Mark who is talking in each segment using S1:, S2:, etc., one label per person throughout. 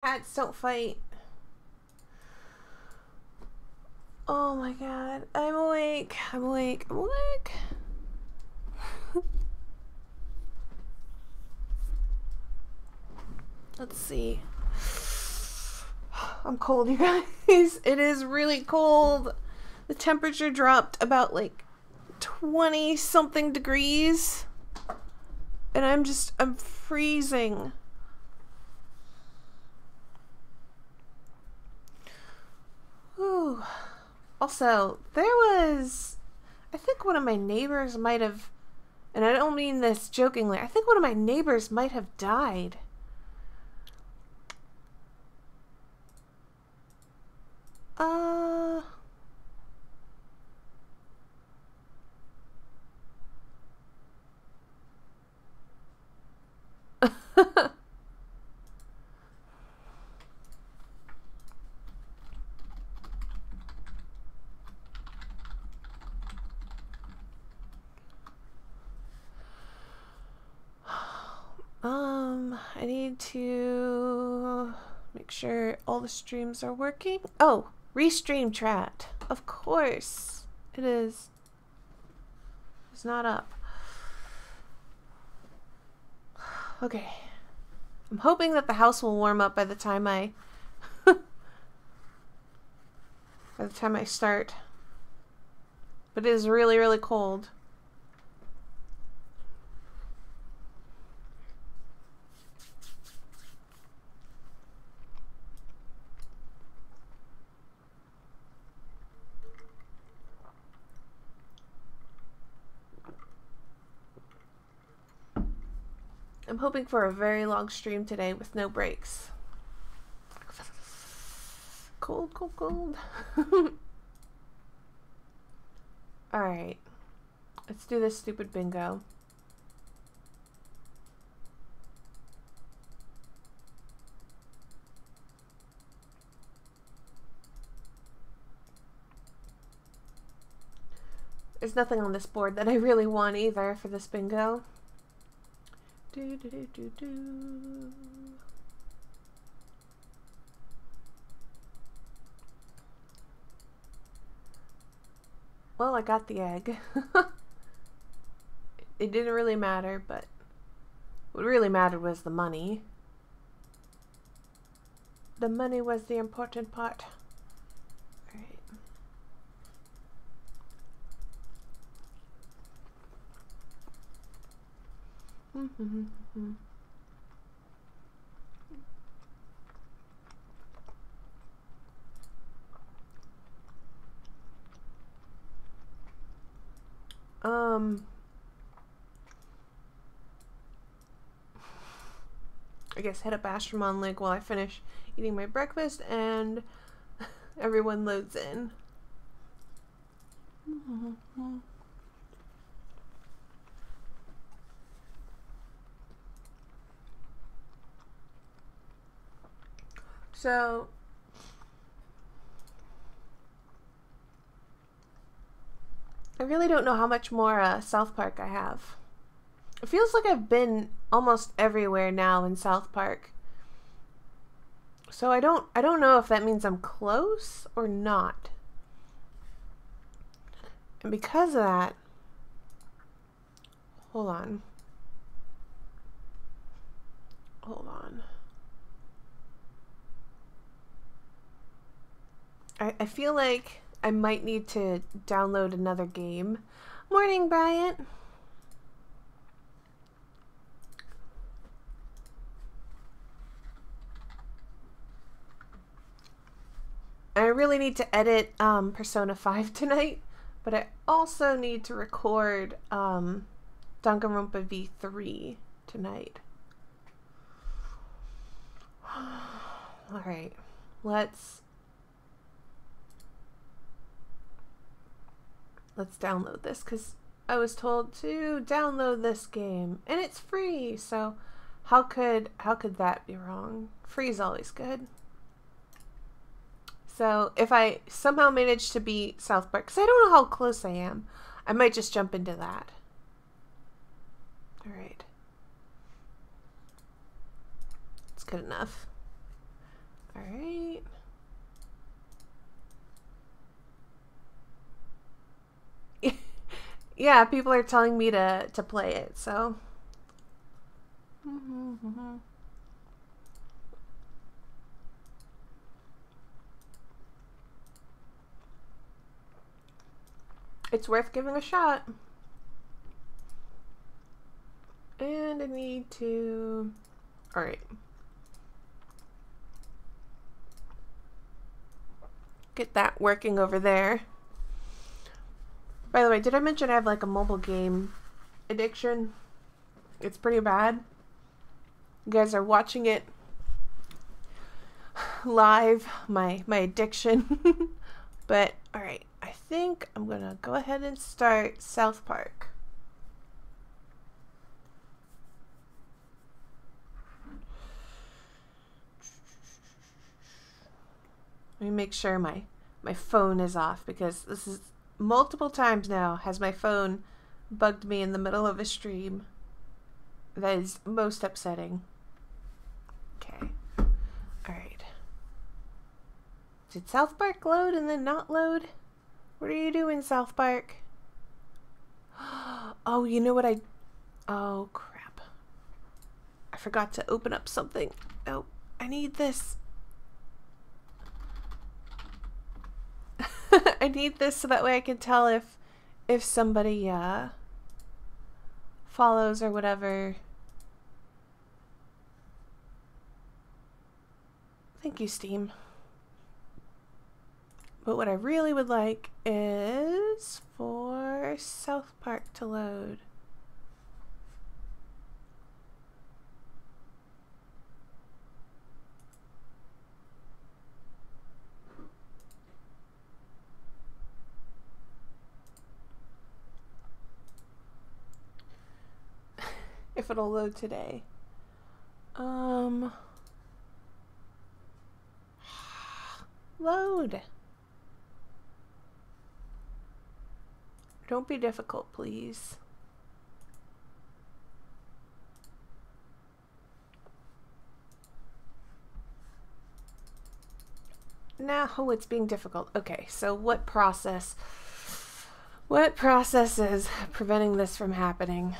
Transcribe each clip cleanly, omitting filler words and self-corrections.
S1: Cats don't fight. Oh my god. I'm awake. I'm awake. I'm awake. Let's see. I'm cold, you guys. It is really cold. The temperature dropped about like 20 something degrees. And I'm freezing. Ooh. Also, I think one of my neighbors might have, and I don't mean this jokingly, I think one of my neighbors might have died. Uh... I need to make sure all the streams are working. Oh, restream chat. Of course. It is. It's not up. Okay. I'm hoping that the house will warm up by the time I start. But it is really, really cold. I'm hoping for a very long stream today with no breaks. Cold, cold, cold. Alright. Let's do this stupid bingo. There's nothing on this board that I really want either for this bingo. Do, do, do, do, do. Well, I got the egg. It didn't really matter, but what really mattered was the money. The money was the important part. Alright. I guess head up Astromon Lake while I finish eating my breakfast and everyone loads in. So I really don't know how much more South Park I have. It feels like I've been almost everywhere now in South Park. So I don't know if that means I'm close or not. And because of that, hold on. I feel like I might need to download another game. Morning, Bryant. I really need to edit Persona 5 tonight, but I also need to record Danganronpa V3 tonight. Alright, let's download this, because I was told to download this game, and it's free, so how could that be wrong? Free's always good. So if I somehow manage to beat South Park, because I don't know how close I am, I might just jump into that. Alright. It's good enough. right. Yeah, people are telling me to play it, so. It's worth giving a shot. And I need to... Alright. Get that working over there. By the way, did I mention I have like a mobile game addiction? It's pretty bad. You guys are watching it live, my addiction. But, alright, I think I'm gonna go ahead and start South Park. Let me make sure my phone is off, because this is multiple times now has my phone bugged me in the middle of a stream. That is most upsetting. Okay. Alright. Did South Park load and then not load? What are you doing, South Park? Oh, you know what Oh, crap. I forgot to open up something. Oh, I need this. I need this so that way I can tell if somebody follows or whatever. Thank you, Steam. But what I really would like is for South Park to load. If it'll load today. Load. Don't be difficult, please. No, it's being difficult. Okay, so what process is preventing this from happening?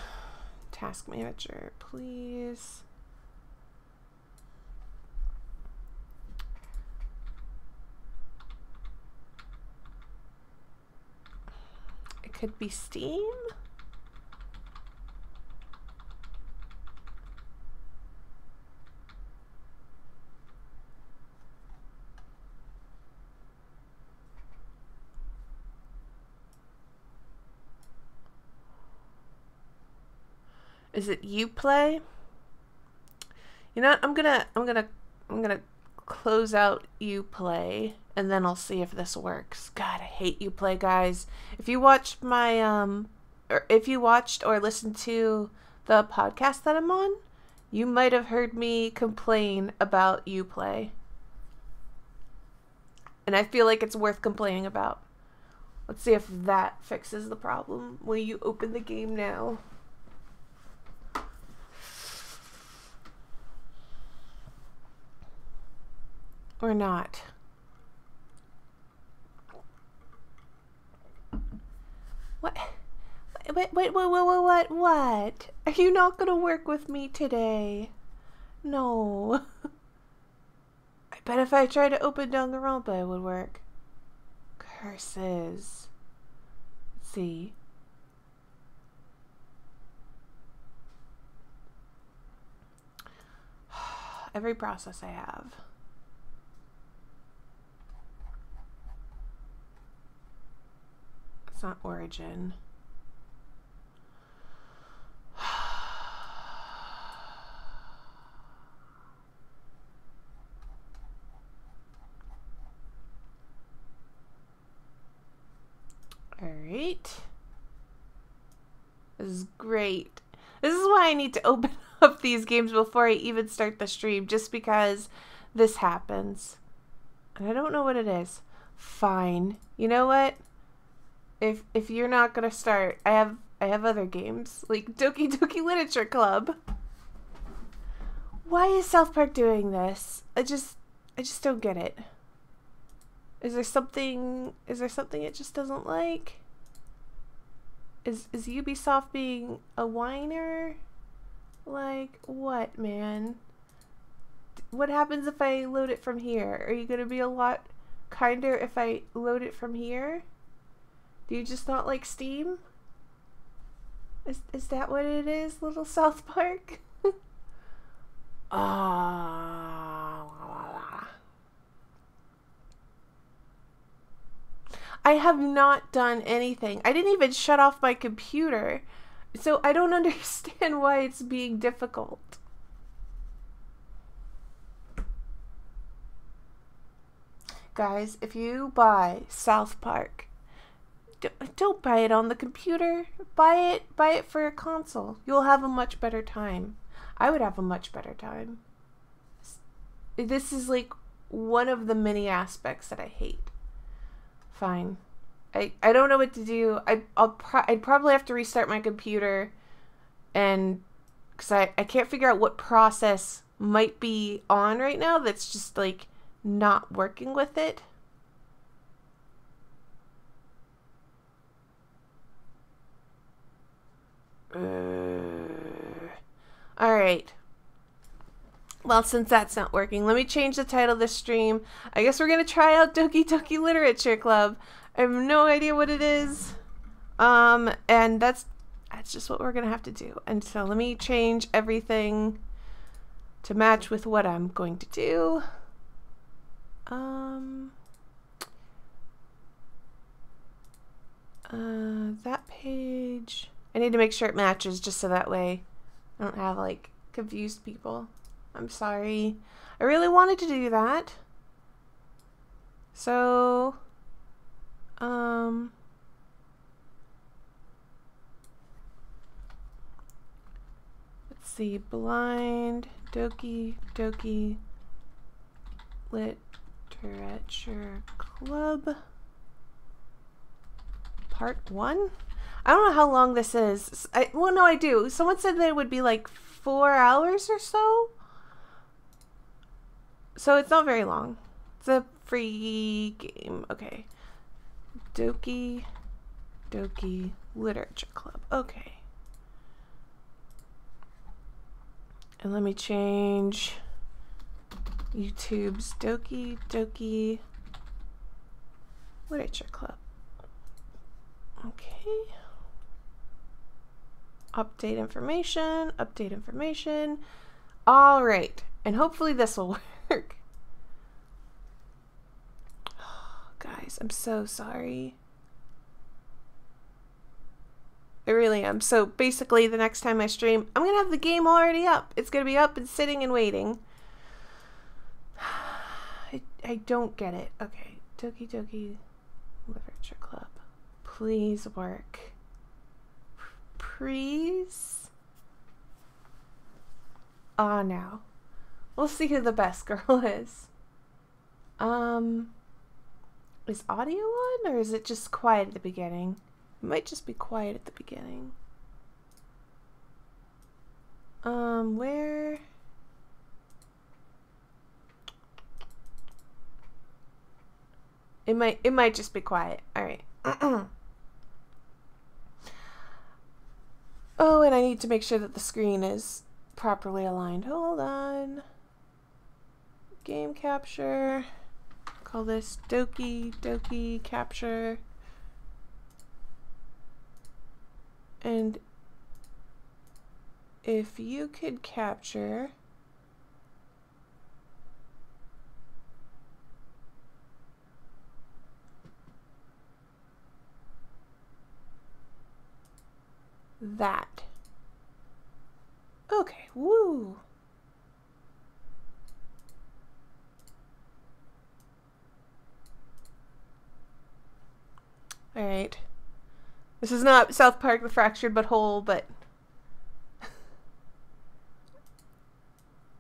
S1: Task manager, please. It could be Steam. Is it Uplay? You know what? I'm gonna close out Uplay and then I'll see if this works. God, I hate Uplay, guys. If you watched my or if you watched or listened to the podcast that I'm on, you might have heard me complain about Uplay. And I feel like it's worth complaining about. Let's see if that fixes the problem. Will you open the game now? Or not. What? What? Are you not gonna work with me today? No. I bet if I tried to open Danganronpa it would work. Curses. Let's see. Every process I have. It's not Origin. Alright. This is great. This is why I need to open up these games before I even start the stream, just because this happens. And I don't know what it is. Fine. You know what? If you're not gonna start, I have other games like Doki Literature Club. Why is South Park doing this? I just don't get it. Is there something it just doesn't like? Is Ubisoft being a whiner? Like, what, man? What happens if I load it from here? Are you gonna be a lot kinder if I load it from here? Do you just not like Steam? Is that what it is, little South Park? I have not done anything. I didn't even shut off my computer. So I don't understand why it's being difficult. Guys, if you buy South Park, don't buy it on the computer. Buy it for a console. You'll have a much better time. I would have a much better time. This is like one of the many aspects that I hate. Fine. I don't know what to do. I'd probably have to restart my computer, and because I can't figure out what process might be on right now that's just like not working with it. Alright. Well, since that's not working, let me change the title of this stream. I guess we're gonna try out Doki Doki Literature Club. I have no idea what it is. And that's just what we're gonna have to do. And so let me change everything to match with what I'm going to do. That page, I need to make sure it matches just so that way I don't have like confused people. I'm sorry. I really wanted to do that. So, let's see, blind Doki Doki Literature Club Part 1? I don't know how long this is. Well, no, I do. Someone said that it would be like 4 hours or so. So it's not very long. It's a free game. Okay. Doki Doki Literature Club. Okay. And let me change YouTube's Doki Doki Literature Club. Okay. Update information. Update information. All right. And hopefully this will work. Oh, guys, I'm so sorry. I really am. So basically the next time I stream, I'm going to have the game already up. It's going to be up and sitting and waiting. I don't get it. Okay. Doki Doki Literature Club. Please work. Please? Ah, now. We'll see who the best girl is. Is audio on, or is it just quiet at the beginning? It might just be quiet at the beginning. Where? It might just be quiet. All right. Oh, and I need to make sure that the screen is properly aligned. Hold on. Game capture. Call this Doki Doki capture. And if you could capture that. Okay, woo. All right. This is not South Park: The Fractured But Whole, but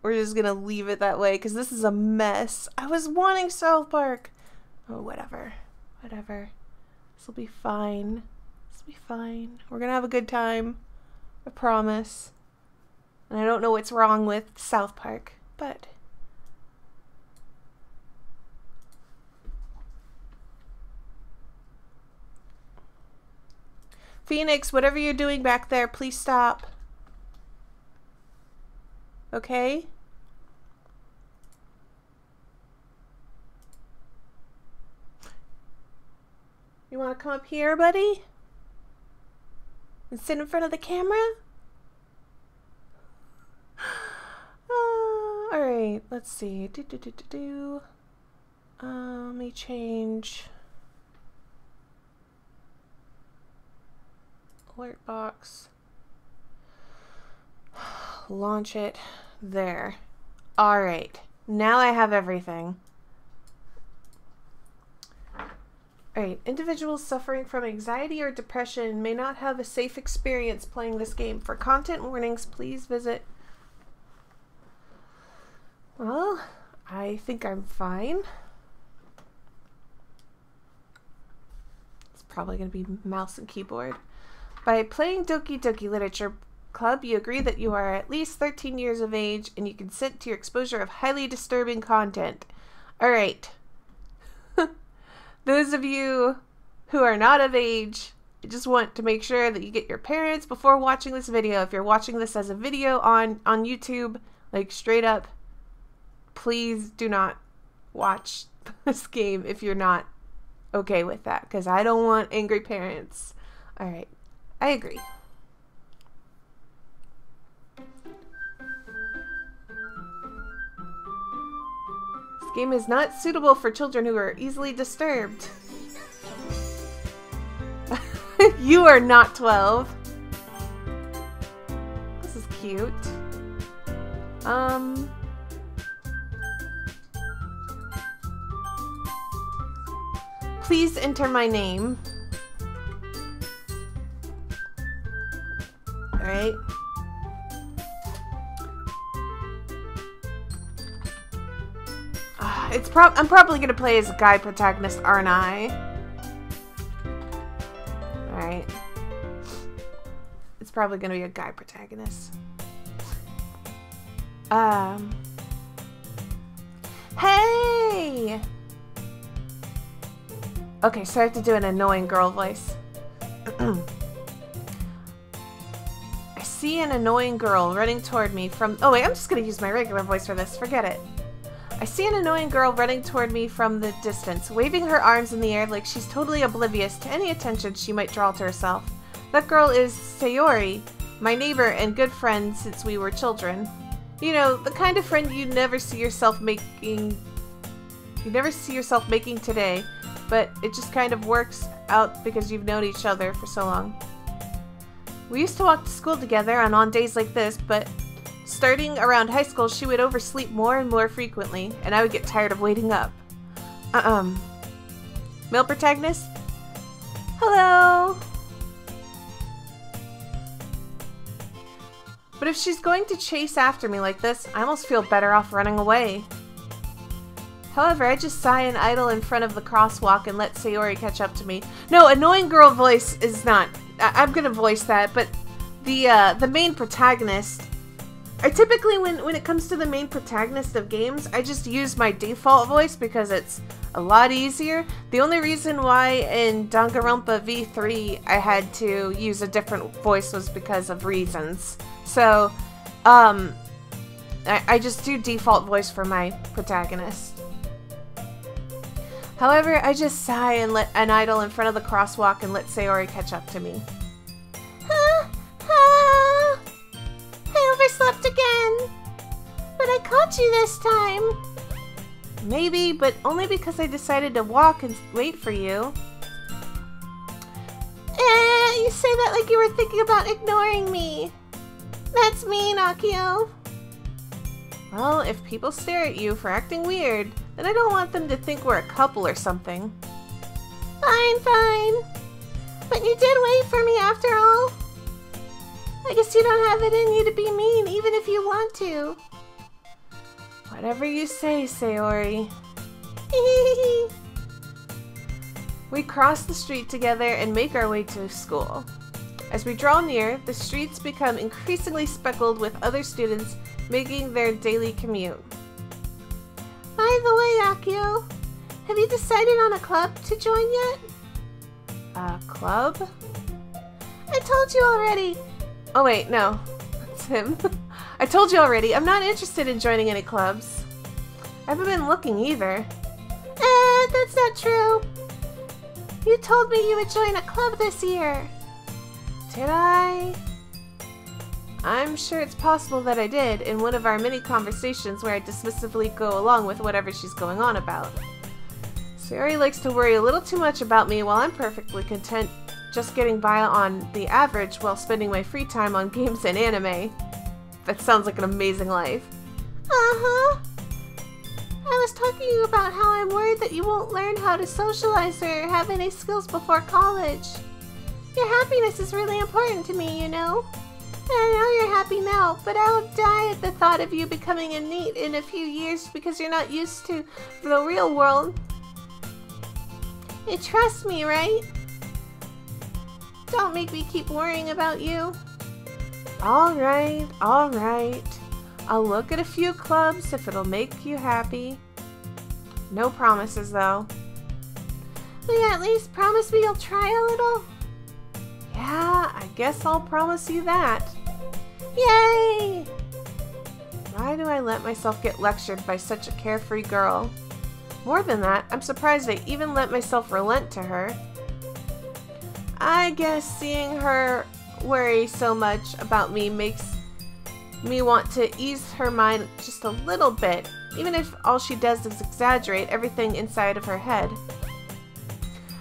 S1: we're just gonna leave it that way because this is a mess. I was wanting South Park. Oh, whatever. Whatever. This will be fine. This will be fine. We're gonna have a good time. I promise. And I don't know what's wrong with South Park, but Phoenix, whatever you're doing back there, please stop. Okay? You want to come up here, buddy? And sit in front of the camera? Alright, let's see. Let me change. Alert box. Launch it. There. Alright. Now I have everything. Alright. Individuals suffering from anxiety or depression may not have a safe experience playing this game. For content warnings, please visit... Well, I think I'm fine. It's probably going to be mouse and keyboard. By playing Doki Doki Literature Club, you agree that you are at least 13 years of age and you consent to your exposure of highly disturbing content. Alright. Those of you who are not of age, I just want to make sure that you get your parents before watching this video. If you're watching this as a video on YouTube, like straight up, please do not watch this game if you're not okay with that, because I don't want angry parents. Alright, I agree. This game is not suitable for children who are easily disturbed. You are not 12. This is cute. Please enter my name. Alright. I'm probably gonna play as a guy protagonist, aren't I? Alright. It's probably gonna be a guy protagonist. Hey! Okay, so I have to do an annoying girl voice. I see an annoying girl running toward me from... Oh wait, I'm just gonna use my regular voice for this. Forget it. I see an annoying girl running toward me from the distance, waving her arms in the air like she's totally oblivious to any attention she might draw to herself. That girl is Sayori, my neighbor and good friend since we were children. You know, the kind of friend you never see yourself making today, but it just kind of works out because you've known each other for so long. We used to walk to school together on days like this, but starting around high school, she would oversleep more and more frequently, and I would get tired of waiting up. Male protagonist? Hello! But if she's going to chase after me like this, I almost feel better off running away. However, I just sigh and idle in front of the crosswalk and let Sayori catch up to me. No, annoying girl voice is not... I'm gonna voice that, but the main protagonist... I typically, when it comes to the main protagonist of games, I just use my default voice because it's a lot easier. The only reason why in Danganronpa V3 I had to use a different voice was because of reasons. So, I just do default voice for my protagonist. However, I just sigh and idle in front of the crosswalk and let Sayori catch up to me. I overslept again, but I caught you this time. Maybe, but only because I decided to walk and wait for you. You say that like you were thinking about ignoring me. That's mean, Akio. Well, if people stare at you for acting weird, then I don't want them to think we're a couple or something. Fine, fine. But you did wait for me after all. I guess you don't have it in you to be mean, even if you want to. Whatever you say, Sayori. We cross the street together and make our way to school. As we draw near, the streets become increasingly speckled with other students making their daily commute. By the way, Akio, have you decided on a club to join yet? A club? I told you already. Oh wait, no. That's him. I told you already, I'm not interested in joining any clubs. I haven't been looking either. That's not true. You told me you would join a club this year. Did I? I'm sure it's possible that I did in one of our many conversations where I dismissively go along with whatever she's going on about. Sayori likes to worry a little too much about me while I'm perfectly content just getting by on the average while spending my free time on games and anime. That sounds like an amazing life. Uh-huh. I was talking to you about how I'm worried that you won't learn how to socialize or have any skills before college. Your happiness is really important to me, you know? I know you're happy now, but I'll die at the thought of you becoming a NEET in a few years because you're not used to the real world. You trust me, right? Don't make me keep worrying about you. Alright, alright. I'll look at a few clubs if it'll make you happy. No promises, though. Will you at least promise me you'll try a little? Yeah, I guess I'll promise you that. Yay! Why do I let myself get lectured by such a carefree girl? More than that, I'm surprised I even let myself relent to her. I guess seeing her worry so much about me makes me want to ease her mind just a little bit, even if all she does is exaggerate everything inside of her head.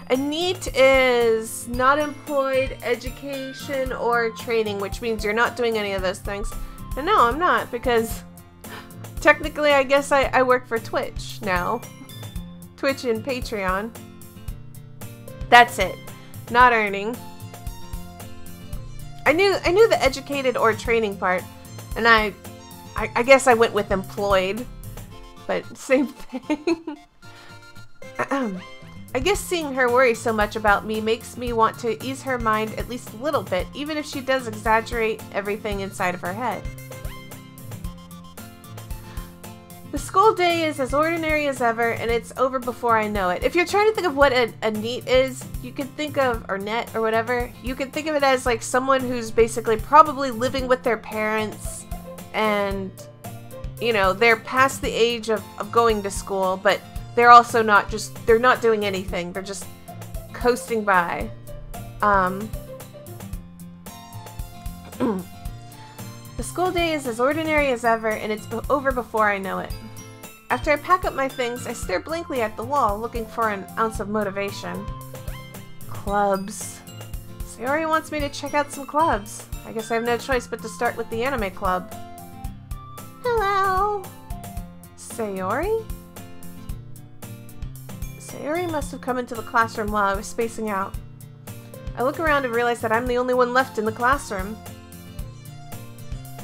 S1: A NEET is not employed education or training, which means you're not doing any of those things. And no, I'm not, because technically I guess I work for Twitch now. Twitch and Patreon. That's it. Not earning. I knew the educated or training part, and I guess I went with employed, but same thing. I guess seeing her worry so much about me makes me want to ease her mind at least a little bit, even if she does exaggerate everything inside of her head. The school day is as ordinary as ever, and it's over before I know it. If you're trying to think of what a NEET is, you can think of, or NET or whatever, you can think of it as like someone who's basically probably living with their parents and, you know, they're past the age of going to school, but they're also not just, they're not doing anything. They're just coasting by. The school day is as ordinary as ever, and it's over before I know it. After I pack up my things, I stare blankly at the wall, looking for an ounce of motivation. Clubs. Sayori wants me to check out some clubs. I guess I have no choice but to start with the anime club. Hello? Sayori? Sayori must have come into the classroom while I was spacing out. I look around and realize that I'm the only one left in the classroom.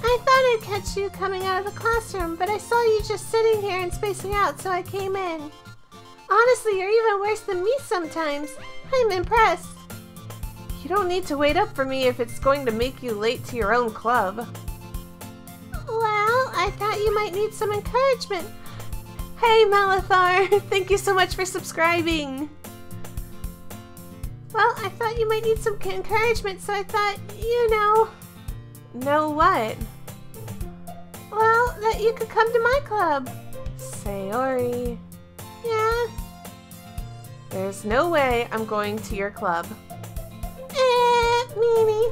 S1: I thought I'd catch you coming out of the classroom, but I saw you just sitting here and spacing out, so I came in. Honestly, you're even worse than me sometimes. I'm impressed. You don't need to wait up for me if it's going to make you late to your own club. Well, I thought you might need some encouragement. Hey, Malathar! Thank you so much for subscribing! Well, I thought you might need some encouragement, so I thought, you know... Know what? Well, that you could come to my club. Sayori. Yeah? There's no way I'm going to your club. Mimi.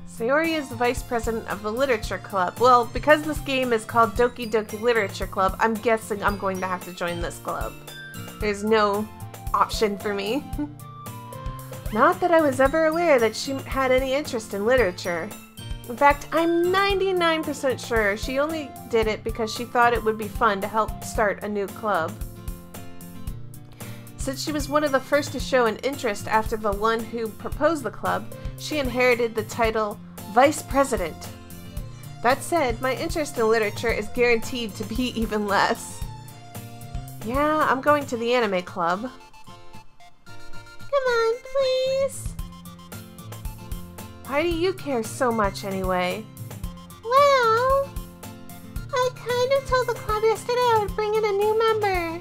S1: Sayori is the vice president of the literature club. Well, because this game is called Doki Doki Literature Club, I'm guessing I'm going to have to join this club. There's no option for me. Not that I was ever aware that she had any interest in literature. In fact, I'm 99% sure she only did it because she thought it would be fun to help start a new club. Since she was one of the first to show an interest after the one who proposed the club, she inherited the title Vice President. That said, my interest in literature is guaranteed to be even less. Yeah, I'm going to the anime club. Come on, please. Why do you care so much anyway? Well, I kind of told the club yesterday I would bring in a new member.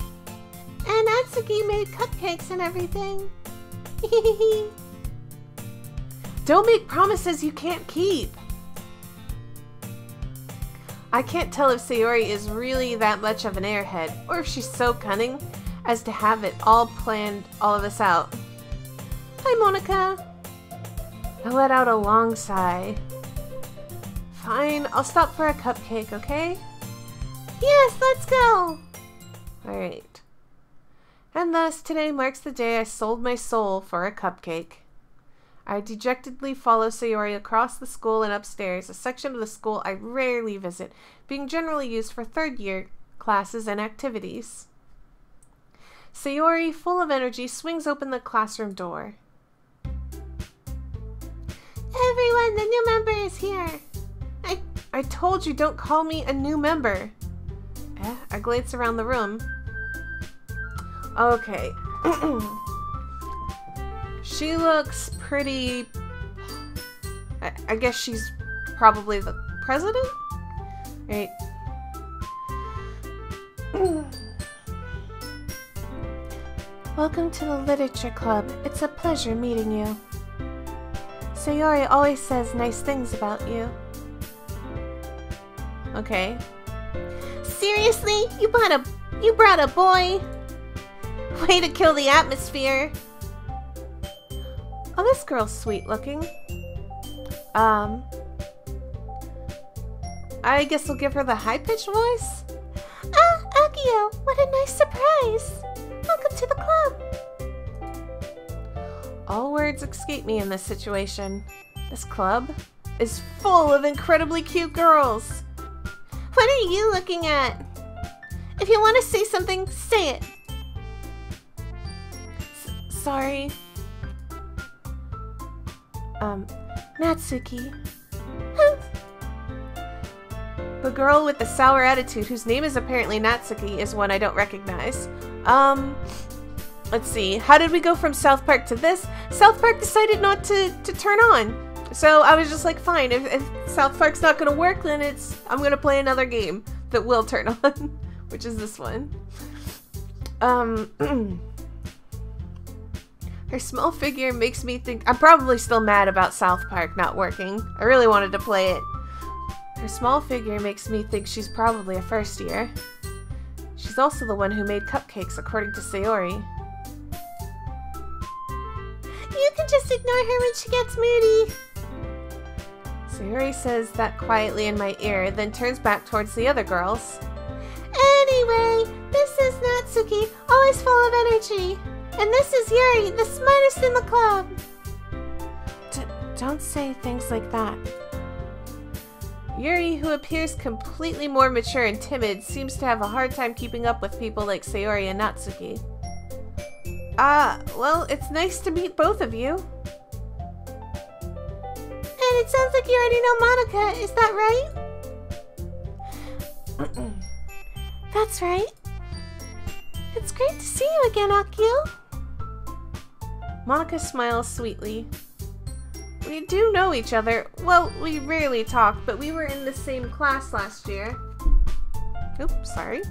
S1: And Atsuki made cupcakes and everything. Don't make promises you can't keep. I can't tell if Sayori is really that much of an airhead, or if she's so cunning as to have it all planned all of this out. Hi, Monica. I let out a long sigh. Fine, I'll stop for a cupcake, okay? Yes, let's go! Alright. And thus, today marks the day I sold my soul for a cupcake. I dejectedly follow Sayori across the school and upstairs, a section of the school I rarely visit, being generally used for third-year classes and activities. Sayori, full of energy, swings open the classroom door. Everyone, the new member is here! I told you don't call me a new member. I glance around the room. Okay. She looks pretty... I guess she's probably the president? Right. Welcome to the Literature Club. It's a pleasure meeting you. Sayori always says nice things about you. Okay. Seriously? You brought a boy? Way to kill the atmosphere. Oh, this girl's sweet looking. I guess we'll give her the high-pitched voice. Ah, Akio, what a nice surprise. Welcome to the club. All words escape me in this situation. This club is full of incredibly cute girls. What are you looking at? If you want to say something, say it. Sorry. Natsuki. The girl with the sour attitude, whose name is apparently Natsuki, is one I don't recognize. Let's see. How did we go from South Park to this? South Park decided not to turn on. So I was just like, fine, if South Park's not gonna work, then I'm gonna play another game that will turn on, which is this one. Her small figure makes me think... I'm probably still mad about South Park not working. I really wanted to play it. Her small figure makes me think she's probably a first year. She's also the one who made cupcakes, according to Sayori. You can just ignore her when she gets moody. Sayori says that quietly in my ear, then turns back towards the other girls. Anyway, this is Natsuki, always full of energy. And this is Yuri, the smartest in the club. Don't say things like that. Yuri, who appears completely more mature and timid, seems to have a hard time keeping up with people like Sayori and Natsuki. Well, it's nice to meet both of you. And it sounds like you already know Monica, is that right? That's right. It's great to see you again, Akio. Monica smiles sweetly. We do know each other. Well, we rarely talk, but we were in the same class last year. Oops, sorry.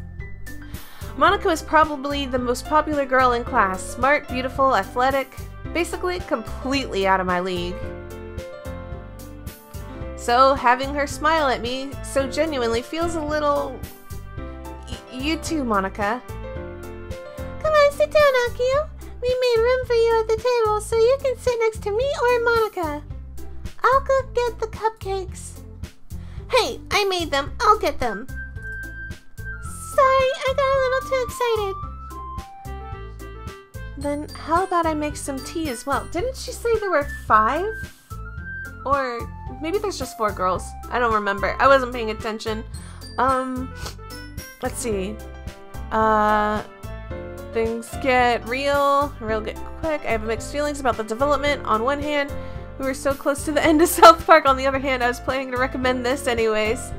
S1: Monica was probably the most popular girl in class. Smart, beautiful, athletic. Basically, completely out of my league. So, having her smile at me so genuinely feels a little... You too, Monica. Come on, sit down, Akio. We made room for you at the table, so you can sit next to me or Monica. I'll go get the cupcakes. Hey, I made them. I'll get them. Sorry, I got a little too excited. Then how about I make some tea as well? Didn't she say there were 5? Or maybe there's just 4 girls. I don't remember. I wasn't paying attention. Let's see. Things get real get quick. I have mixed feelings about the development. On one hand, we were so close to the end of South Park. On the other hand, I was planning to recommend this anyways.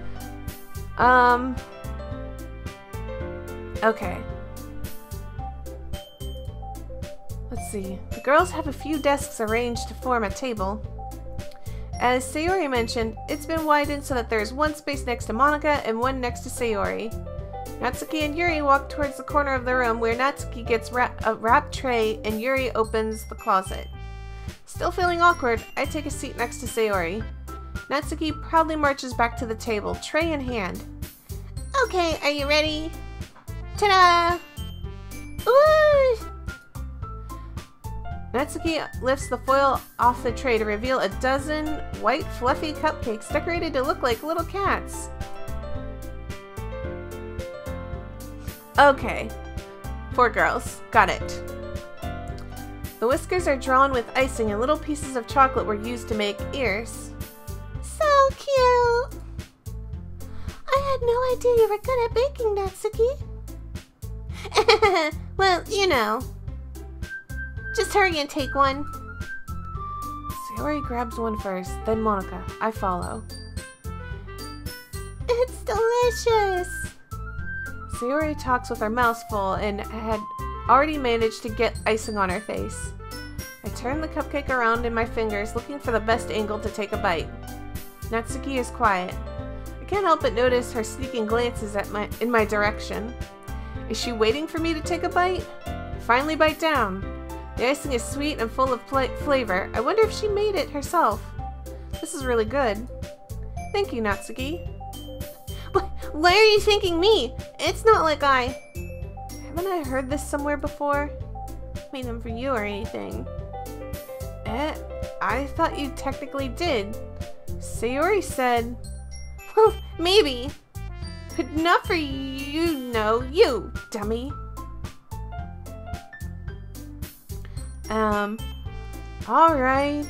S1: Okay. Let's see. The girls have a few desks arranged to form a table. As Sayori mentioned, it's been widened so that there's one space next to Monica and one next to Sayori. Natsuki and Yuri walk towards the corner of the room where Natsuki gets a wrapped tray and Yuri opens the closet. Still feeling awkward, I take a seat next to Sayori. Natsuki proudly marches back to the table, tray in hand. Okay, are you ready? Ta-da! Ooh! Natsuki lifts the foil off the tray to reveal a dozen white fluffy cupcakes decorated to look like little cats. Okay. 4 girls. Got it. The whiskers are drawn with icing and little pieces of chocolate were used to make ears. So cute! I had no idea you were good at baking, Natsuki. Well, you know. Just hurry and take one. Sayori grabs one first, then Monica. I follow. It's delicious! Sayori talks with her mouth full and had already managed to get icing on her face. I turn the cupcake around in my fingers, looking for the best angle to take a bite. Natsuki is quiet. I can't help but notice her sneaking glances in my direction. Is she waiting for me to take a bite? Finally bite down. The icing is sweet and full of flavor. I wonder if she made it herself. This is really good. Thank you, Natsuki. Why are you thanking me? It's not like Haven't I heard this somewhere before? Made them for you or anything. I thought you technically did. Sayori said... Well, maybe. But not for you, no, you, dummy. Alright.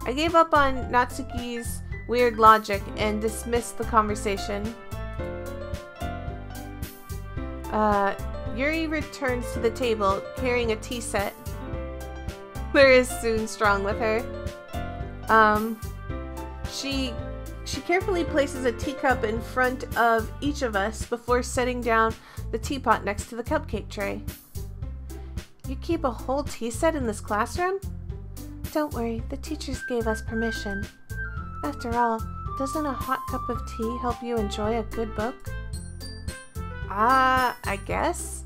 S1: I gave up on Natsuki's weird logic and dismissed the conversation. Yuri returns to the table carrying a tea set. Claire is soon strong with her. She carefully places a teacup in front of each of us before setting down the teapot next to the cupcake tray. You keep a whole tea set in this classroom? Don't worry, the teachers gave us permission. After all, doesn't a hot cup of tea help you enjoy a good book? I guess.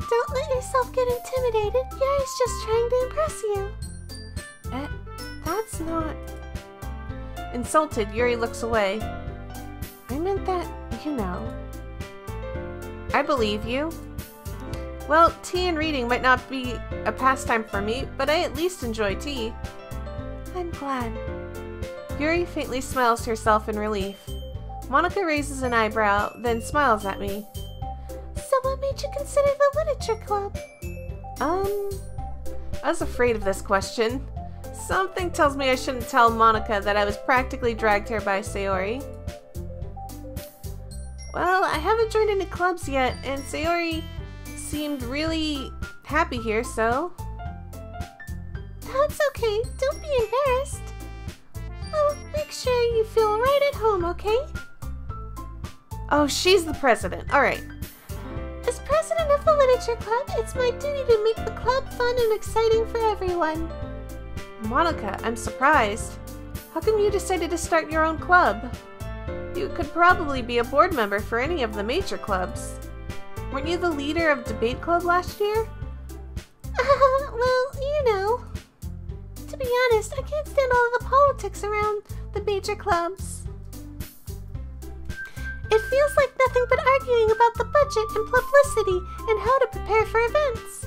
S1: Don't let yourself get intimidated. Yuri's just trying to impress you. That's not... Insulted, Yuri looks away. I meant that, you know. I believe you. Well, tea and reading might not be a pastime for me, but I at least enjoy tea. I'm glad. Yuri faintly smiles to herself in relief. Monica raises an eyebrow, then smiles at me. So what made you consider the literature club? I was afraid of this question. Something tells me I shouldn't tell Monica that I was practically dragged here by Sayori. Well, I haven't joined any clubs yet, and Sayori seemed really happy here, so... That's okay. Don't be embarrassed. I'll make sure you feel right at home, okay? Oh, she's the president. Alright. As president of the Literature Club, it's my duty to make the club fun and exciting for everyone. Monica, I'm surprised. How come you decided to start your own club? You could probably be a board member for any of the major clubs. Weren't you the leader of debate club last year? Well, you know. To be honest, I can't stand all the politics around the major clubs. It feels like nothing but arguing about the budget and publicity and how to prepare for events.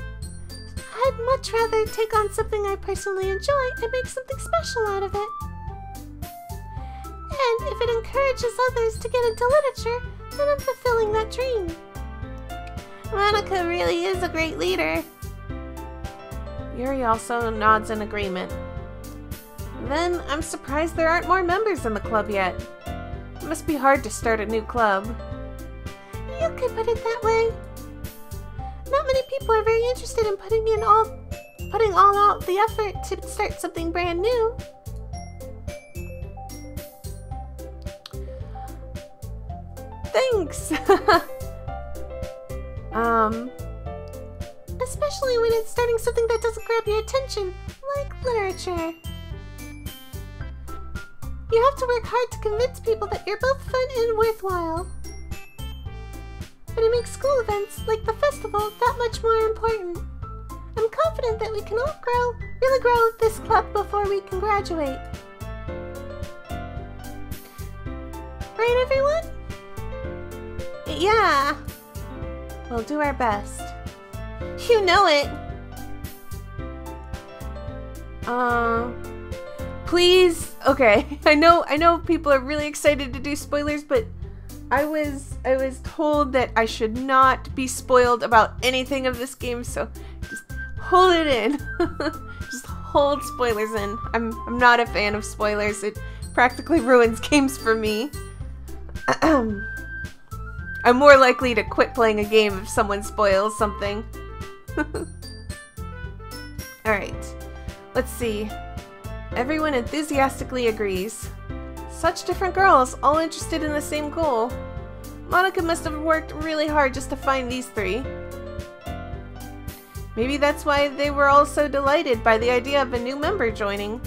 S1: I'd much rather take on something I personally enjoy and make something special out of it. And if it encourages others to get into literature, then I'm fulfilling that dream. Monica really is a great leader. Yuri also nods in agreement. Then I'm surprised there aren't more members in the club yet. It must be hard to start a new club. You could put it that way. Not many people are very interested in putting all out the effort to start something brand new. Thanks! Especially when it's starting something that doesn't grab your attention, like literature. You have to work hard to convince people that you're both fun and worthwhile. But we make school events, like the festival, that much more important. I'm confident that we can all really grow this club before we can graduate. Right, everyone? Yeah. We'll do our best. You know it. Please. Okay. I know people are really excited to do spoilers, but I was told that I should not be spoiled about anything of this game, so just hold it in. Just hold spoilers in. I'm not a fan of spoilers. It practically ruins games for me. I'm more likely to quit playing a game if someone spoils something. Alright, let's see. Everyone enthusiastically agrees. Such different girls, all interested in the same goal. Monica must have worked really hard just to find these three. Maybe that's why they were all so delighted by the idea of a new member joining.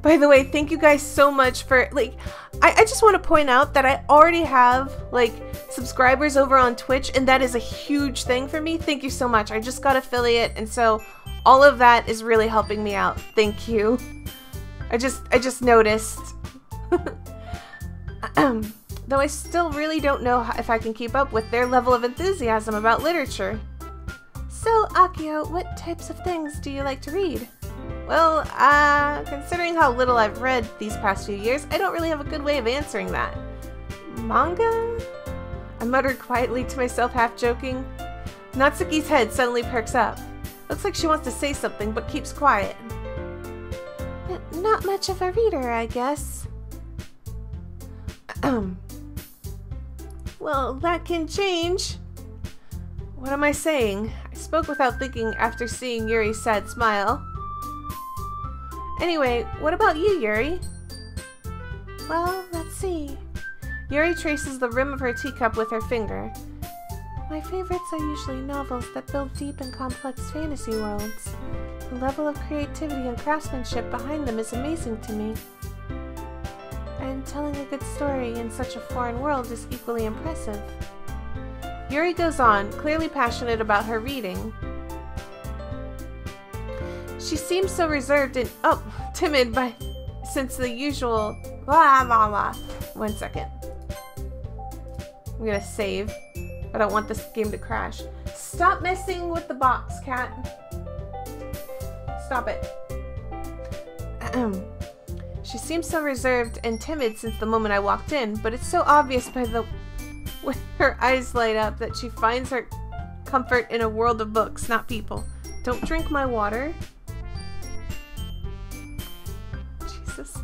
S1: By the way, thank you guys so much for, like, I just want to point out that I already have, like, subscribers over on Twitch, and that is a huge thing for me. Thank you so much. I just got affiliate, and so all of that is really helping me out. Thank you. I just noticed. Though I still really don't know if I can keep up with their level of enthusiasm about literature. So, Akio, what types of things do you like to read? Well, considering how little I've read these past few years, I don't really have a good way of answering that. Manga? I muttered quietly to myself, half joking. Natsuki's head suddenly perks up. Looks like she wants to say something, but keeps quiet. Not much of a reader, I guess. Well, that can change. What am I saying? I spoke without thinking after seeing Yuri's sad smile. Anyway, what about you, Yuri? Well, let's see. Yuri traces the rim of her teacup with her finger. My favorites are usually novels that build deep and complex fantasy worlds. The level of creativity and craftsmanship behind them is amazing to me. And telling a good story in such a foreign world is equally impressive. Yuri goes on, clearly passionate about her reading. She seems so reserved and, timid since the usual blah blah blah. 1 second. I'm gonna save. I don't want this game to crash. Stop messing with the box, cat. Stop it. She seems so reserved and timid since the moment I walked in, but it's so obvious by the way her eyes light up that she finds her comfort in a world of books, not people. Don't drink my water. Jesus.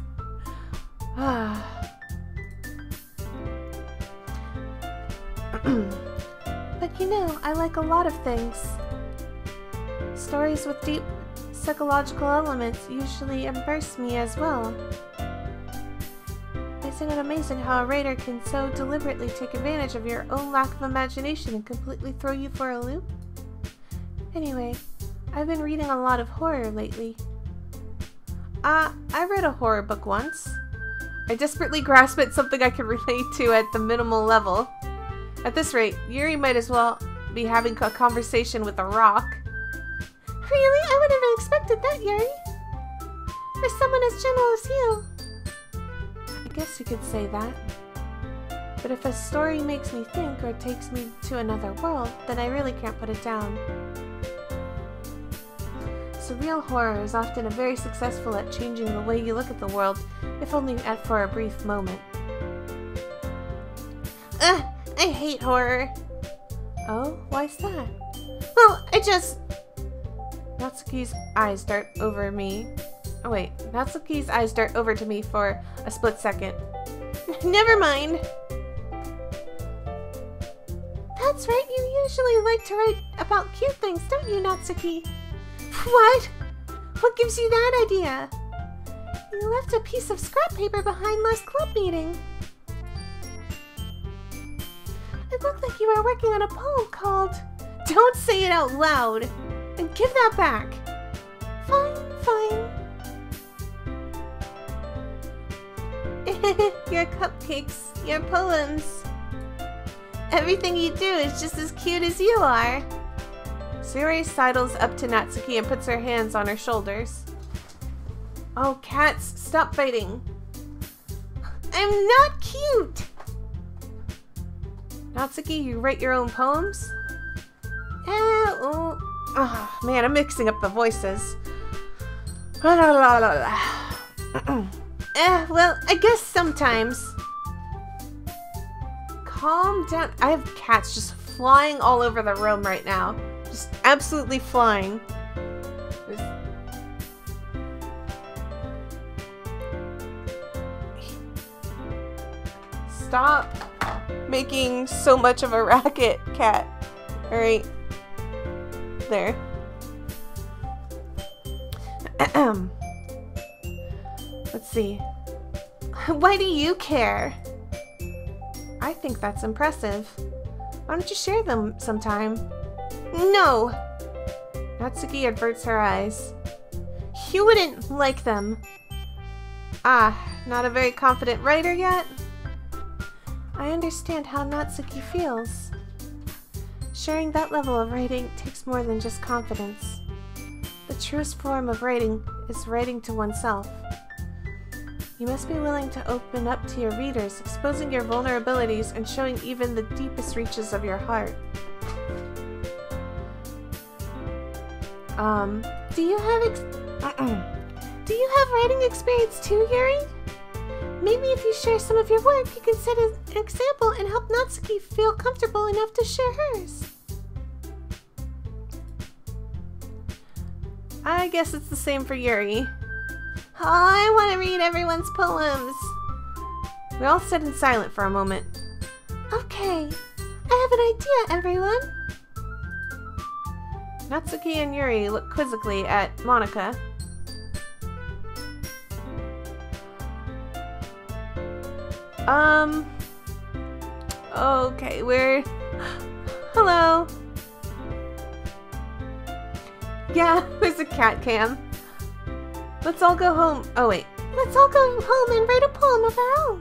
S1: But you know, I like a lot of things. Stories with deep psychological elements usually immerse me as well. Isn't it amazing how a writer can so deliberately take advantage of your own lack of imagination and completely throw you for a loop? Anyway, I've been reading a lot of horror lately. I read a horror book once. I desperately grasped at something I could relate to at the minimal level. At this rate, Yuri might as well be having a conversation with a rock. Really? I wouldn't have expected that, Yuri. For someone as gentle as you. I guess you could say that. But if a story makes me think or takes me to another world, then I really can't put it down. Surreal horror is often very successful at changing the way you look at the world, if only for a brief moment. I hate horror. Oh, why's that? Well, Natsuki's eyes dart over me. Oh wait, Natsuki's eyes dart over to me for a split second. Never mind. That's right, you usually like to write about cute things, don't you, Natsuki? What? What gives you that idea? You left a piece of scrap paper behind last club meeting. It looked like you were working on a poem called... Don't say it out loud! And give that back! Fine, fine. Your cupcakes, your poems. Everything you do is just as cute as you are. Sayori sidles up to Natsuki and puts her hands on her shoulders. Oh, cats, stop fighting. I'm not cute! Natsuki, you write your own poems? Oh, man, I'm mixing up the voices. Well, I guess sometimes. Calm down. I have cats just flying all over the room right now. Just absolutely flying. Stop making so much of a racket, cat. Alright. There. Let's see. Why do you care? I think that's impressive. Why don't you share them sometime? No! Natsuki averts her eyes. You wouldn't like them. Ah, not a very confident writer yet? I understand how Natsuki feels. Sharing that level of writing takes more than just confidence. The truest form of writing is writing to oneself. You must be willing to open up to your readers, exposing your vulnerabilities and showing even the deepest reaches of your heart. Do you have writing experience too, Yuri? Maybe if you share some of your work, you can set an example and help Natsuki feel comfortable enough to share hers. I guess it's the same for Yuri. Oh, I want to read everyone's poems. We all sit in silence for a moment. Okay, I have an idea, everyone. Natsuki and Yuri look quizzically at Monika. Okay, we're... Hello. Yeah, there's a cat cam. Let's all go home. Oh, wait. Let's all go home and write a poem of our own.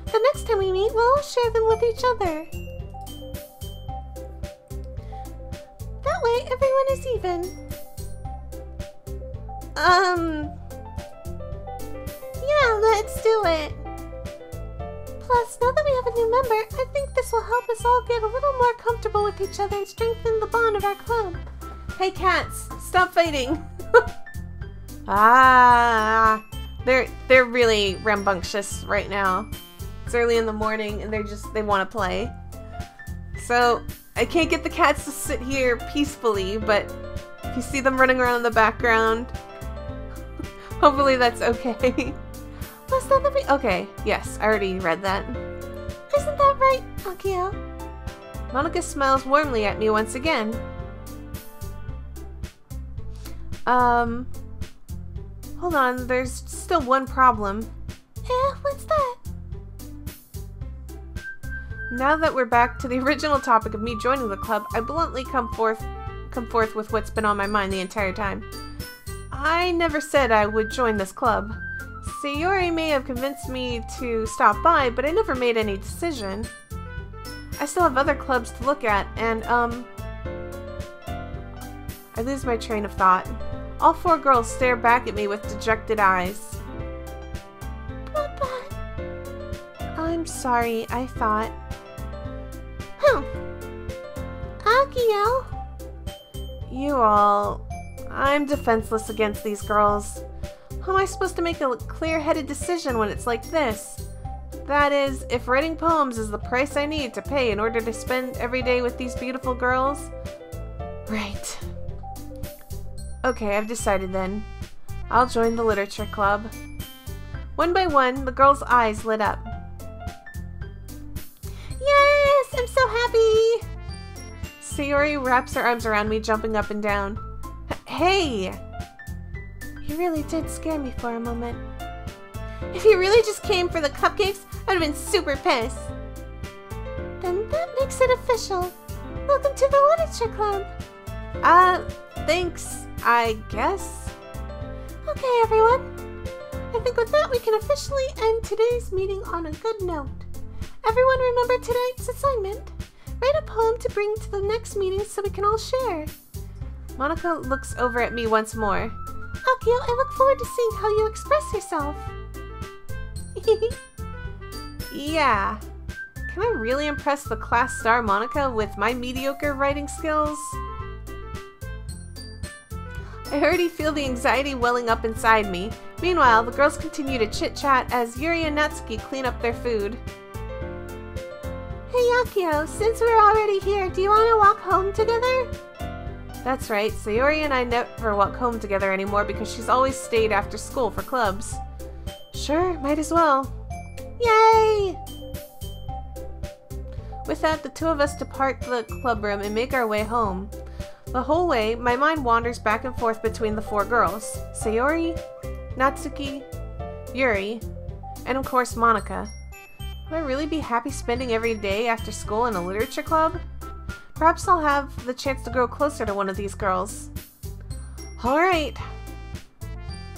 S1: The next time we meet, we'll all share them with each other. That way, everyone is even. Yeah, let's do it. Plus, now that we have a new member, I think this will help us all get a little more comfortable with each other and strengthen the bond of our club. Hey cats, stop fighting! They're really rambunctious right now. It's early in the morning and they want to play. So, I can't get the cats to sit here peacefully, but if you see them running around in the background, hopefully that's okay. Plus, that would be okay. Yes, I already read that. Isn't that right, Akio? Monika smiles warmly at me once again. Hold on, there's still one problem. What's that? Now that we're back to the original topic of me joining the club, I bluntly come forth with what's been on my mind the entire time. I never said I would join this club. Sayori may have convinced me to stop by, but I never made any decision. I still have other clubs to look at, and, I lose my train of thought. All four girls stare back at me with dejected eyes. But... I'm sorry, I thought. Akio! You all... I'm defenseless against these girls. How am I supposed to make a clear-headed decision when it's like this? That is, if writing poems is the price I need to pay in order to spend every day with these beautiful girls? Right. Okay, I've decided then. I'll join the literature club. One by one, the girls' eyes lit up. Yes! I'm so happy! Sayori wraps her arms around me, jumping up and down. Hey! You really did scare me for a moment. If you really just came for the cupcakes, I would have been super pissed. Then that makes it official. Welcome to the literature club. Thanks, I guess. Okay, everyone. I think with that we can officially officially end today's meeting on a good note. Everyone remember tonight's assignment? Write a poem to bring to the next meeting so we can all share. Monika looks over at me once more. Akio, I look forward to seeing how you express yourself. Yeah. Can I really impress the class star Monika with my mediocre writing skills? I already feel the anxiety welling up inside me. Meanwhile, the girls continue to chit-chat as Yuri and Natsuki clean up their food. Hey Akio, since we're already here, do you want to walk home together? That's right, Sayori and I never walk home together anymore because she's always stayed after school for clubs. Sure, might as well. Yay! With that, the two of us depart the club room and make our way home. The whole way, my mind wanders back and forth between the four girls. Sayori, Natsuki, Yuri, and of course Monika. Will I really be happy spending every day after school in a literature club? Perhaps I'll have the chance to grow closer to one of these girls. Alright.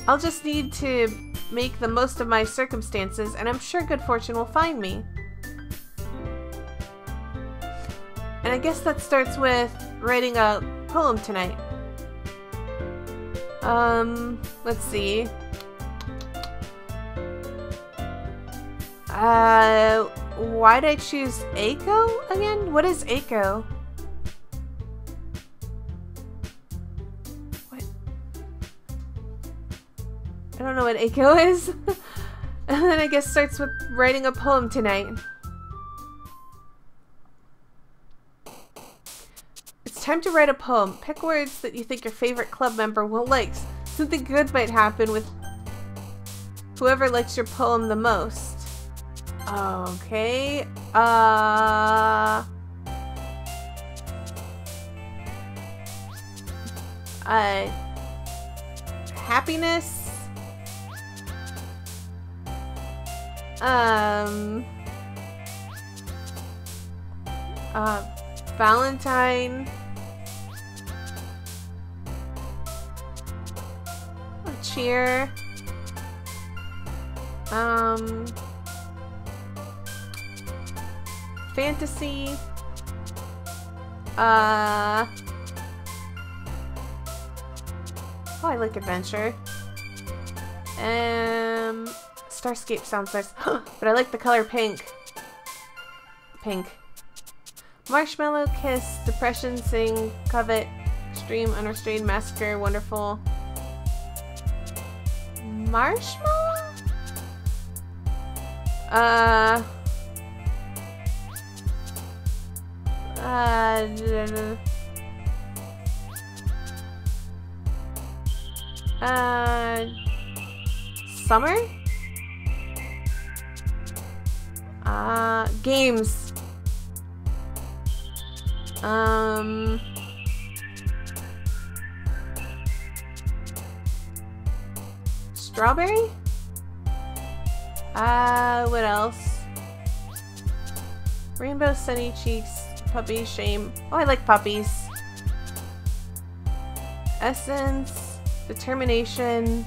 S1: I'll just need to make the most of my circumstances, and I'm sure good fortune will find me. And I guess that starts with writing a poem tonight. Let's see. Why'd I choose Eiko again? What is Eiko? What? I don't know what Eiko is. And then I guess starts with writing a poem tonight. It's time to write a poem. Pick words that you think your favorite club member will like. Something good might happen with whoever likes your poem the most. Okay. Happiness. Valentine. Cheer. Fantasy. Oh, I like adventure. Starscape sounds nice. But I like the color pink. Pink. Marshmallow, kiss, depression, sing, covet, extreme, unrestrained, massacre, wonderful. Marshmallow? Summer? Games. Strawberry? What else? Rainbow, sunny cheeks, puppy, shame. Oh, I like puppies. Essence, determination.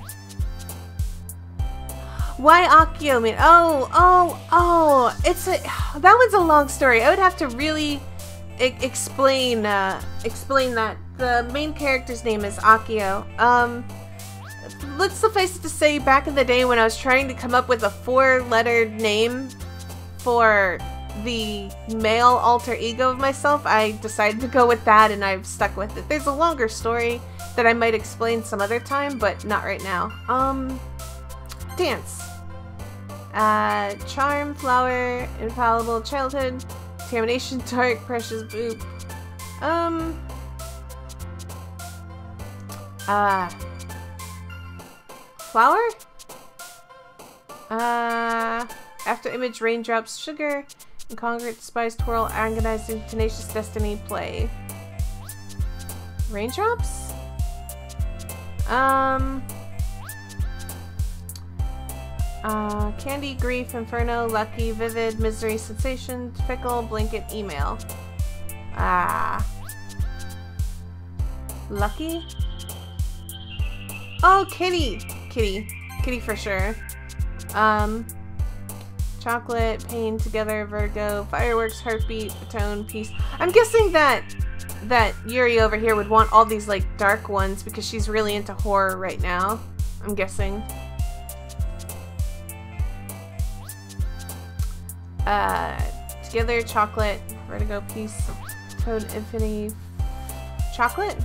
S1: Why Akio man? Oh! That one's a long story. I would have to really explain that. The main character's name is Akio. Let's suffice it to say, back in the day when I was trying to come up with a 4-lettered name for the male alter ego of myself, I decided to go with that, and I've stuck with it. There's a longer story that I might explain some other time, but not right now. Dance. Charm, flower, infallible, childhood, determination, dark, precious, boop. Flower? After image, raindrops, sugar, incongruent, despised, twirl, agonizing, tenacious, destiny, play. Raindrops? Candy, grief, inferno, lucky, vivid, misery, sensation, fickle, blanket, email. Lucky? Oh, kitty! Kitty for sure. Chocolate, pain, together, vertigo, fireworks, heartbeat, tone, peace. I'm guessing that Yuri over here would want all these like dark ones because she's really into horror right now. I'm guessing. Together, chocolate, vertigo, peace, tone, infinity, chocolate?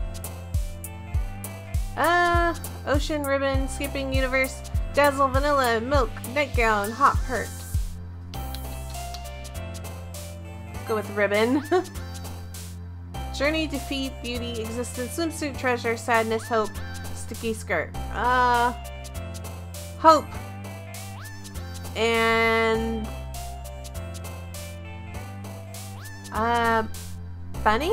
S1: Ocean, ribbon, skipping, universe, dazzle, vanilla, milk, nightgown, hop, hurt. Let's go with ribbon. Journey, defeat, beauty, existence, swimsuit, treasure, sadness, hope, sticky skirt. Hope. And bunny?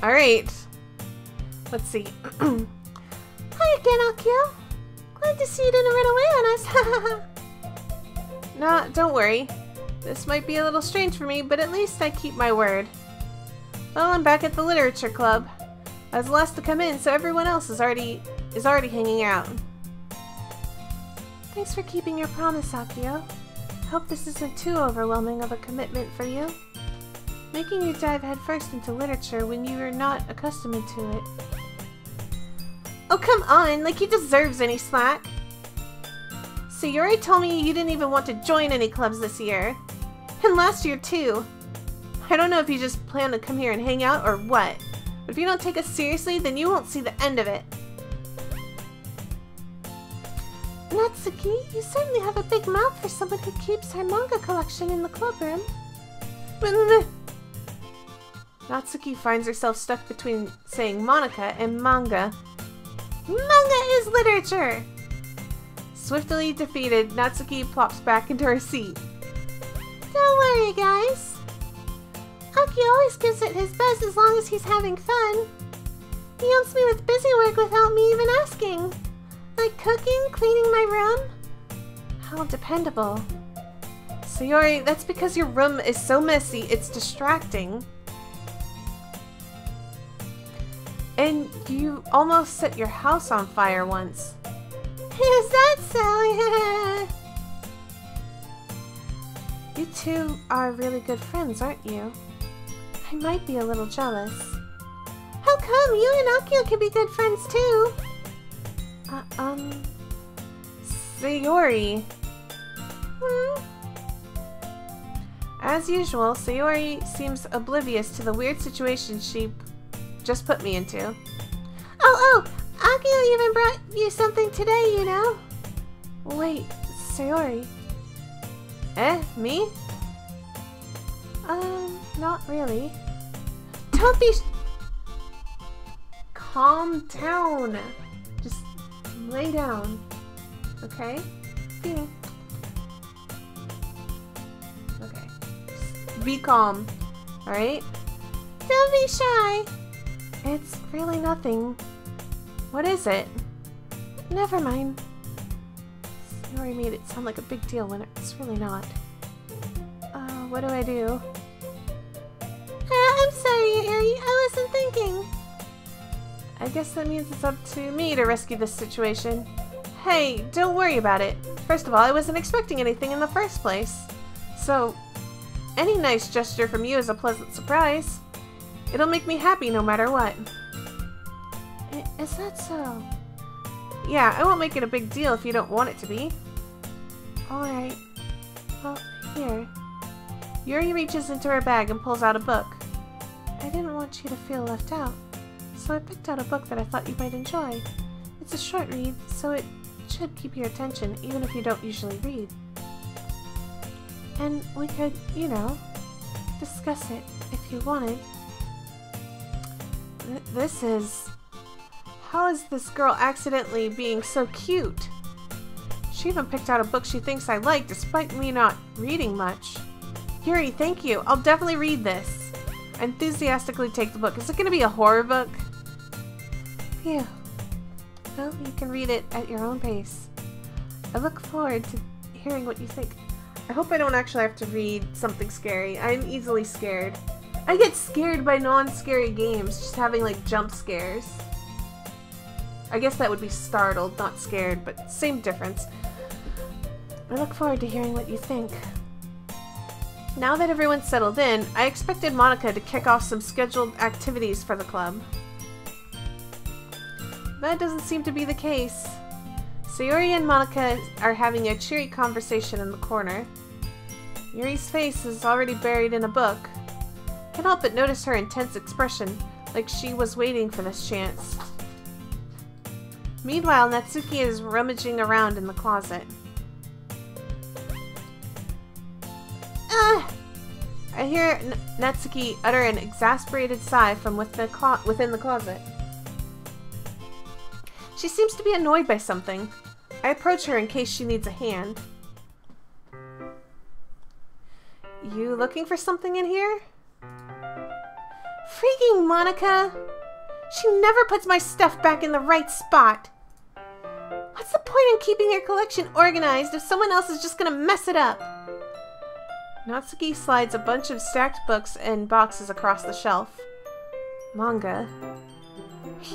S1: Alright. Let's see. Hi again, Akio. Glad to see you didn't run away on us. Nah, don't worry. This might be a little strange for me, but at least I keep my word. Well, I'm back at the literature club. I was the last to come in, so everyone else is already hanging out. Thanks for keeping your promise, Akio. Hope this isn't too overwhelming of a commitment for you. Making you dive headfirst into literature when you are not accustomed to it. Oh, come on! Like he deserves any slack! So you already told me you didn't even want to join any clubs this year. And last year, too. I don't know if you just plan to come here and hang out or what. But if you don't take us seriously, then you won't see the end of it. Natsuki, you certainly have a big mouth for someone who keeps her manga collection in the club room. Natsuki finds herself stuck between saying Monica and manga. Manga is literature! Swiftly defeated, Natsuki plops back into her seat. Don't worry, guys. Aki always gives it his best as long as he's having fun. He helps me with busy work without me even asking. Like cooking, cleaning my room. How dependable. Sayori, that's because your room is so messy, it's distracting. And you almost set your house on fire once. Is that so? You two are really good friends, aren't you? I might be a little jealous. How come you and Akio can be good friends too? Sayori. As usual, Sayori seems oblivious to the weird situation she just put me into. Oh, Akio even brought you something today, you know? Wait, Sayori. Me? Not really. Don't be calm down. Just lay down. Okay? Yeah. Okay. Just be calm. Alright? Don't be shy. It's really nothing. What is it? Never mind. Sayori made it sound like a big deal when it's really not. What do I do? I'm sorry, Yuri. I wasn't thinking. I guess that means it's up to me to rescue this situation. Hey, don't worry about it. First of all, I wasn't expecting anything in the first place. So, any nice gesture from you is a pleasant surprise. It'll make me happy no matter what. Is that so? Yeah, I won't make it a big deal if you don't want it to be. Alright. Well, here. Yuri reaches into her bag and pulls out a book. I didn't want you to feel left out, so I picked out a book that I thought you might enjoy. It's a short read, so it should keep your attention even if you don't usually read. And we could, you know, discuss it if you wanted. This is... How is this girl accidentally being so cute? She even picked out a book she thinks I like despite me not reading much. Yuri, thank you. I'll definitely read this. I enthusiastically take the book. Is it going to be a horror book? Phew. Well, you can read it at your own pace. I look forward to hearing what you think. I hope I don't actually have to read something scary. I'm easily scared. I get scared by non-scary games, just having like jump scares. I guess that would be startled, not scared, but same difference. I look forward to hearing what you think. Now that everyone's settled in, I expected Monica to kick off some scheduled activities for the club. That doesn't seem to be the case. Sayori and Monica are having a cheery conversation in the corner. Yuri's face is already buried in a book. Can't help but notice her intense expression, like she was waiting for this chance. Meanwhile, Natsuki is rummaging around in the closet. I hear Natsuki utter an exasperated sigh from within the closet. She seems to be annoyed by something. I approach her in case she needs a hand. You looking for something in here? Freaking Monica! She never puts my stuff back in the right spot. What's the point in keeping your collection organized if someone else is just gonna mess it up? Natsuki slides a bunch of stacked books and boxes across the shelf. Manga.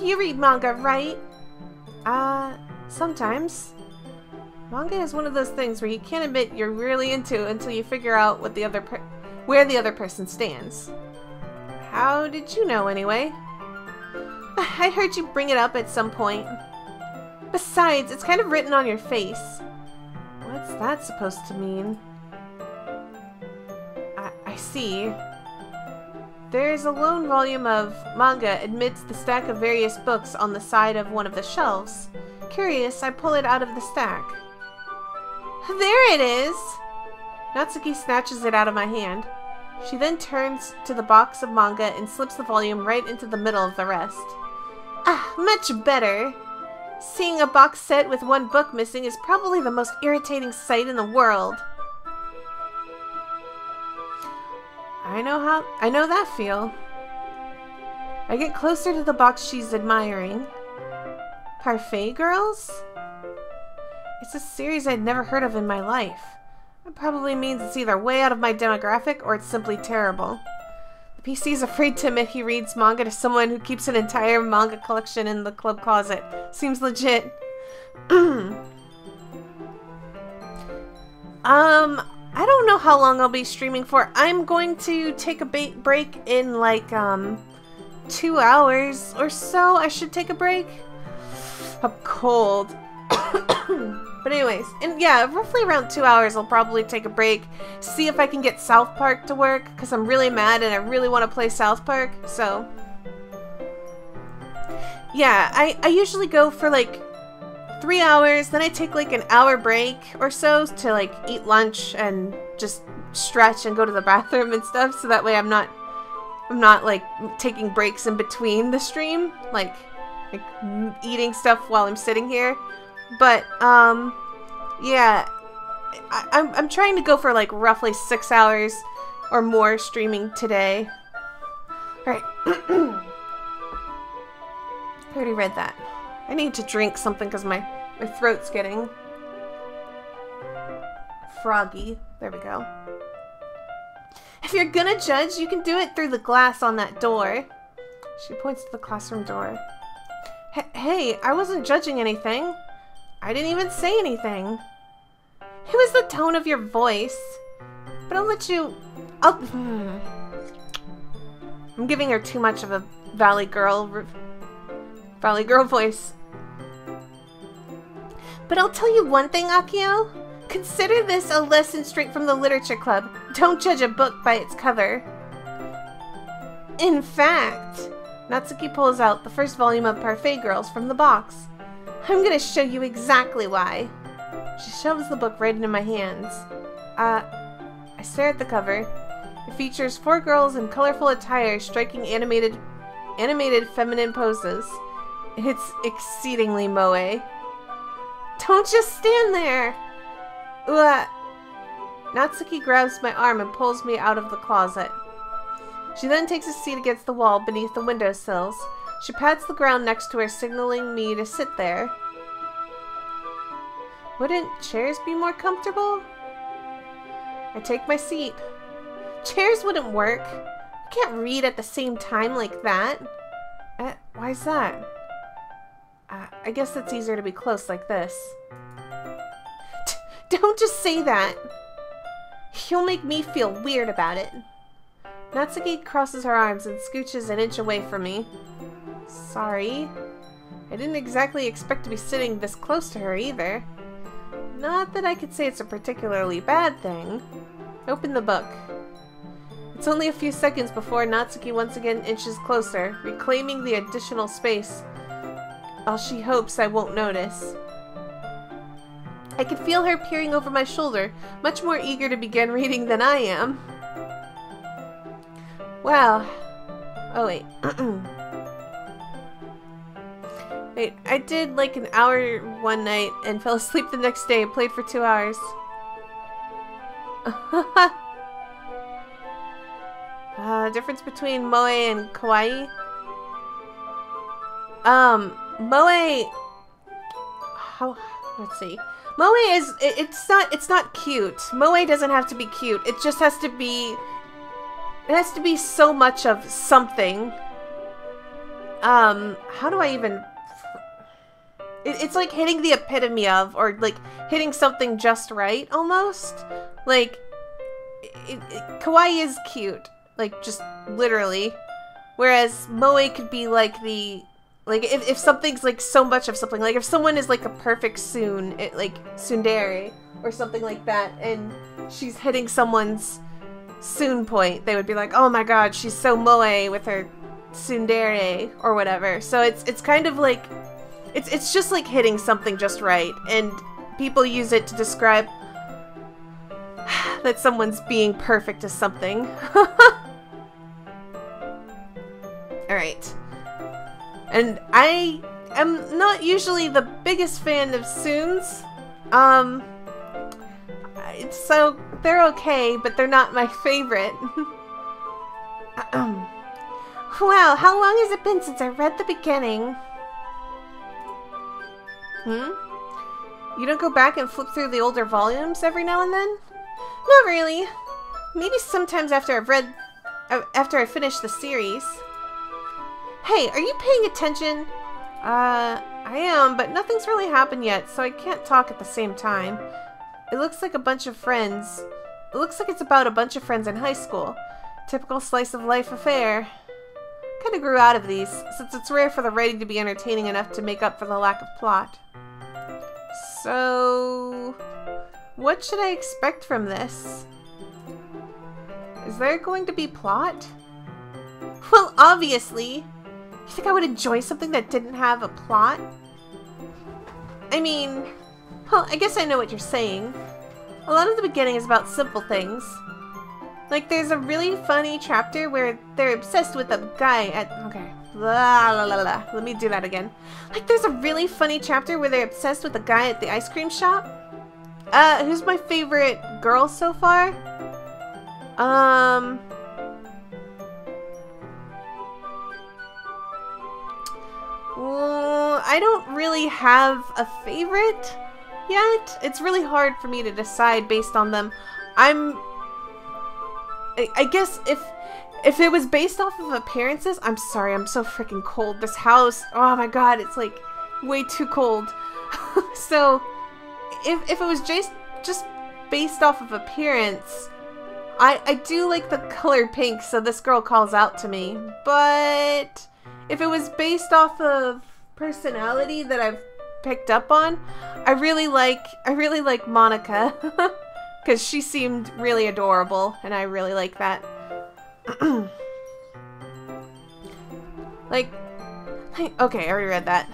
S1: You read manga, right? Sometimes. Manga is one of those things where you can't admit you're really into until you figure out what where the other person stands. How did you know, anyway? I heard you bring it up at some point. Besides, it's kind of written on your face. What's that supposed to mean? I see. There's a lone volume of manga amidst the stack of various books on the side of one of the shelves. Curious, I pull it out of the stack. There it is! Natsuki snatches it out of my hand. She then turns to the box of manga and slips the volume right into the middle of the rest. Ah, much better! Seeing a box set with one book missing is probably the most irritating sight in the world. I know that feel. I get closer to the box she's admiring. Parfait Girls? It's a series I'd never heard of in my life. That probably means it's either way out of my demographic or it's simply terrible. The PC's afraid to admit he reads manga to someone who keeps an entire manga collection in the club closet. Seems legit. I don't know how long I'll be streaming for. I'm going to take a break in like 2 hours or so. I should take a break. I'm cold. But anyways, and yeah, roughly around 2 hours I'll probably take a break, see if I can get South Park to work, because I'm really mad and I really want to play South Park, so yeah, I usually go for like 3 hours, then I take like an hour break or so to like eat lunch and just stretch and go to the bathroom and stuff, so that way I'm not like taking breaks in between the stream, like eating stuff while I'm sitting here. But yeah, I'm trying to go for like roughly 6 hours or more streaming today. Alright. I already read that. I need to drink something because my throat's getting froggy. There we go. If you're gonna judge, you can do it through the glass on that door. She points to the classroom door. Hey, I wasn't judging anything. I didn't even say anything. It was the tone of your voice. But I'll let you... I'm giving her too much of a Valley Girl voice. But I'll tell you one thing, Akio. Consider this a lesson straight from the literature club. Don't judge a book by its cover. In fact, Natsuki pulls out the first volume of Parfait Girls from the box. I'm gonna show you exactly why. She shoves the book right into my hands. I stare at the cover. It features 4 girls in colorful attire striking animated feminine poses. It's exceedingly moe. Don't just stand there! Natsuki grabs my arm and pulls me out of the closet. She then takes a seat against the wall beneath the windowsills. She pats the ground next to her, signaling me to sit there. Wouldn't chairs be more comfortable? I take my seat. Chairs wouldn't work. You can't read at the same time like that. Why's that? I guess it's easier to be close like this. Don't just say that. You'll make me feel weird about it. Natsuki crosses her arms and scooches an inch away from me. Sorry. I didn't exactly expect to be sitting this close to her either. Not that I could say it's a particularly bad thing. Open the book. It's only a few seconds before Natsuki once again inches closer, reclaiming the additional space. All she hopes I won't notice. I can feel her peering over my shoulder, much more eager to begin reading than I am. Wow. Oh wait. Wait, I did like an hour one night and fell asleep the next day and played for 2 hours. Difference between moe and kawaii? Moe... let's see. Moe is... It's not cute. Moe doesn't have to be cute. It just has to be... It has to be so much of something. How do I even... It's like hitting the epitome of, or like hitting something just right, almost. Like, kawaii is cute. Like, just literally. Whereas moe could be like the... Like, if something's like so much of something. Like, if someone is like a perfect like tsundere, or something like that, and she's hitting someone's tsune point, they would be like, oh my god, she's so moe with her tsundere, or whatever. So it's kind of like... It's just like hitting something just right, and people use it to describe that someone's being perfect as something. Alright. And I am not usually the biggest fan of tsunes. So they're okay, but they're not my favorite. Wow, how long has it been since I read the beginning? You don't go back and flip through the older volumes every now and then? Not really. Maybe sometimes after I finish the series. Hey, are you paying attention? I am, but nothing's really happened yet, so I can't talk at the same time. It looks like a bunch of friends. It looks like it's about a bunch of friends in high school. Typical slice of life affair. Kinda grew out of these, since it's rare for the writing to be entertaining enough to make up for the lack of plot. So... what should I expect from this? Is there going to be plot? Well, obviously! You think I would enjoy something that didn't have a plot? I mean... well, I guess I know what you're saying. A lot of the beginning is about simple things. Like, there's a really funny chapter where they're obsessed with a guy at... okay. Blah, blah, blah, blah. Let me do that again. Like, there's a really funny chapter where they're obsessed with a guy at the ice cream shop. Who's my favorite girl so far? Well, I don't really have a favorite yet. It's really hard for me to decide based on them. I guess if it was based off of appearances, I'm sorry, I'm so freaking cold. This house, oh my god, it's like way too cold. So if it was just based off of appearance, I do like the color pink, so this girl calls out to me. But if it was based off of personality that I've picked up on, I really like Monica. Because she seemed really adorable, and I really like that. Okay, I already read that.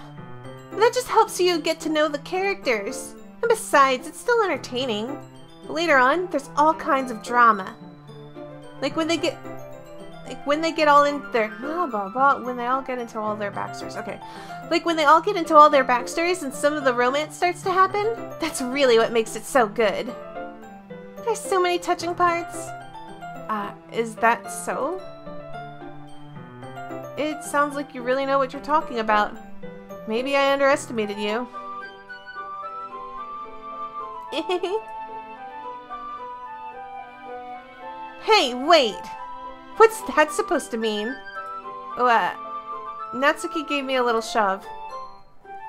S1: But that just helps you get to know the characters. And besides, it's still entertaining. But later on, there's all kinds of drama. When they get all in their... when they all get into all their backstories. Okay. Like, when they all get into all their backstories and some of the romance starts to happen, that's really what makes it so good. There's so many touching parts. Is that so? It sounds like you really know what you're talking about. Maybe I underestimated you. Hey, wait! What's that supposed to mean? Oh, Natsuki gave me a little shove.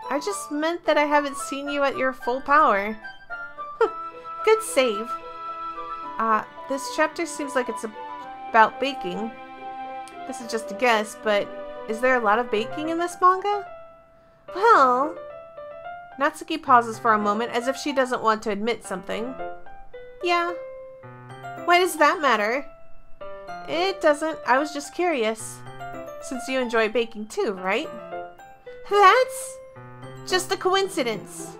S1: I just meant that I haven't seen you at your full power. Good save. This chapter seems like it's about baking. This is just a guess, but is there a lot of baking in this manga? Well... Natsuki pauses for a moment as if she doesn't want to admit something. Yeah. Why does that matter? It doesn't. I was just curious. Since you enjoy baking too, right? That's just a coincidence.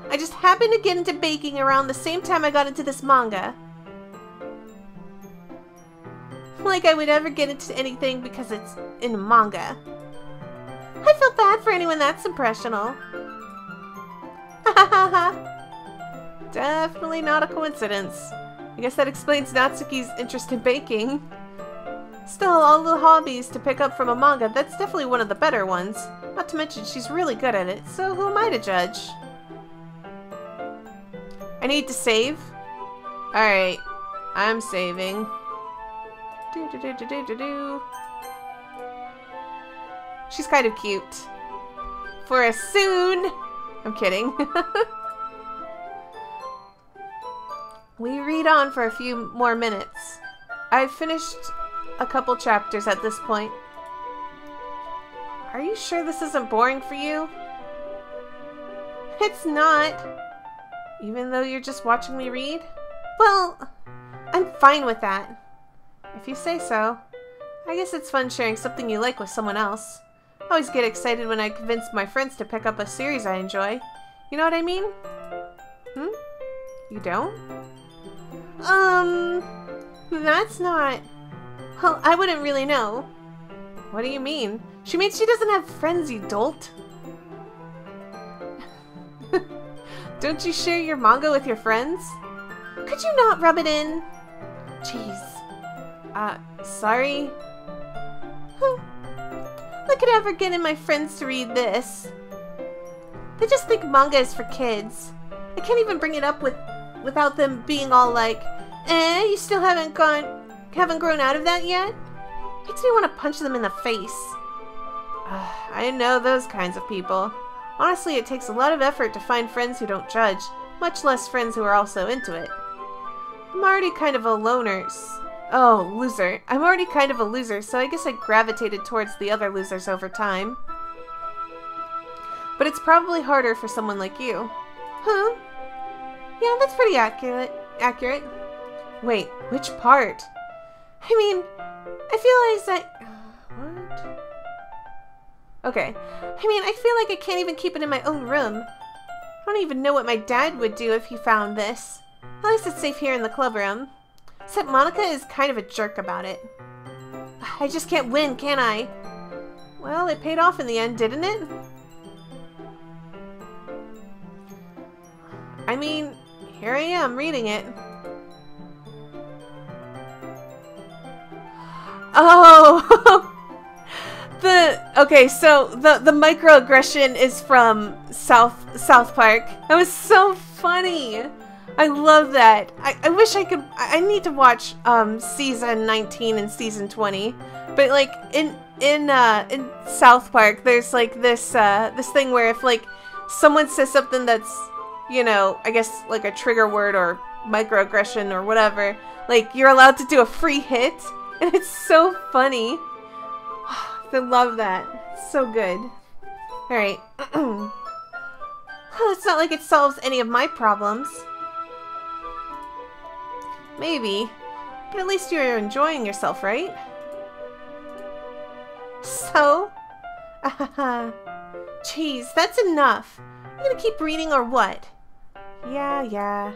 S1: I just happened to get into baking around the same time I got into this manga. Like I would ever get into anything because it's in a manga. I feel bad for anyone that's impressional. Definitely not a coincidence. I guess that explains Natsuki's interest in baking. Still, all the hobbies to pick up from a manga, that's definitely one of the better ones. Not to mention, she's really good at it, so who am I to judge? I need to save? Alright, I'm saving. She's kind of cute. For a soon! I'm kidding. We read on for a few more minutes. I've finished a couple chapters at this point. Are you sure this isn't boring for you? It's not. Even though you're just watching me read? Well, I'm fine with that. If you say so. I guess it's fun sharing something you like with someone else. I always get excited when I convince my friends to pick up a series I enjoy. You know what I mean? You don't? That's not... Well, I wouldn't really know. What do you mean? She means she doesn't have friends, you dolt. Don't you share your manga with your friends? Could you not rub it in? Jeez. Sorry? I could ever get in my friends to read this. They just think manga is for kids. I can't even bring it up without them being all like, you still haven't grown out of that yet? Makes me want to punch them in the face. I know those kinds of people. Honestly, it takes a lot of effort to find friends who don't judge, much less friends who are also into it. I'm already kind of a loner. Oh, loser. I'm already kind of a loser, so I guess I gravitated towards the other losers over time. But it's probably harder for someone like you. Huh? Yeah, that's pretty accurate. Wait, which part? I mean, I feel like what? Okay. I mean, I feel like I can't even keep it in my own room. I don't even know what my dad would do if he found this. At least it's safe here in the club room. Except Monica is kind of a jerk about it. I just can't win, can I? Well, it paid off in the end, didn't it? I mean, here I am reading it. Oh! Okay, so the microaggression is from South Park. That was so funny. I love that. I wish I could. I need to watch season 19 and season 20. But like in South Park, there's like this thing where if like someone says something that's, you know, I guess like a trigger word or microaggression or whatever, like you're allowed to do a free hit, and it's so funny. I love that. It's so good. All right. It's not like it solves any of my problems. Maybe. But at least you're enjoying yourself, right? So? Jeez, that's enough. You gonna keep reading or what? Yeah.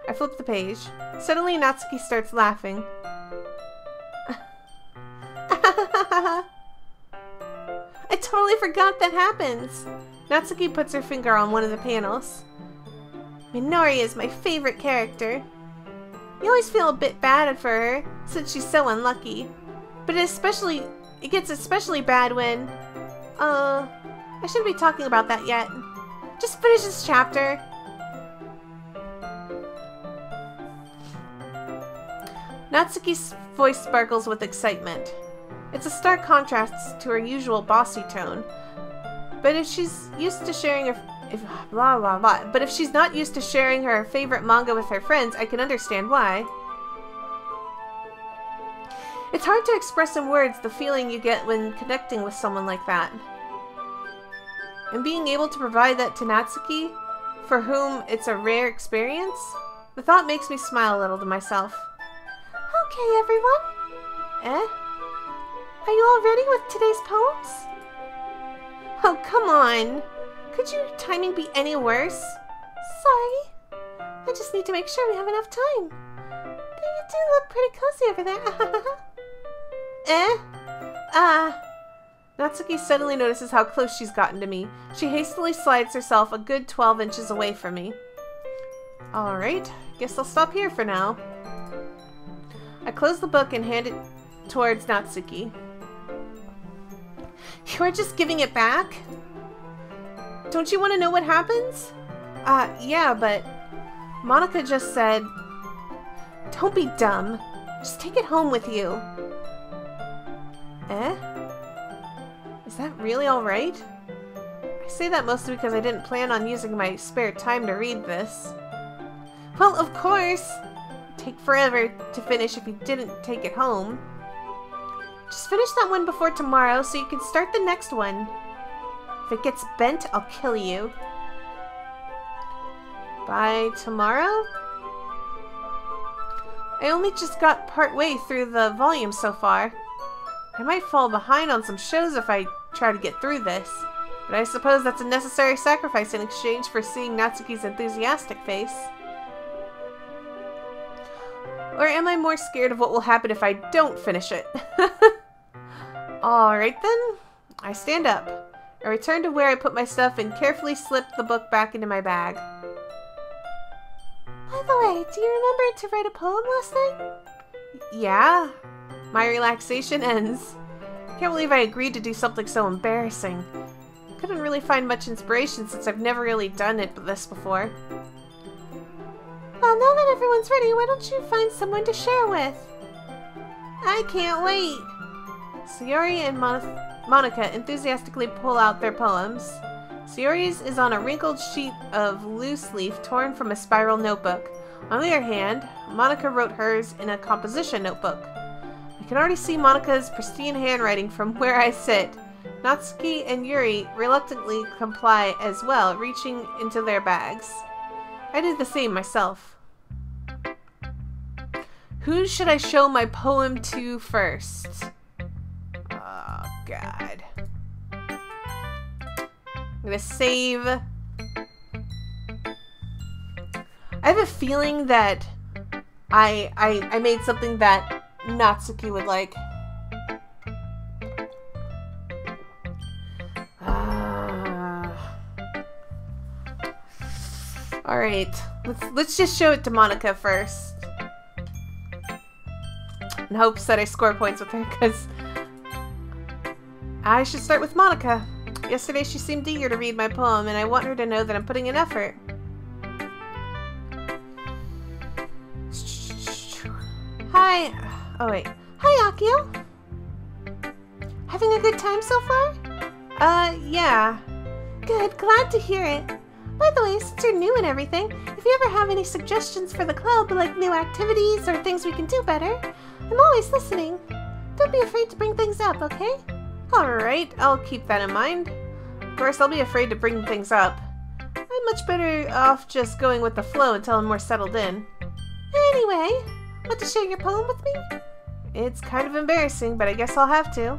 S1: I flip the page. Suddenly Natsuki starts laughing. I totally forgot that happens. Natsuki puts her finger on one of the panels. Minori is my favorite character. You always feel a bit bad for her, since she's so unlucky. But it gets especially bad when... I shouldn't be talking about that yet. Just finish this chapter. Natsuki's voice sparkles with excitement. It's a stark contrast to her usual bossy tone. But if she's used to sharing her... blah, blah, blah. But if she's not used to sharing her favorite manga with her friends, I can understand why. It's hard to express in words the feeling you get when connecting with someone like that. And being able to provide that to Natsuki, for whom it's a rare experience, the thought makes me smile a little to myself. Okay, everyone. Are you all ready with today's poems? Oh, come on. Could your timing be any worse? Sorry. I just need to make sure we have enough time. But you do look pretty cozy over there. Natsuki suddenly notices how close she's gotten to me. She hastily slides herself a good 12 inches away from me. Alright, guess I'll stop here for now. I close the book and hand it towards Natsuki. You are just giving it back? Don't you want to know what happens? Yeah, but Monica just said, don't be dumb. Just take it home with you. Is that really alright? I say that mostly because I didn't plan on using my spare time to read this. Well, of course! It'd take forever to finish if you didn't take it home. Just finish that one before tomorrow so you can start the next one. If it gets bent, I'll kill you. By tomorrow? I only just got part way through the volume so far. I might fall behind on some shows if I try to get through this, but I suppose that's a necessary sacrifice in exchange for seeing Natsuki's enthusiastic face. Or am I more scared of what will happen if I don't finish it? Alright then, I stand up. I return to where I put my stuff and carefully slip the book back into my bag. By the way, do you remember to write a poem last night? Yeah. My relaxation ends. I can't believe I agreed to do something so embarrassing. I couldn't really find much inspiration since I've never really done this before. Well, now that everyone's ready, why don't you find someone to share with? I can't wait! Sayori and Monica enthusiastically pull out their poems. Sayori's is on a wrinkled sheet of loose leaf torn from a spiral notebook. On the other hand, Monica wrote hers in a composition notebook. I can already see Monica's pristine handwriting from where I sit. Natsuki and Yuri reluctantly comply as well, reaching into their bags. I did the same myself. Who should I show my poem to first? Oh, God. I'm gonna save. I have a feeling that I made something that Natsuki would like. Alright, let's just show it to Monica first. In hopes that I score points with her, because I should start with Monica. Yesterday she seemed eager to read my poem, and I want her to know that I'm putting in effort. Hi. Oh, wait. Hi, Akio. Having a good time so far? Yeah. Good. Glad to hear it. By the way, since you're new and everything, if you ever have any suggestions for the club, like new activities or things we can do better, I'm always listening. Don't be afraid to bring things up, okay? Alright, I'll keep that in mind. Of course, I'll be afraid to bring things up. I'm much better off just going with the flow until I'm more settled in. Anyway, want to share your poem with me? It's kind of embarrassing, but I guess I'll have to.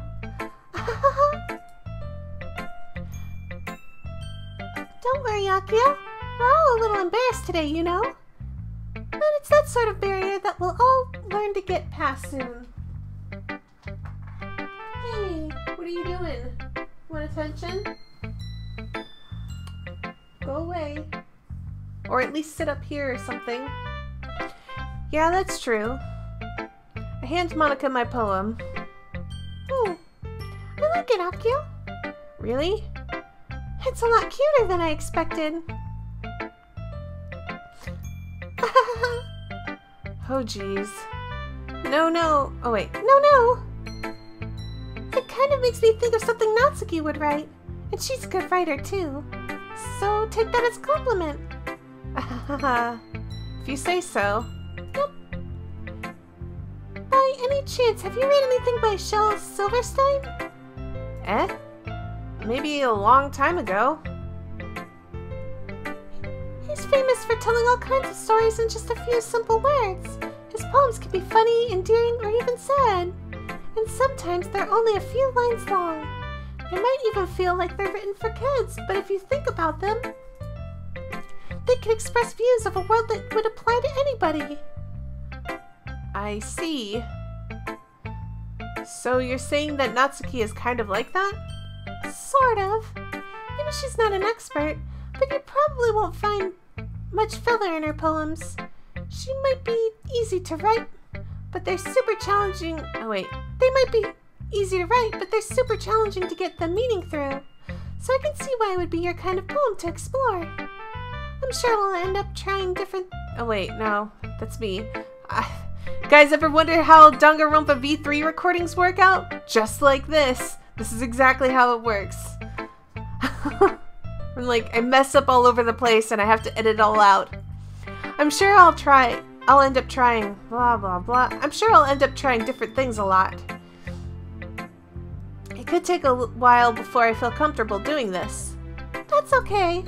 S1: Don't worry, Akio. We're all a little embarrassed today, you know? But it's that sort of barrier that we'll all learn to get past soon. Hey, what are you doing? Want attention? Go away. Or at least sit up here or something. Yeah, that's true. I hand Monica my poem. I like it, Akio. Really? It's a lot cuter than I expected. Oh, jeez. No. Oh, wait. No. It kind of makes me think of something Natsuki would write. And she's a good writer too. So take that as a compliment. If you say so. Yep. By any chance, have you read anything by Shel Silverstein? Eh? Maybe a long time ago. He's famous for telling all kinds of stories in just a few simple words. His poems can be funny, endearing, or even sad. And sometimes they're only a few lines long. They might even feel like they're written for kids, but if you think about them, they can express views of a world that would apply to anybody. I see. So you're saying that Natsuki is kind of like that? Sort of. Maybe she's not an expert, but you probably won't find much filler in her poems. She might be easy to write, but they're super challenging. Oh wait, they might be easy to write, but they're super challenging to get the meaning through. So I can see why it would be your kind of poem to explore. I'm sure we'll end up trying different... Oh wait, no, that's me. Guys, ever wonder how Danganronpa V3 recordings work out? Just like this. This is exactly how it works. I'm like, I mess up all over the place and I have to edit it all out. I'm sure I'll end up trying, blah, blah, blah. I'm sure I'll end up trying different things a lot. It could take a while before I feel comfortable doing this. That's okay.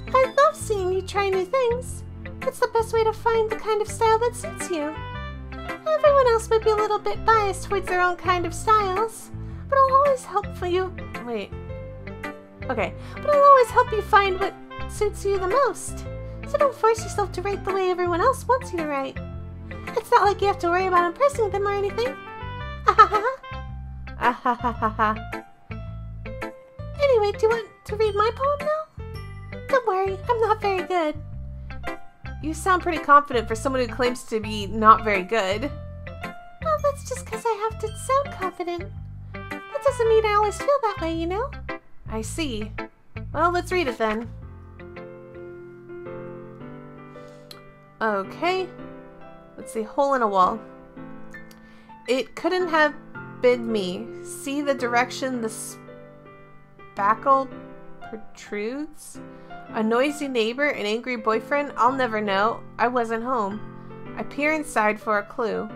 S1: I love seeing you try new things. It's the best way to find the kind of style that suits you. Everyone else might be a little bit biased towards their own kind of styles, but I'll always help for you. Wait. Okay. But I'll always help you find what suits you the most. So don't force yourself to write the way everyone else wants you to write. It's not like you have to worry about impressing them or anything. Anyway, do you want to read my poem now? Don't worry, I'm not very good. You sound pretty confident for someone who claims to be not very good. Well, that's just because I have to sound confident. That doesn't mean I always feel that way, you know? I see. Well, let's read it then. Okay. Let's see. Hole in a wall. It couldn't have been me. See the direction the spackle protrudes? A noisy neighbor, an angry boyfriend? I'll never know. I wasn't home. I peer inside for a clue.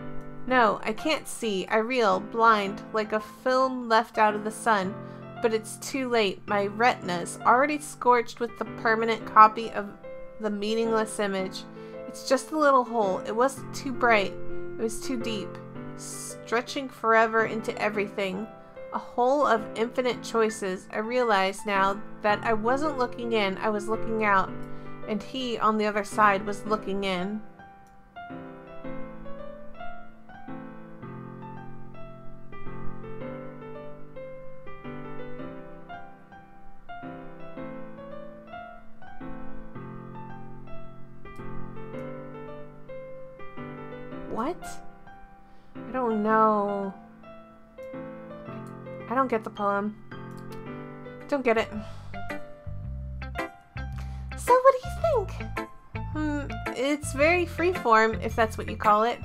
S1: No, I can't see. I reel, blind, like a film left out of the sun. But it's too late. My retina's already scorched with the permanent copy of the meaningless image. It's just a little hole. It wasn't too bright. It was too deep. Stretching forever into everything. A hole of infinite choices. I realize now that I wasn't looking in, I was looking out. And he, on the other side, was looking in. What? I don't know. I don't get the poem. Don't get it. So what do you think? It's very freeform, if that's what you call it.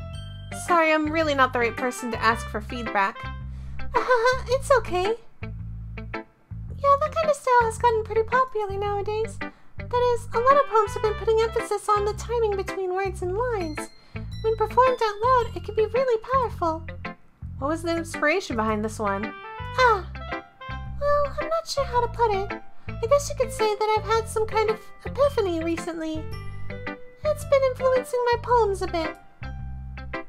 S1: Sorry, I'm really not the right person to ask for feedback. It's okay. Yeah, that kind of style has gotten pretty popular nowadays. That is, a lot of poems have been putting emphasis on the timing between words and lines. When performed out loud, it can be really powerful. What was the inspiration behind this one? Well, I'm not sure how to put it. I guess you could say that I've had some kind of epiphany recently. It's been influencing my poems a bit.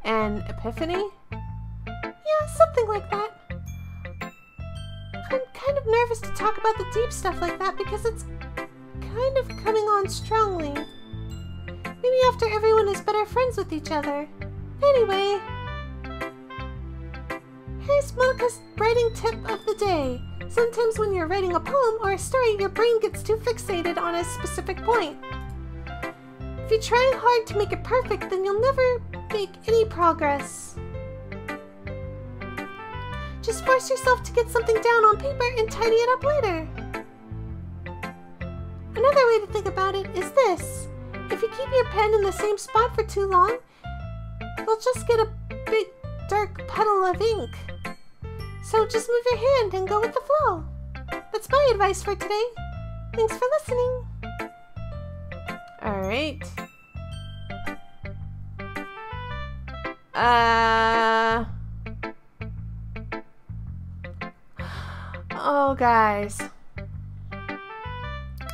S1: An epiphany? Yeah, something like that. I'm kind of nervous to talk about the deep stuff like that because it's kind of coming on strongly. Maybe after everyone is better friends with each other. Anyway, here's Monika's writing tip of the day. Sometimes when you're writing a poem or a story, your brain gets too fixated on a specific point. If you try hard to make it perfect, then you'll never make any progress. Just force yourself to get something down on paper and tidy it up later. Another way to think about it is this. If you keep your pen in the same spot for too long, you'll just get a big dark puddle of ink. So just move your hand and go with the flow. that's my advice for today. Thanks for listening. Alright. Oh, guys.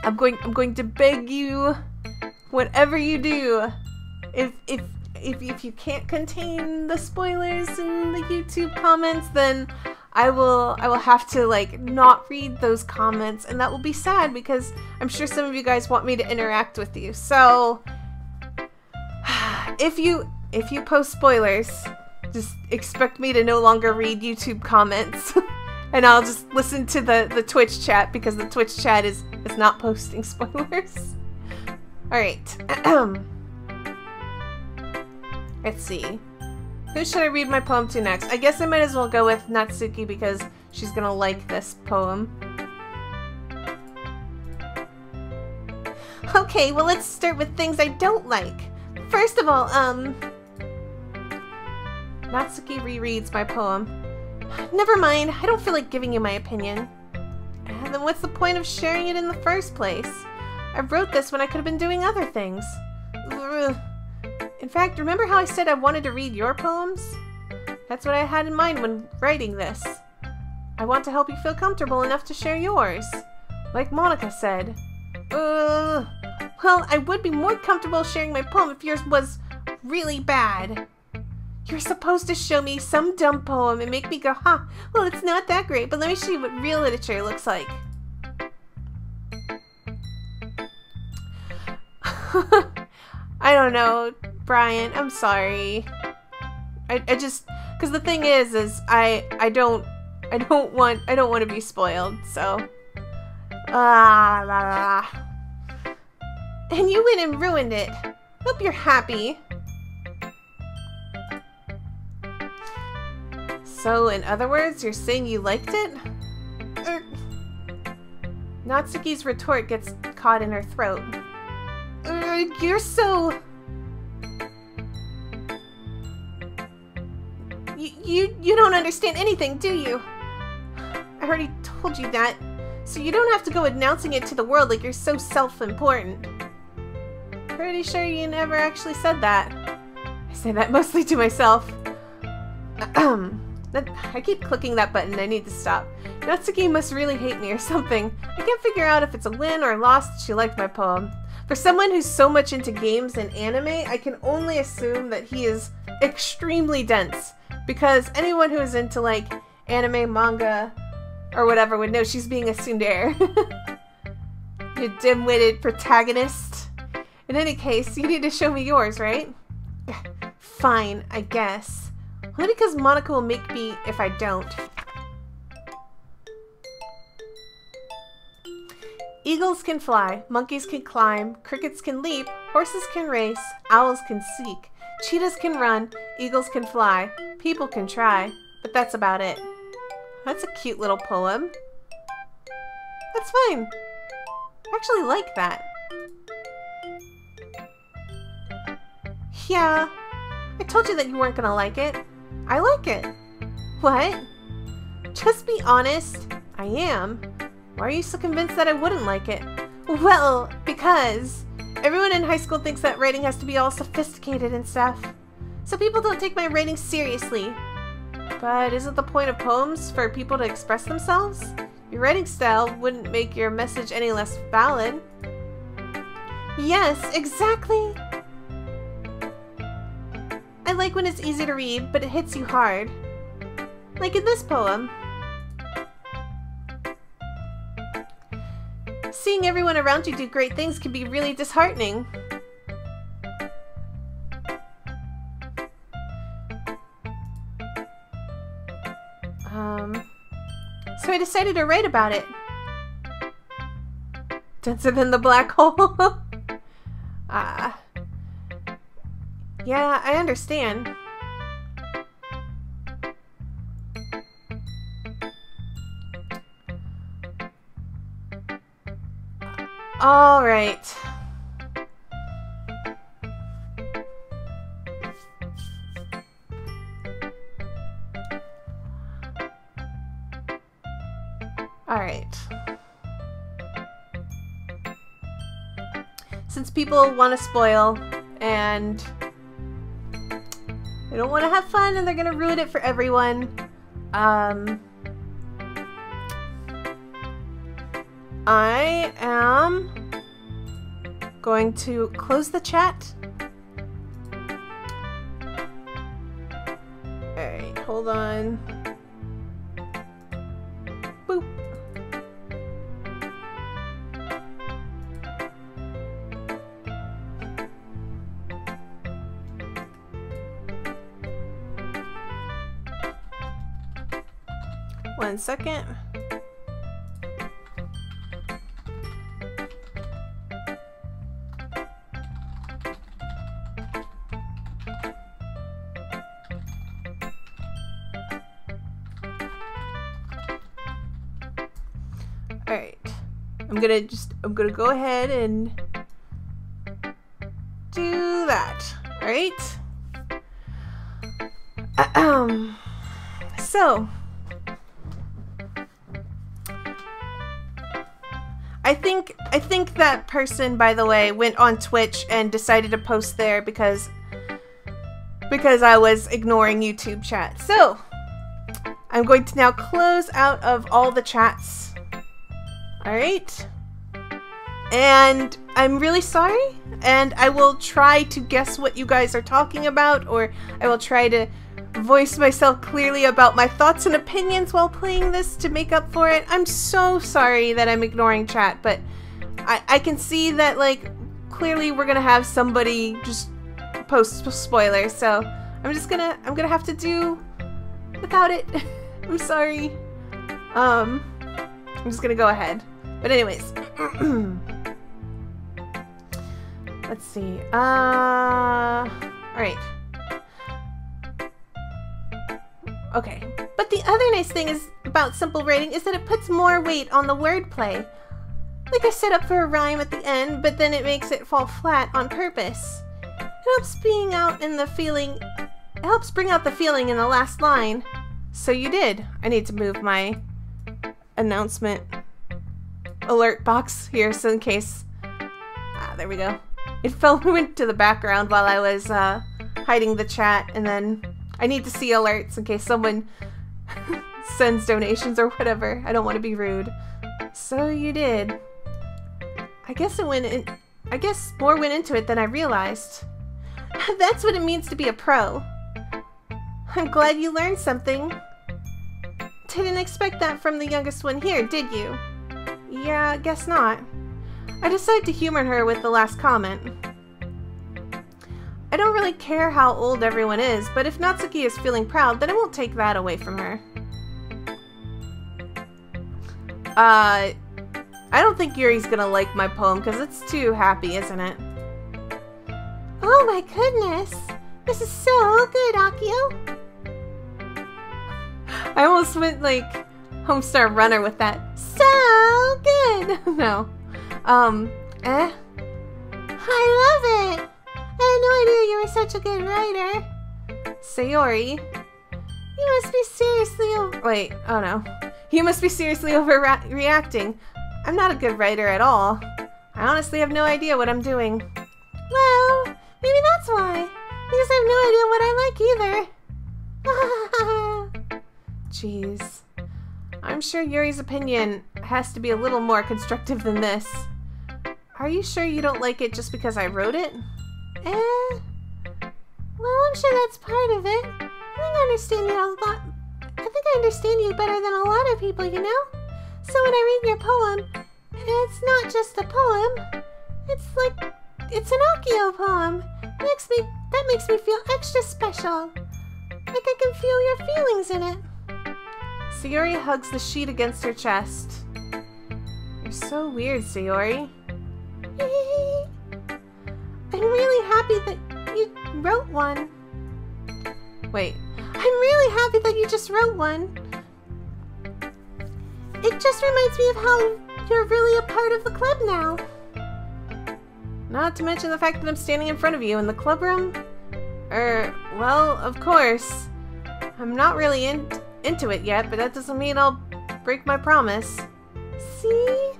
S1: I'm going to beg you, whatever you do, if you can't contain the spoilers in the YouTube comments, then I will have to like not read those comments, and that will be sad because I'm sure some of you guys want me to interact with you. So if you post spoilers, just expect me to no longer read YouTube comments. And I'll just listen to the Twitch chat because the Twitch chat is not posting spoilers. Alright. Let's see. Who should I read my poem to next? I guess I might as well go with Natsuki because she's gonna like this poem. Okay, well let's start with things I don't like. First of all, Natsuki rereads my poem. Never mind, I don't feel like giving you my opinion. And then what's the point of sharing it in the first place? I wrote this when I could have been doing other things. Ugh. In fact, remember how I said I wanted to read your poems? That's what I had in mind when writing this. I want to help you feel comfortable enough to share yours. Like Monica said. Well, I would be more comfortable sharing my poem if yours was really bad. You're supposed to show me some dumb poem and make me go, huh, well, it's not that great, but let me show you what real literature looks like. I don't know, Brian, I'm sorry. I just, because the thing is I don't want to be spoiled, so. And you went and ruined it. Hope you're happy. So, in other words, you're saying you liked it? Natsuki's retort gets caught in her throat. You're so... You don't understand anything, do you? I already told you that, so you don't have to go announcing it to the world like you're so self-important. Pretty sure you never actually said that. I say that mostly to myself. I keep clicking that button. I need to stop. Natsuki must really hate me or something. I can't figure out if it's a win or a loss that she liked my poem. For someone who's so much into games and anime, I can only assume that he is extremely dense. Because anyone who is into, like, anime, manga, or whatever would know she's being a tsundere. You dim-witted protagonist. In any case, you need to show me yours, right? Fine, I guess. Only because Monica will make me if I don't. Eagles can fly, monkeys can climb, crickets can leap, horses can race, owls can seek, cheetahs can run, eagles can fly, people can try, but that's about it. That's a cute little poem. That's fine. I actually like that. Yeah, I told you that you weren't gonna like it. I like it. What? Just be honest. I am. Why are you so convinced that I wouldn't like it? Well, because everyone in high school thinks that writing has to be all sophisticated and stuff. So people don't take my writing seriously. But isn't the point of poems for people to express themselves? Your writing style wouldn't make your message any less valid. Yes, exactly. I like when it's easy to read, but it hits you hard. Like in this poem. Seeing everyone around you do great things can be really disheartening. So I decided to write about it. Denser than the black hole. Yeah, I understand. All right. All right. since people want to spoil and they don't want to have fun and they're gonna ruin it for everyone. I am going to close the chat. Alright, hold on. Boop. One second. Alright, I'm gonna go ahead and do that. Alright? So, I think that person, by the way, went on Twitch and decided to post there because I was ignoring YouTube chat. So, I'm going to now close out of all the chats. Alright? And I'm really sorry, and I will try to guess what you guys are talking about, or I will try to voice myself clearly about my thoughts and opinions while playing this to make up for it. I'm so sorry that I'm ignoring chat, but I can see that, like, clearly we're gonna have somebody just post spoilers, so I'm gonna have to do without it. I'm sorry. I'm just gonna go ahead. But anyways. Let's see. Alright. Okay. But the other nice thing is about simple writing is that it puts more weight on the wordplay. Like I set up for a rhyme at the end, but then it makes it fall flat on purpose. It helps bring out the feeling in the last line. So you did. I need to move my announcement alert box here so in case. There we go. It went to the background while I was hiding the chat, and then I need to see alerts in case someone sends donations or whatever. I don't want to be rude. So you did. I guess more went into it than I realized. That's what it means to be a pro. I'm glad you learned something. Didn't expect that from the youngest one here, did you? Yeah, guess not. I decided to humor her with the last comment. I don't really care how old everyone is, but if Natsuki is feeling proud, then I won't take that away from her. I don't think Yuri's gonna like my poem because it's too happy, isn't it? Oh my goodness! This is so good, Akio! I almost went like Homestar Runner with that. So good! No. I love it! I had no idea you were such a good writer. Sayori, you must be seriously wait, oh no. You must be seriously overreacting. I'm not a good writer at all. I honestly have no idea what I'm doing. Well, maybe that's why. Because I have no idea what I like either. Jeez. I'm sure Yuri's opinion has to be a little more constructive than this. Are you sure you don't like it just because I wrote it? Well, I'm sure that's part of it. I think I understand you a lot. I think I understand you better than a lot of people, you know? So when I read your poem, it's not just a poem. It's an Akio poem. That makes me feel extra special. Like I can feel your feelings in it. Sayori hugs the sheet against her chest. You're so weird, Sayori. I'm really happy that you wrote one. Wait. I'm really happy that you just wrote one. It just reminds me of how you're really a part of the club now. Not to mention the fact that I'm standing in front of you in the club room. Well, of course. I'm not really into it yet, but that doesn't mean I'll break my promise. See?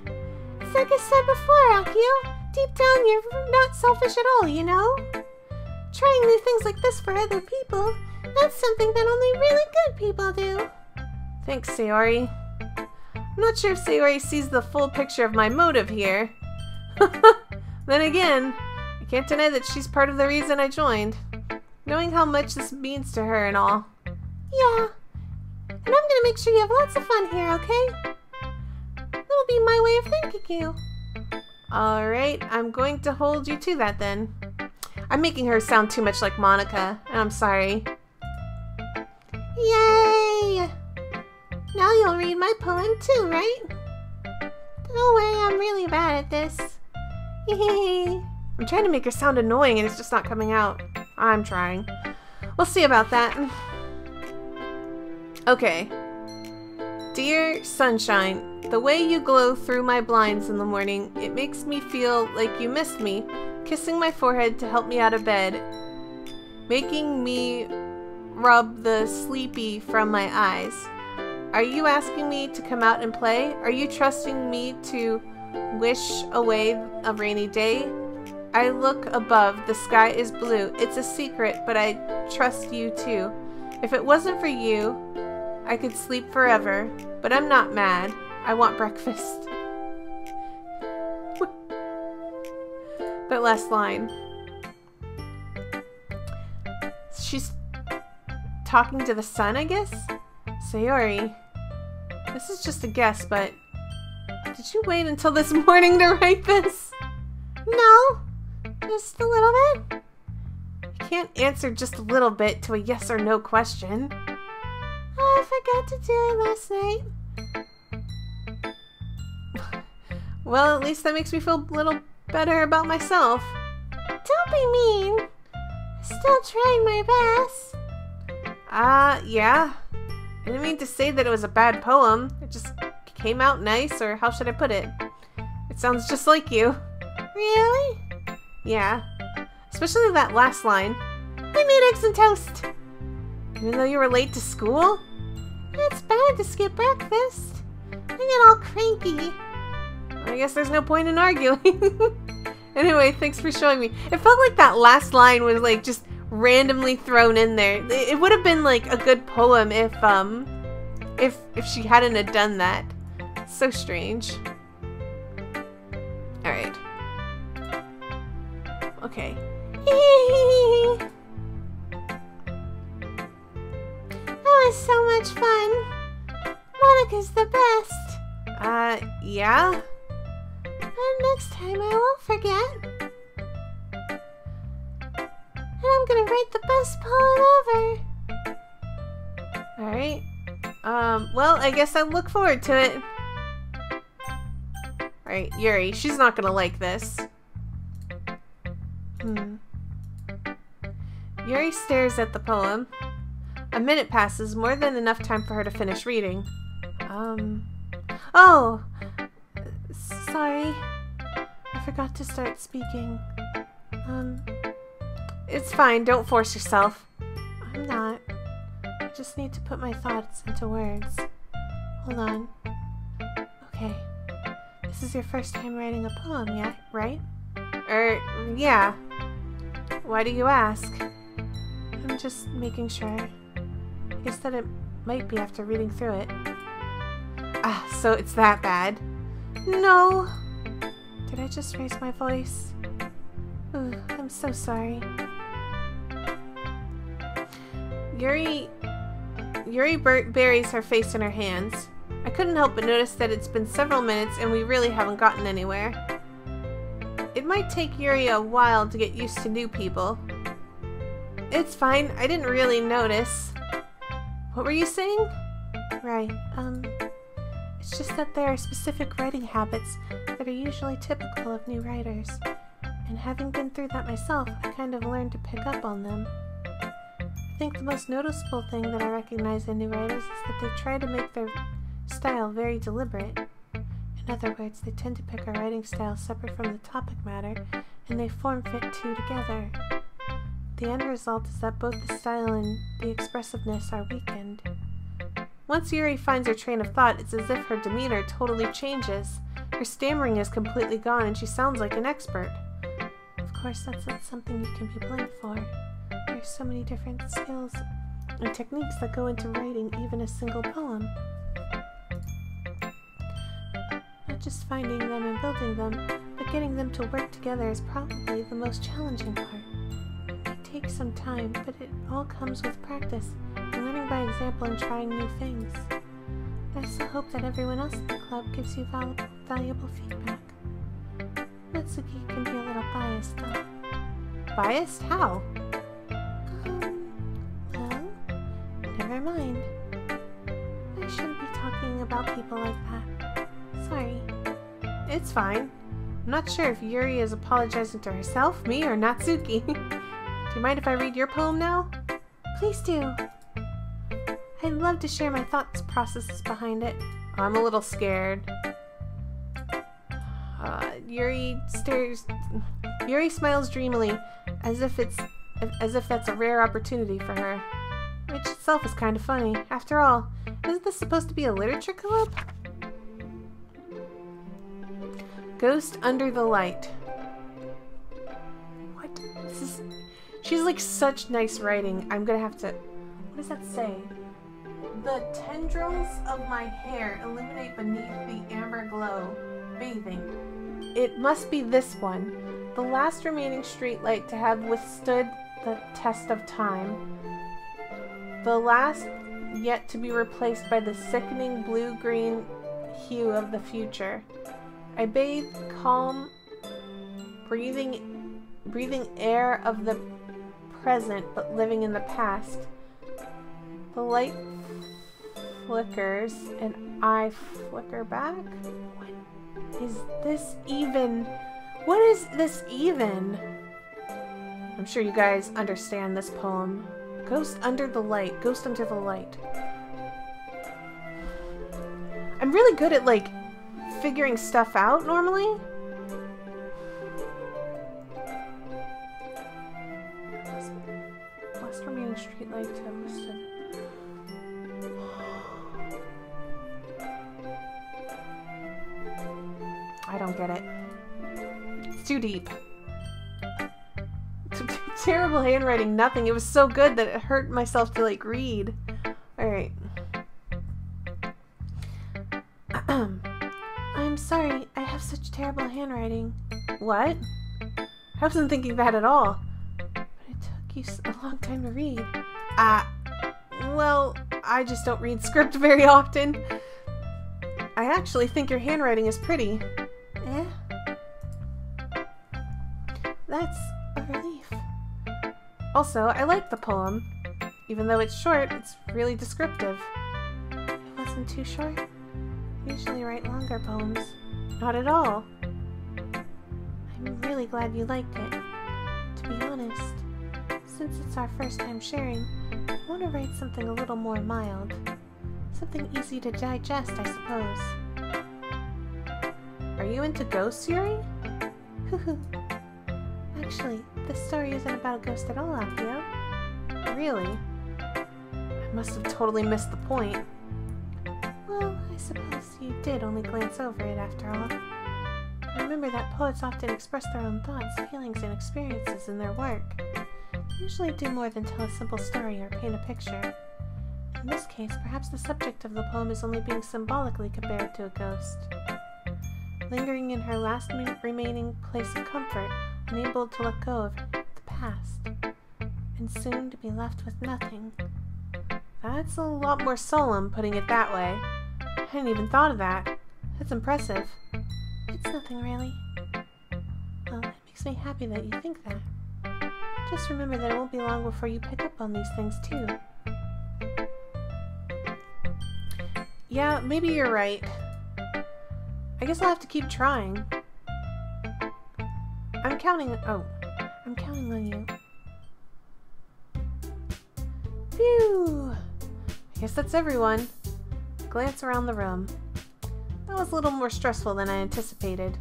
S1: It's like I said before, Akio. Deep down, you're not selfish at all, you know? Trying new things like this for other people, that's something that only really good people do. Thanks, Sayori. I'm not sure if Sayori sees the full picture of my motive here. Then again, I can't deny that she's part of the reason I joined. Knowing how much this means to her and all. Yeah. And I'm gonna make sure you have lots of fun here, okay? That'll be my way of thanking you. Alright, I'm going to hold you to that then. I'm making her sound too much like Monica, and I'm sorry. Yay! Now you'll read my poem too, right? Don't worry, I'm really bad at this. Yay! I'm trying to make her sound annoying and it's just not coming out. I'm trying. We'll see about that. Okay. Dear Sunshine, the way you glow through my blinds in the morning, it makes me feel like you missed me, kissing my forehead to help me out of bed, making me rub the sleepy from my eyes. Are you asking me to come out and play? Are you trusting me to wish away a rainy day? I look above, the sky is blue. It's a secret, but I trust you too. If it wasn't for you, I could sleep forever, but I'm not mad. I want breakfast. That last line. She's talking to the sun, I guess? Sayori, this is just a guess, but did you wait until this morning to write this? No, just a little bit. You can't answer just a little bit to a yes or no question. I forgot to do it last night. Well, at least that makes me feel a little better about myself. Don't be mean. I'm still trying my best. Yeah. I didn't mean to say that it was a bad poem. It just came out nice, or how should I put it? It sounds just like you. Really? Yeah. Especially that last line. I made eggs and toast. Even though you were late to school? It's bad to skip breakfast. I get all cranky. I guess there's no point in arguing. Anyway, thanks for showing me. It felt like that last line was like just randomly thrown in there. It would have been like a good poem if she hadn't have done that. So strange. Alright. Okay. That was so much fun. Monica's the best. Yeah? And next time I won't forget. And I'm gonna write the best poem ever. Alright. Well, I guess I look forward to it. Alright, Yuri, she's not gonna like this. Yuri stares at the poem. A minute passes, more than enough time for her to finish reading. Oh! Sorry. I forgot to start speaking. It's fine, don't force yourself. I'm not. I just need to put my thoughts into words. Hold on. Okay. This is your first time writing a poem, yeah, right? Yeah. Why do you ask? I'm just making sure. I guess that it might be after reading through it. So it's that bad. No. Did I just raise my voice? Ooh, I'm so sorry. Yuri buries her face in her hands. I couldn't help but notice that it's been several minutes and we really haven't gotten anywhere. It might take Yuri a while to get used to new people. It's fine, I didn't really notice. What were you saying? Right, it's just that there are specific writing habits that are usually typical of new writers. And having been through that myself, I kind of learned to pick up on them. I think the most noticeable thing that I recognize in new writers is that they try to make their style very deliberate. In other words, they tend to pick a writing style separate from the topic matter, and they form-fit two together. The end result is that both the style and the expressiveness are weakened. Once Yuri finds her train of thought, it's as if her demeanor totally changes. Her stammering is completely gone and she sounds like an expert. Of course, that's not something you can be blamed for. There's so many different skills and techniques that go into writing even a single poem. Not just finding them and building them, but getting them to work together is probably the most challenging part. It may take some time, but it all comes with practice and learning by example and trying new things. I also hope that everyone else in the club gives you valuable feedback. Natsuki can be a little biased, though. Biased? How? Well, never mind. I shouldn't be talking about people like that. Sorry. It's fine. I'm not sure if Yuri is apologizing to herself, me, or Natsuki. Do you mind if I read your poem now? Please do. I'd love to share my thoughts processes behind it. I'm a little scared. Yuri smiles dreamily, as if that's a rare opportunity for her. Which itself is kind of funny. After all, isn't this supposed to be a literature club? Ghost Under the Light. What? She's like such nice writing. I'm gonna have to... What does that say? The tendrils of my hair illuminate beneath the amber glow. Bathing. It must be this one. The last remaining streetlight to have withstood the test of time. The last yet to be replaced by the sickening blue-green hue of the future. I bathe calm, breathing air of the present but living in the past. The light flickers and I flicker back. What is this even? What is this even? I'm sure you guys understand this poem. Ghost Under the Light. Ghost Under the Light. I'm really good at like figuring stuff out normally. Last remaining streetlight to have listed. I don't get it. It's too deep. Terrible handwriting, nothing. It was so good that it hurt myself to like read. Alright. I'm sorry, I have such terrible handwriting. What? I wasn't thinking that at all. But it took you a long time to read. Well, I just don't read script very often. I actually think your handwriting is pretty. Eh? That's a relief. Also, I like the poem. Even though it's short, it's really descriptive. It wasn't too short. I usually write longer poems. Not at all. I'm really glad you liked it. To be honest, since it's our first time sharing, I want to write something a little more mild. Something easy to digest, I suppose. Are you into ghosts, Yuri? Hoo-hoo. Actually, this story isn't about a ghost at all, Akio. Really? I must have totally missed the point. Well, I suppose you did only glance over it after all. Remember that poets often express their own thoughts, feelings, and experiences in their work. They usually do more than tell a simple story or paint a picture. In this case, perhaps the subject of the poem is only being symbolically compared to a ghost. Lingering in her last remaining place of comfort, unable to let go of the past, and soon to be left with nothing. That's a lot more solemn, putting it that way. I hadn't even thought of that. That's impressive. It's nothing, really. Well, it makes me happy that you think that. Just remember that it won't be long before you pick up on these things, too. Yeah, maybe you're right. I guess I'll have to keep trying. I'm counting on you. Phew! I guess that's everyone. Glance around the room. That was a little more stressful than I anticipated.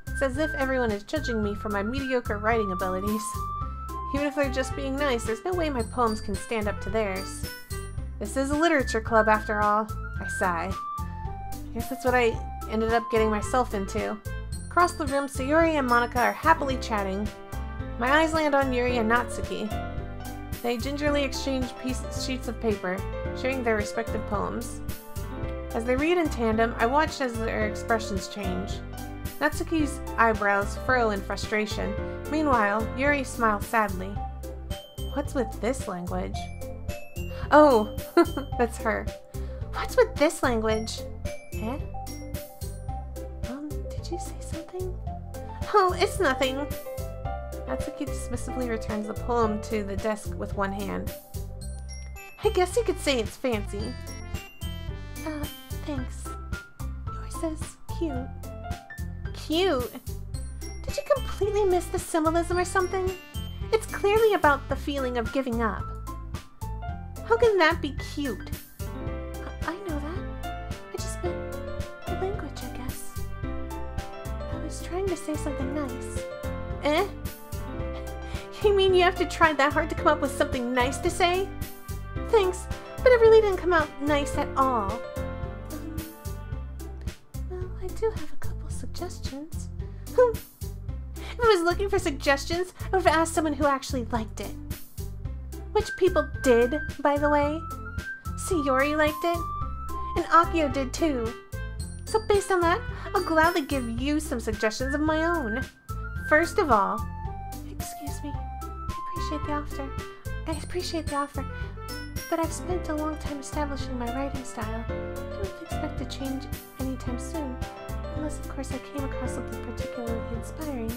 S1: It's as if everyone is judging me for my mediocre writing abilities. Even if they're just being nice, there's no way my poems can stand up to theirs. This is a literature club after all. I sigh. I guess that's what I ended up getting myself into. Across the room, Sayori and Monica are happily chatting. My eyes land on Yuri and Natsuki. They gingerly exchange sheets of paper, sharing their respective poems. As they read in tandem, I watch as their expressions change. Natsuki's eyebrows furrow in frustration. Meanwhile, Yuri smiles sadly. What's with this language? Oh, that's her. What's with this language? Eh? Did you say something? Oh, it's nothing. Natsuki dismissively returns the poem to the desk with one hand. I guess you could say it's fancy. Thanks. Yours says cute. Cute? Did you completely miss the symbolism or something? It's clearly about the feeling of giving up. How can that be cute? I know that. I just meant the language, I guess. I was trying to say something nice. Eh? You mean you have to try that hard to come up with something nice to say? Thanks, but it really didn't come out nice at all. Well, I do have a couple suggestions. If I was looking for suggestions, I would have asked someone who actually liked it. Which people did, by the way. Sayori liked it, and Akio did too. So based on that, I'll gladly give you some suggestions of my own. First of all, excuse me, I appreciate the offer, but I've spent a long time establishing my writing style. I don't expect to change anytime soon, unless of course I came across something particularly inspiring,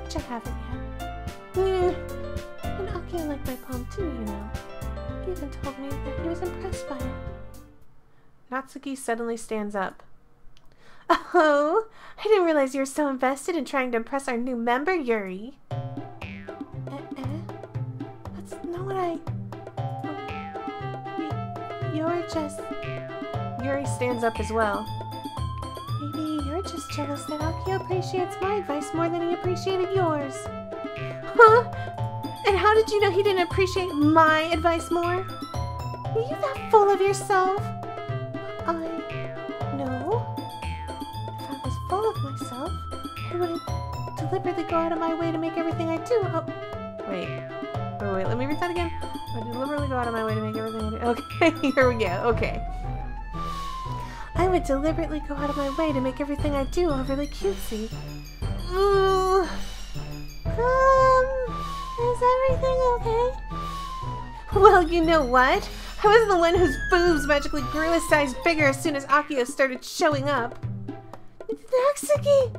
S1: which I haven't yet. And Akio liked my poem too, you know. He even told me that he was impressed by it. Natsuki suddenly stands up. Oh, I didn't realize you were so invested in trying to impress our new member, Yuri. That's not what I... You're just... Yuri stands up as well. Maybe you're just jealous that Akio appreciates my advice more than he appreciated yours. Huh? And how did you know he didn't appreciate my advice more? Are you that full of yourself? No. If I was full of myself, I wouldn't deliberately go out of my way to make everything I do. Oh, wait, let me read that again. I would deliberately go out of my way to make everything I do. Okay, here we go, okay. I would deliberately go out of my way to make everything I do overly cutesy. Ooh. Is everything okay? Well, you know what? I was the one whose boobs magically grew a size bigger as soon as Akio started showing up. Natsuki!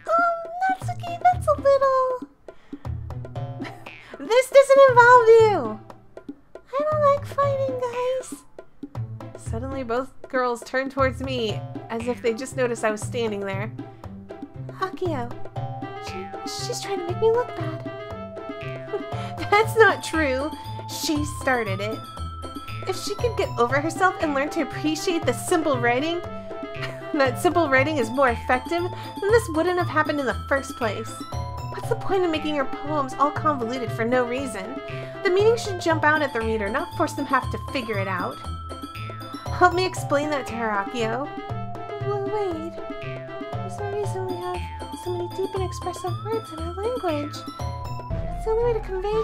S1: Natsuki, that's a little... This doesn't involve you! I don't like fighting, guys. Suddenly, both girls turned towards me, as if they just noticed I was standing there. Akio, she's trying to make me look bad. That's not true. She started it. If she could get over herself and learn to appreciate the simple writing, that simple writing is more effective, then this wouldn't have happened in the first place. What's the point of making your poems all convoluted for no reason? The meaning should jump out at the reader, not force them to have to figure it out. Help me explain that to her, Akio. Well, wait. There's a reason we have so many deep and expressive words in our language. It's the only way to convey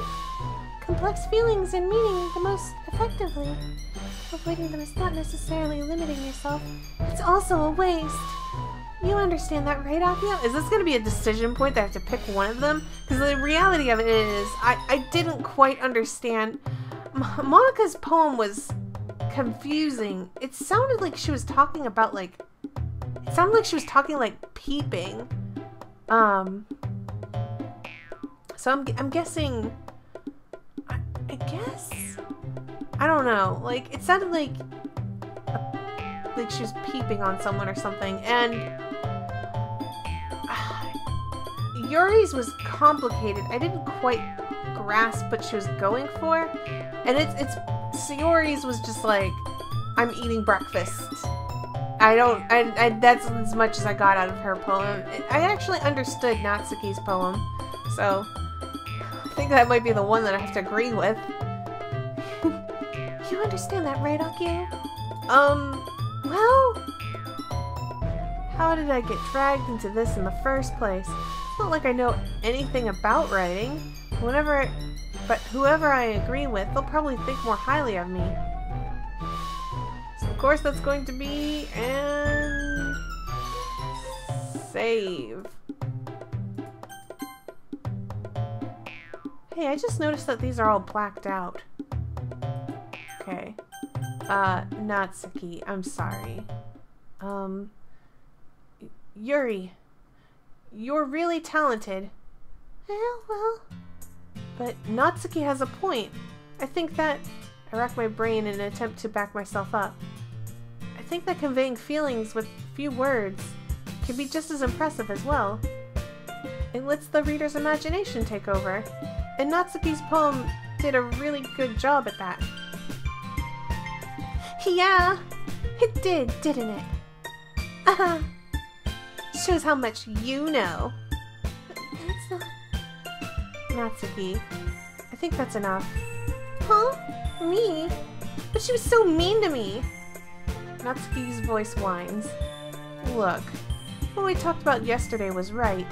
S1: complex feelings and meaning the most effectively. Avoiding them is not necessarily limiting yourself. It's also a waste. You understand that, right, Akio? Is this going to be a decision point that I have to pick one of them? Because the reality of it is, I didn't quite understand. Monica's poem was confusing. It sounded like she was talking about, like... It sounded like she was talking, like, peeping. So I'm guessing... I guess? I don't know. Like, it sounded like she was peeping on someone or something, and Yuri's was complicated. I didn't quite grasp what she was going for, and Sayori's was just like, I'm eating breakfast. That's as much as I got out of her poem. I actually understood Natsuki's poem, so I think that might be the one that I have to agree with. You understand that, right, Akio? Well, How did I get dragged into this in the first place? It's not like I know anything about writing. But whoever I agree with, they'll probably think more highly of me. So of course that's going to be... and... save. Hey, I just noticed that these are all blacked out. Okay. Natsuki, I'm sorry. Yuri, you're really talented. Well. But Natsuki has a point. I think that... I rack my brain in an attempt to back myself up. I think that conveying feelings with few words can be just as impressive as well. It lets the reader's imagination take over. And Natsuki's poem did a really good job at that. Yeah, it did, didn't it? Shows how much you know. That's not... Natsuki, I think that's enough. Huh? Me? But she was so mean to me. Natsuki's voice whines. Look, what we talked about yesterday was right.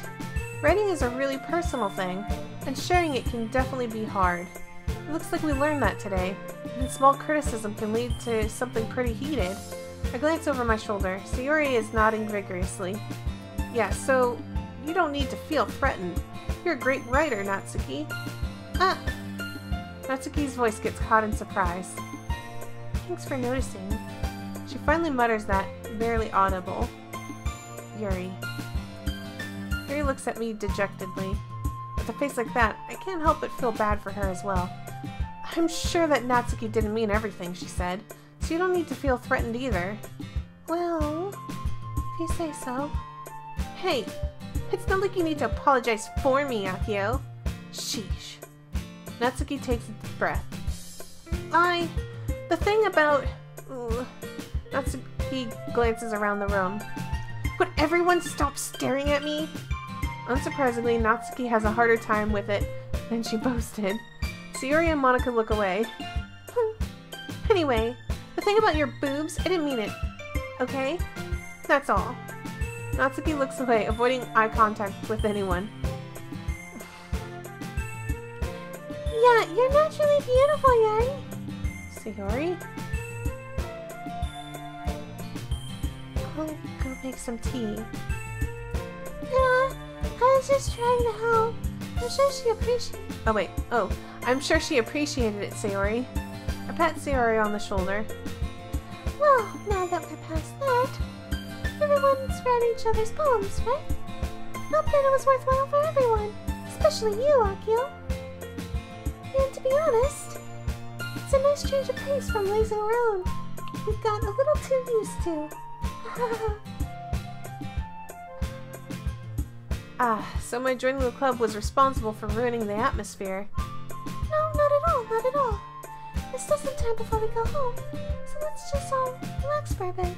S1: Writing is a really personal thing, and sharing it can definitely be hard. It looks like we learned that today. Even small criticism can lead to something pretty heated. I glance over my shoulder. Sayori is nodding vigorously. Yeah, so you don't need to feel threatened. You're a great writer, Natsuki. Natsuki's voice gets caught in surprise. Thanks for noticing. She finally mutters that, barely audible. Yuri. Yuri looks at me dejectedly. With a face like that, I can't help but feel bad for her as well. I'm sure that Natsuki didn't mean everything she said, so you don't need to feel threatened either. Well, if you say so. Hey, it's not like you need to apologize for me, Akio. Sheesh. Natsuki takes a deep breath. The thing about... Natsuki glances around the room. Would everyone stop staring at me? Unsurprisingly, Natsuki has a harder time with it than she boasted. Sayori and Monica look away. Anyway, the thing about your boobs, I didn't mean it. Okay? That's all. Natsuki looks away, avoiding eye contact with anyone. Yeah, you're naturally beautiful, Yuri. Sayori? I'll go make some tea. Yeah, I was just trying to help. I'm sure she appreciated... I'm sure she appreciated it, Sayori. I pat Sayori on the shoulder. Well, now that we're past that, everyone's read each other's poems, right? Hope that it was worthwhile for everyone, especially you, Akio. And to be honest, it's a nice change of pace from lazing around. We've got a little too used to. So my joining the club was responsible for ruining the atmosphere. No, not at all. There's still some time before we go home, so let's just all relax for a bit.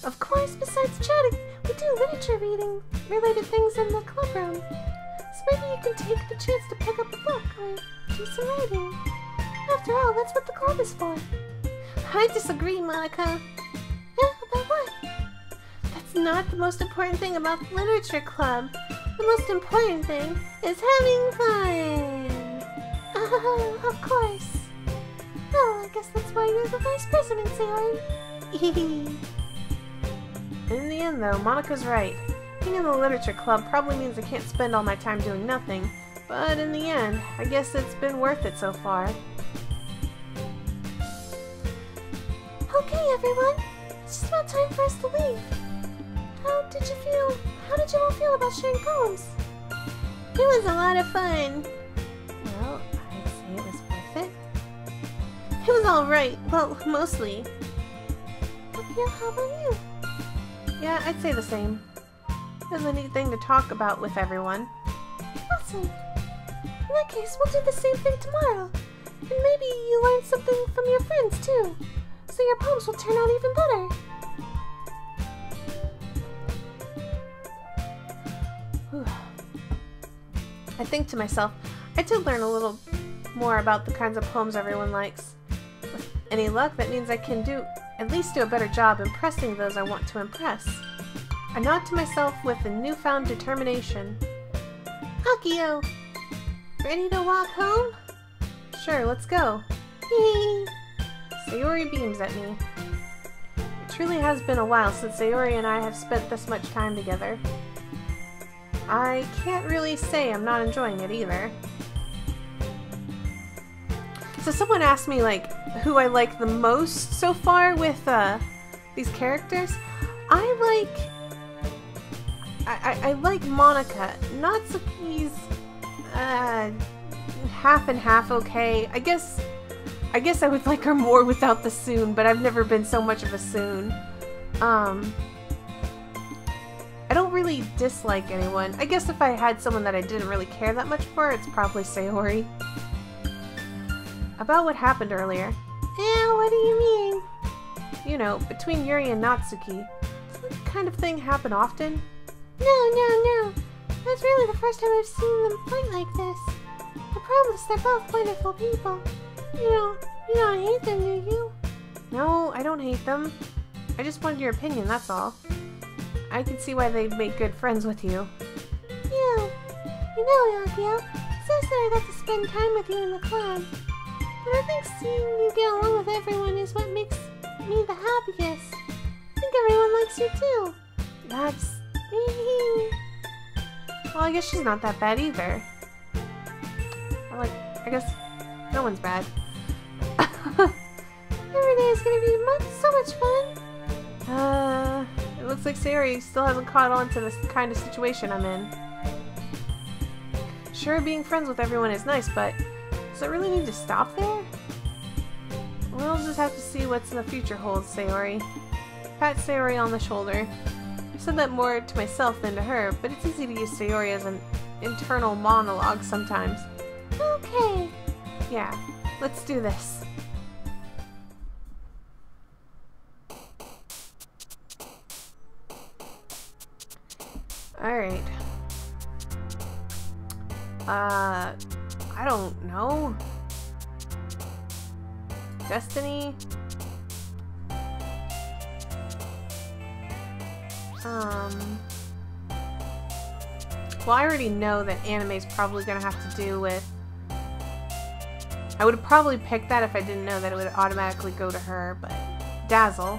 S1: Of course, besides chatting, we do literature reading related things in the club room. So maybe you can take the chance to pick up a book or do some writing. After all, that's what the club is for. I disagree, Monica. Yeah, about what? That's not the most important thing about the literature club. The most important thing is having fun. Of course. Well, I guess that's why you're the vice president, Sayori. In the end, though, Monica's right. Being in the literature club probably means I can't spend all my time doing nothing, but in the end, I guess it's been worth it so far. Okay, everyone. It's just about time for us to leave. How did you all feel about sharing poems? It was a lot of fun. Well, I'd say it was worth it. It was alright. Well, mostly. Okay, how about you? Yeah, I'd say the same. It was a neat thing to talk about with everyone. Awesome. In that case, we'll do the same thing tomorrow. And maybe you learn something from your friends, too. So your poems will turn out even better. Whew. I think to myself, I did learn a little more about the kinds of poems everyone likes. With any luck, that means I can do at least do a better job impressing those I want to impress. I nod to myself with a newfound determination. Akio! Ready to walk home? Sure, let's go. Hee. Sayori beams at me. It truly has been a while since Sayori and I have spent this much time together. I can't really say I'm not enjoying it either. So someone asked me, like, who I like the most so far with these characters. I like Monica. Natsuki's half and half okay. I guess I would like her more without the Soon, but I've never been so much of a Soon. I don't really dislike anyone. I guess if I had someone that I didn't really care that much for, it's probably Sayori. About what happened earlier. Yeah, what do you mean? You know, between Yuri and Natsuki. Does that kind of thing happen often? No. That's really the first time I've seen them fight like this. I promise they're both wonderful people. You don't hate them, do you? No, I don't hate them. I just wanted your opinion, that's all. I can see why they'd make good friends with you. Yeah. You know, Akio, it's nice that I got to spend time with you in the club. But I think seeing you get along with everyone is what makes me the happiest. I think everyone likes you too. That's me. Well, I guess she's not that bad either. I guess no one's bad. Every day is gonna be so much fun. It looks like Sayori still hasn't caught on to this kind of situation I'm in. Sure, being friends with everyone is nice, but does it really need to stop there? We'll just have to see what's in the future holds, Sayori. Pat Sayori on the shoulder. I said that more to myself than to her, but it's easy to use Sayori as an internal monologue sometimes. Okay. Yeah, let's do this. Alright. I don't know. Destiny? Well, I already know that anime is probably gonna have to do with... I would have probably picked that if I didn't know that it would automatically go to her, but... Dazzle.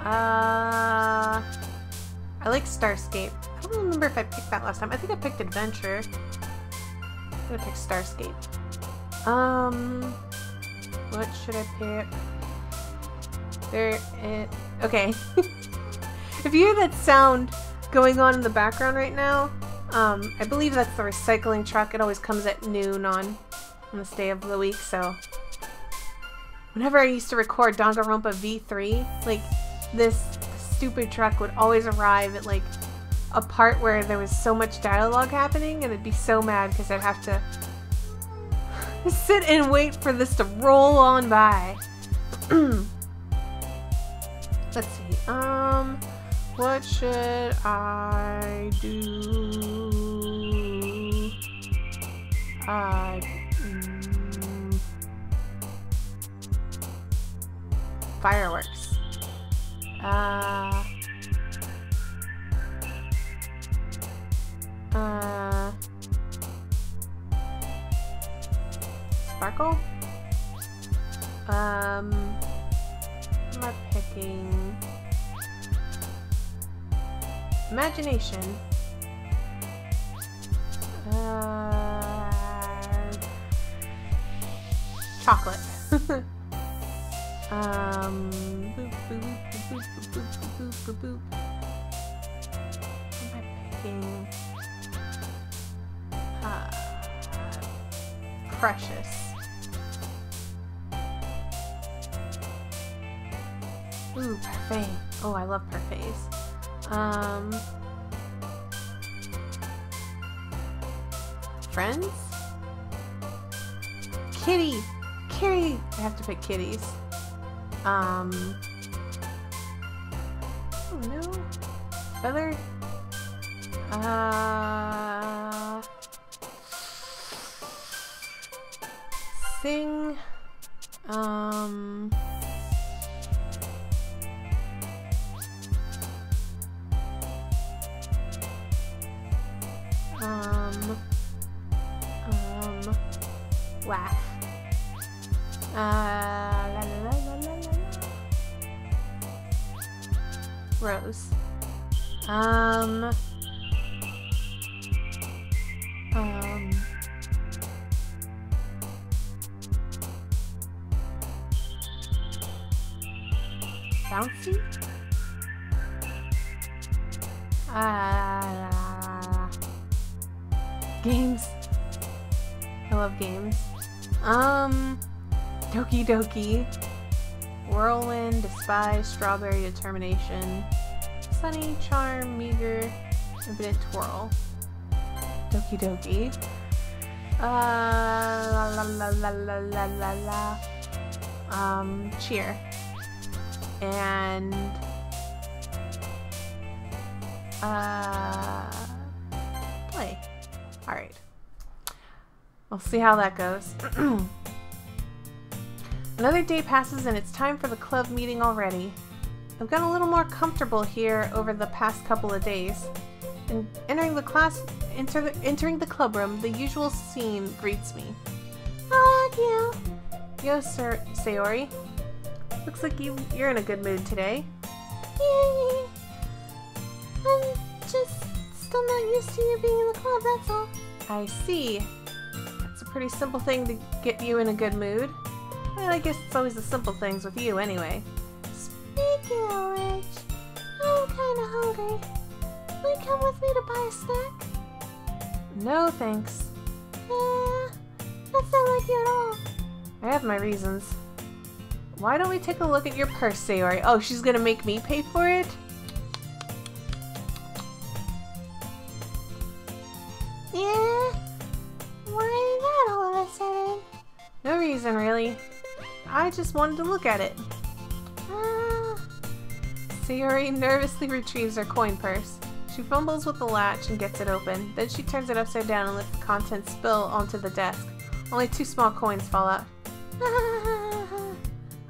S1: I like Starscape. I don't remember if I picked that last time. I think I picked Adventure. I'm gonna pick Starscape. What should I pick? Okay. If you hear that sound going on in the background right now, I believe that's the recycling truck. It always comes at noon on this day of the week, so... Whenever I used to record Danganronpa V3, like, this stupid truck would always arrive at, like, a part where there was so much dialogue happening, and I'd be so mad because I'd have to sit and wait for this to roll on by. Let's see, what should I do? Fireworks. Sparkle? What am I picking? Imagination. Chocolate. Boop, boop, boop, boop, boop, boop, boop. What am I picking? Precious. Ooh, parfait. Oh, I love parfaits. Friends? Kitty! Kitty! I have to pick kitties. Oh no. Feather? Sing. Laugh. La, la, la, la, la, la. Rose. Bouncy? Games. I love games. Doki Doki. Whirlwind, Despise, Strawberry, Determination, Sunny, Charm, Meager, Infinite Twirl. Doki Doki. La la la la la la la la. Cheer. And play. Alright. We'll see how that goes. Another day passes and it's time for the club meeting already. I've gotten a little more comfortable here over the past couple of days. And entering the club room, the usual scene greets me. Oh, yeah. Yo, Sayori. Looks like you're in a good mood today. Yay! I'm just still not used to you being in the club, that's all. I see. It's a pretty simple thing to get you in a good mood. But I guess it's always the simple things with you anyway. Speaking of which, I'm kinda hungry. Will you come with me to buy a snack? No, thanks. That's not like you at all. I have my reasons. Why don't we take a look at your purse, Sayori? Oh, she's gonna make me pay for it? Yeah? Why that all of a sudden? No reason, really. I just wanted to look at it. Sayori nervously retrieves her coin purse. She fumbles with the latch and gets it open. Then she turns it upside down and lets the contents spill onto the desk. Only 2 small coins fall out.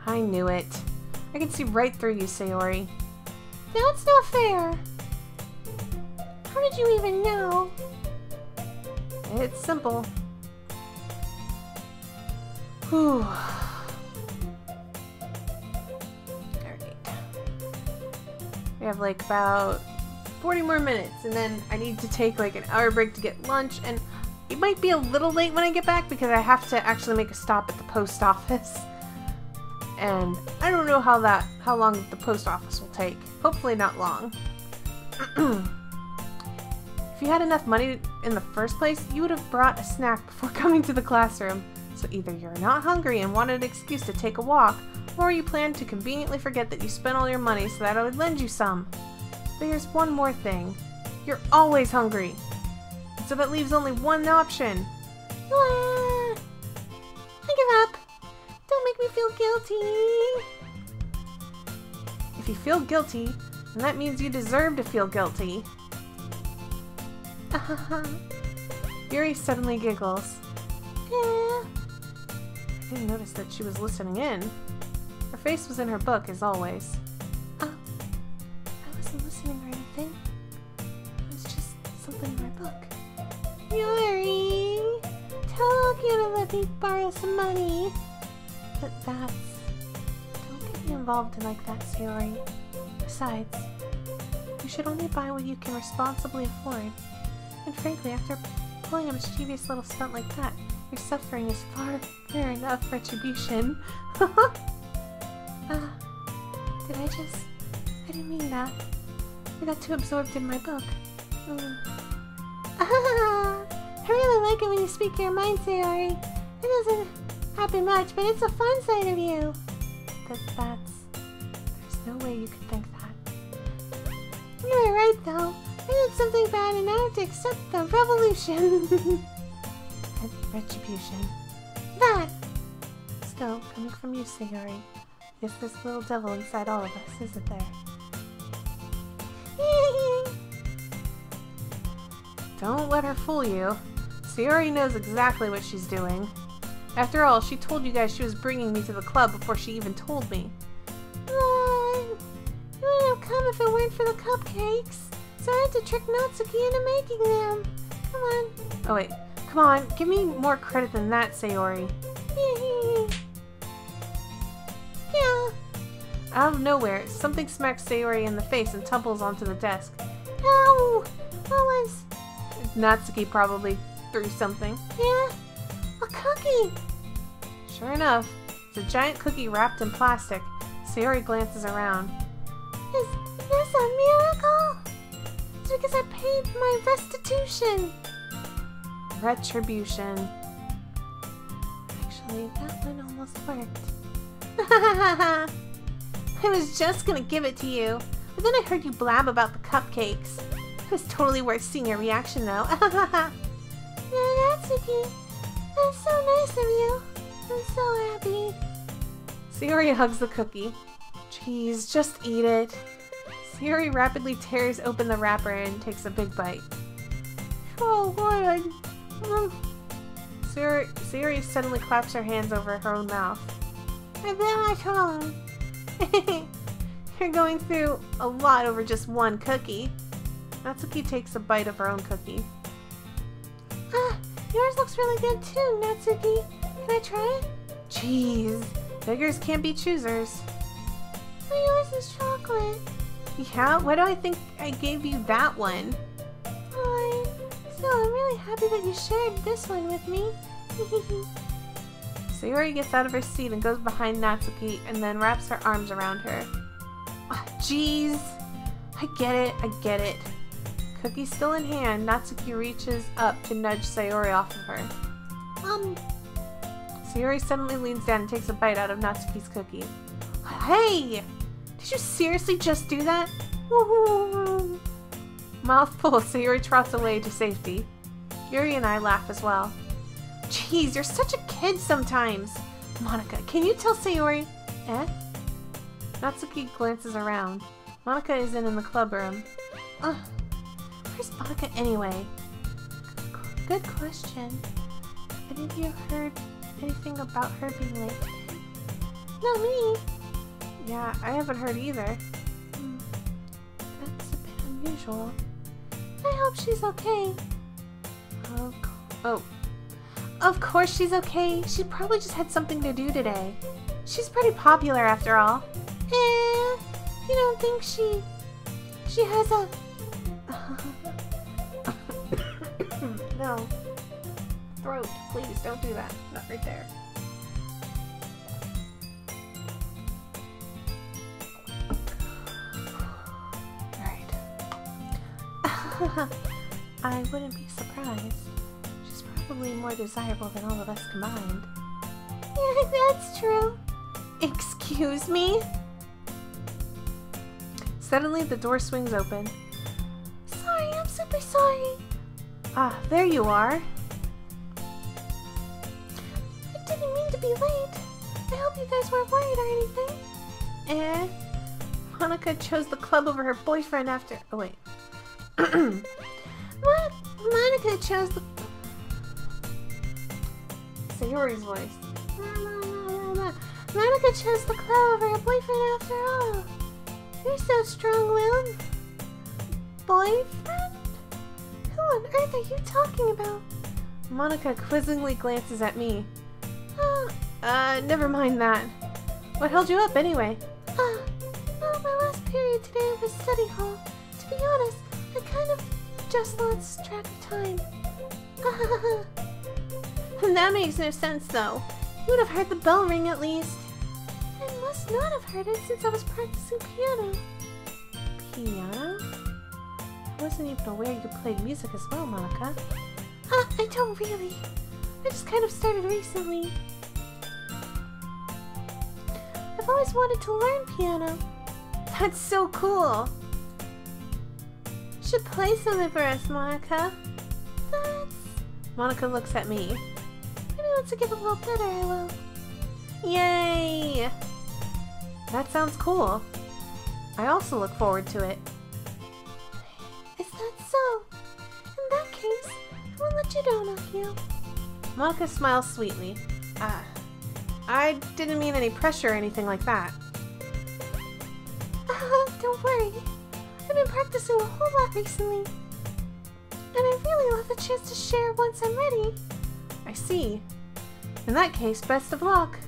S1: I knew it. I can see right through you, Sayori. That's not fair. How did you even know? It's simple. Whew. Alright. We have like about 40 more minutes and then I need to take like an hour break to get lunch, and it might be a little late when I get back because I have to actually make a stop at the post office. And I don't know how long the post office will take. Hopefully not long. If you had enough money in the first place, you would have brought a snack before coming to the classroom. So either you're not hungry and wanted an excuse to take a walk, or you planned to conveniently forget that you spent all your money so that I would lend you some. But here's one more thing. You're always hungry. So that leaves only one option. I give up. Don't make me feel guilty. If you feel guilty, then that means you deserve to feel guilty. Yuri suddenly giggles. Yeah. I didn't notice that she was listening in. Her face was in her book, as always. I wasn't listening or anything. It was just something in my book. Yuri! Tell Doki to let me borrow some money. But that's... Don't get me involved in like that, Sayori. Besides, you should only buy what you can responsibly afford. And frankly, after pulling a mischievous little stunt like that, your suffering is far enough retribution. Did I just... I didn't mean that. I got too absorbed in my book. I really like it when you speak your mind, Sayori. It doesn't happen much, but it's a fun side of you. There's no way you could think that. You're right, though. I did something bad and now I have to accept the revolution. Retribution. That! Still, coming from you, Sayori. Guess there's a little devil inside all of us, isn't there? Don't let her fool you. Sayori knows exactly what she's doing. After all, she told you guys she was bringing me to the club before she even told me. You wouldn't have come if it weren't for the cupcakes. So I had to trick Natsuki into making them. Come on. Oh wait. Come on. Give me more credit than that, Sayori. Yeah. Out of nowhere, something smacks Sayori in the face and tumbles onto the desk. Ow! What was? Natsuki probably threw something. Yeah. A cookie! Sure enough, it's a giant cookie wrapped in plastic. Sayori glances around. Is this a miracle? It's because I paid my restitution. Retribution. Actually, that one almost worked. I was just gonna give it to you, but then I heard you blab about the cupcakes. It was totally worth seeing your reaction though. Yeah, Natsuki. That's so nice of you. I'm so happy. Sayori hugs the cookie. Jeez, just eat it. Sayori rapidly tears open the wrapper and takes a big bite. Oh, good. Sayori suddenly claps her hands over her own mouth. I bet my tongue. You're going through a lot over just one cookie. Natsuki takes a bite of her own cookie. Ah, yours looks really good too, Natsuki. Can I try it? Jeez, beggars can't be choosers. But yours is chocolate. Yeah? Why do I think I gave you that one? Fine. Still, I'm really happy that you shared this one with me. Sayori gets out of her seat and goes behind Natsuki and then wraps her arms around her. Oh, jeez. I get it. Cookie still in hand, Natsuki reaches up to nudge Sayori off of her. Sayori suddenly leans down and takes a bite out of Natsuki's cookie. Hey! Did you seriously just do that? Woohoo! Mouthful, Sayori trots away to safety. Yuri and I laugh as well. Jeez, you're such a kid sometimes. Monika, can you tell Sayori? Eh? Natsuki glances around. Monika is in the club room. Where's Monika anyway? Good question. Have any of you heard anything about her being late today? Not me. Yeah, I haven't heard either. That's a bit unusual. I hope she's okay. Of course she's okay. She probably just had something to do today. She's pretty popular after all. You don't think she has a... No. Throat, please don't do that. Not right there. Alright. I wouldn't be surprised. She's probably more desirable than all of us combined. Yeah, that's true. Excuse me? Suddenly the door swings open. Sorry, I'm super sorry. Ah, there you are. I didn't mean to be late. I hope you guys weren't worried or anything. Monika chose the club over her boyfriend after... Oh, wait. What? Monika chose the... Sayori's voice. Monika chose the club over her boyfriend after all. You're so strong-willed. Boyfriend? Who on earth are you talking about? Monika quizzingly glances at me. Never mind that. What held you up anyway? Well, my last period today was study hall. To be honest, I kind of just lost track of time. That makes no sense though. You would have heard the bell ring at least. I must not have heard it since I was practicing piano. Piano? I wasn't even aware you played music as well, Monika. I don't really. I just kind of started recently. I've always wanted to learn piano. That's so cool. You should play something for us, Monika. Monika looks at me. Maybe once I get a little better, I will. Yay! That sounds cool. I also look forward to it. Is that so? In that case, I won't let you down, Akio. Monika smiles sweetly. I didn't mean any pressure or anything like that. Don't worry. I've been practicing a whole lot recently. And I really love the chance to share once I'm ready. I see. In that case, best of luck.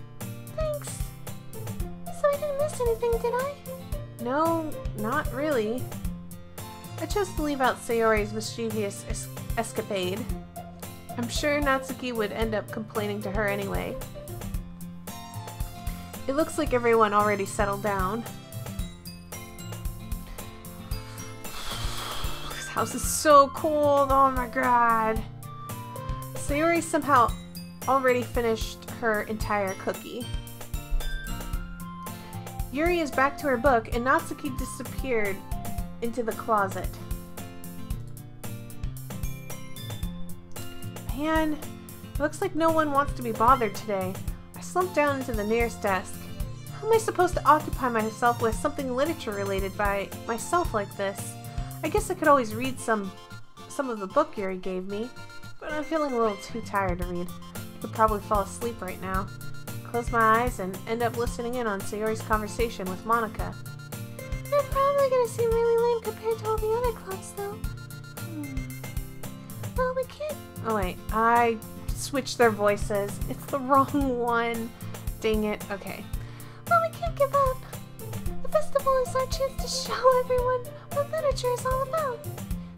S1: Thanks. So I didn't miss anything, did I? No, not really. I chose to leave out Sayori's mischievous escapade. I'm sure Natsuki would end up complaining to her anyway. It looks like everyone already settled down. This house is so cold, oh my god. Sayori somehow already finished her entire cookie. Yuri is back to her book and Natsuki disappeared into the closet. Man, it looks like no one wants to be bothered today. I slumped down into the nearest desk. How am I supposed to occupy myself with something literature related by myself like this? I guess I could always read some of the book Yuri gave me, but I'm feeling a little too tired to read. I could probably fall asleep right now. Close my eyes and end up listening in on Sayori's conversation with Monica. They're probably gonna seem really lame compared to all the other clubs, though. Well, we can't... Oh wait, I switched their voices. It's the wrong one. Dang it. Okay. Well, we can't give up. The festival is our chance to show everyone what literature is all about.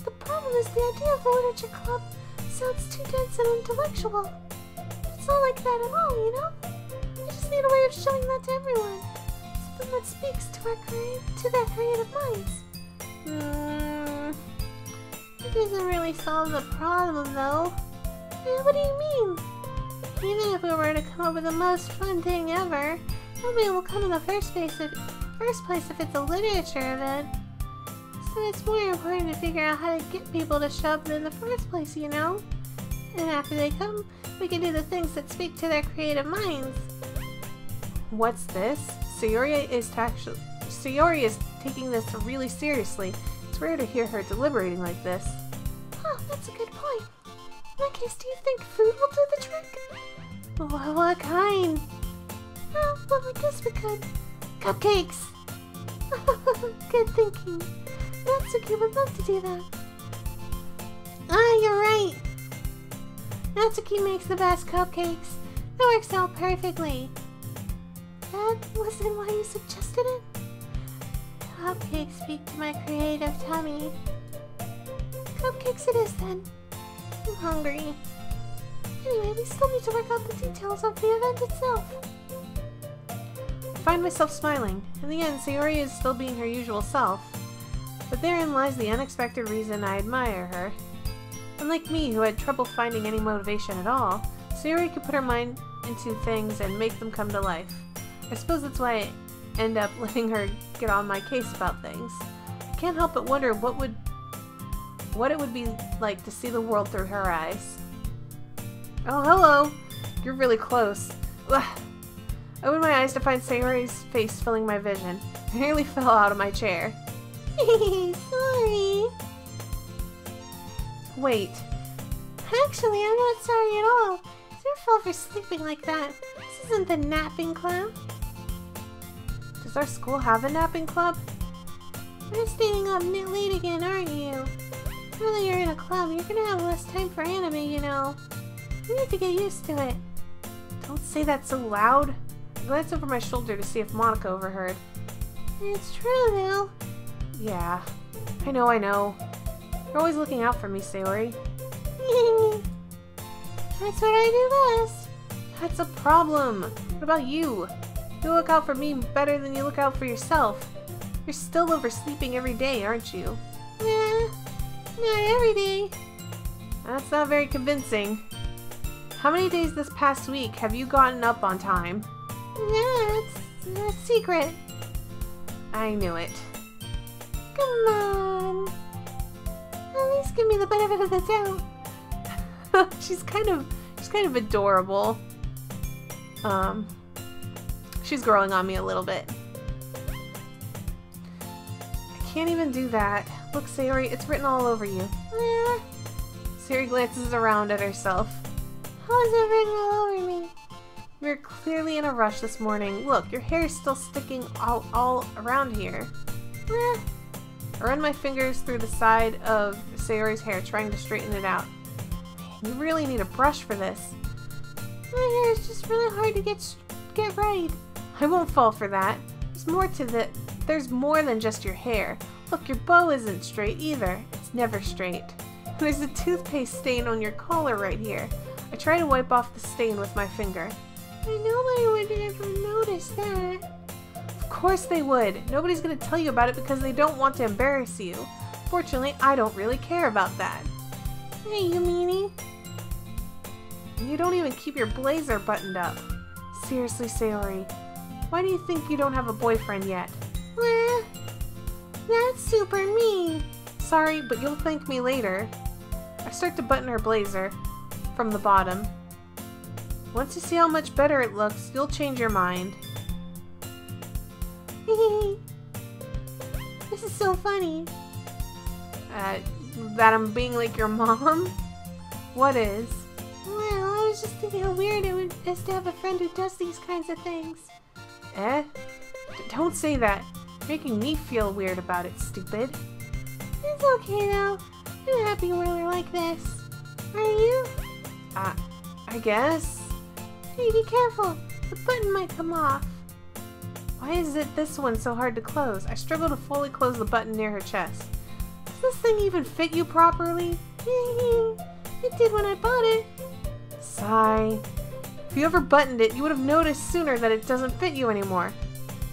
S1: The problem is the idea of a literature club sounds too dense and intellectual. It's not like that at all, you know? We just need a way of showing that to everyone. Something that speaks to their creative minds. It doesn't really solve the problem, though. What do you mean? Even if we were to come up with the most fun thing ever, nobody will come in the first place if it's a literature event. So it's more important to figure out how to get people to show up in the first place, you know? And after they come, we can do the things that speak to their creative minds. What's this? Sayori is taking this really seriously. It's rare to hear her deliberating like this. Oh, that's a good point. In that case, do you think food will do the trick? What kind? Well, I guess we could. Cupcakes! Good thinking. Natsuki would love to do that. Ah, you're right. Natsuki makes the best cupcakes. It works out perfectly. That wasn't why you suggested it? Cupcakes speak to my creative tummy. Cupcakes it is then. I'm hungry. Anyway, we still need to work out the details of the event itself. I find myself smiling. In the end, Sayori is still being her usual self. But therein lies the unexpected reason I admire her. Unlike me, who had trouble finding any motivation at all, Sayori could put her mind into things and make them come to life. I suppose that's why I end up letting her get on my case about things. I can't help but wonder what it would be like to see the world through her eyes. Oh, hello! You're really close. Ugh. I opened my eyes to find Sayori's face filling my vision. I nearly fell out of my chair. Sorry. Wait. Actually, I'm not sorry at all. It's your fault for sleeping like that. This isn't the napping club. Does our school have a napping club? You're staying up late again, aren't you? Now that you're in a club, you're gonna have less time for anime, you know. You need to get used to it. Don't say that so loud. I glanced over my shoulder to see if Monica overheard. It's true, though. Yeah, I know. You're always looking out for me, Sayori. That's what I do best. That's a problem. What about you? You look out for me better than you look out for yourself. You're still oversleeping every day, aren't you? Nah, not every day. That's not very convincing. How many days this past week have you gotten up on time? Yeah, it's a secret. I knew it. Come on. At least give me the benefit of the doubt. she's kind of adorable. She's growing on me a little bit. I can't even do that. Look, Sayori, it's written all over you. Sayori glances around at herself. How is it written all over me? You're clearly in a rush this morning. Look, your hair is still sticking out all around here. I run my fingers through the side of Sayori's hair, trying to straighten it out. You really need a brush for this. My hair is just really hard to get right. I won't fall for that. There's more than just your hair. Look, your bow isn't straight either. It's never straight. There's a toothpaste stain on your collar right here. I try to wipe off the stain with my finger. I know I would never notice that. Of course they would. Nobody's gonna tell you about it because they don't want to embarrass you. Fortunately, I don't really care about that. Hey, you meanie. You don't even keep your blazer buttoned up. Seriously, Sayori, why do you think you don't have a boyfriend yet? Well, that's super mean. Sorry, but you'll thank me later. I start to button her blazer from the bottom. Once you see how much better it looks, you'll change your mind. This is so funny. That I'm being like your mom? What is? Well, I was just thinking how weird it is to have a friend who does these kinds of things. Eh? Don't say that. You're making me feel weird about it, stupid. It's okay though. I'm happy we're like this. Are you? I guess. Hey, be careful. The button might come off. Why is this one so hard to close? I struggle to fully close the button near her chest. Does this thing even fit you properly? It did when I bought it. Sigh. If you ever buttoned it, you would have noticed sooner that it doesn't fit you anymore.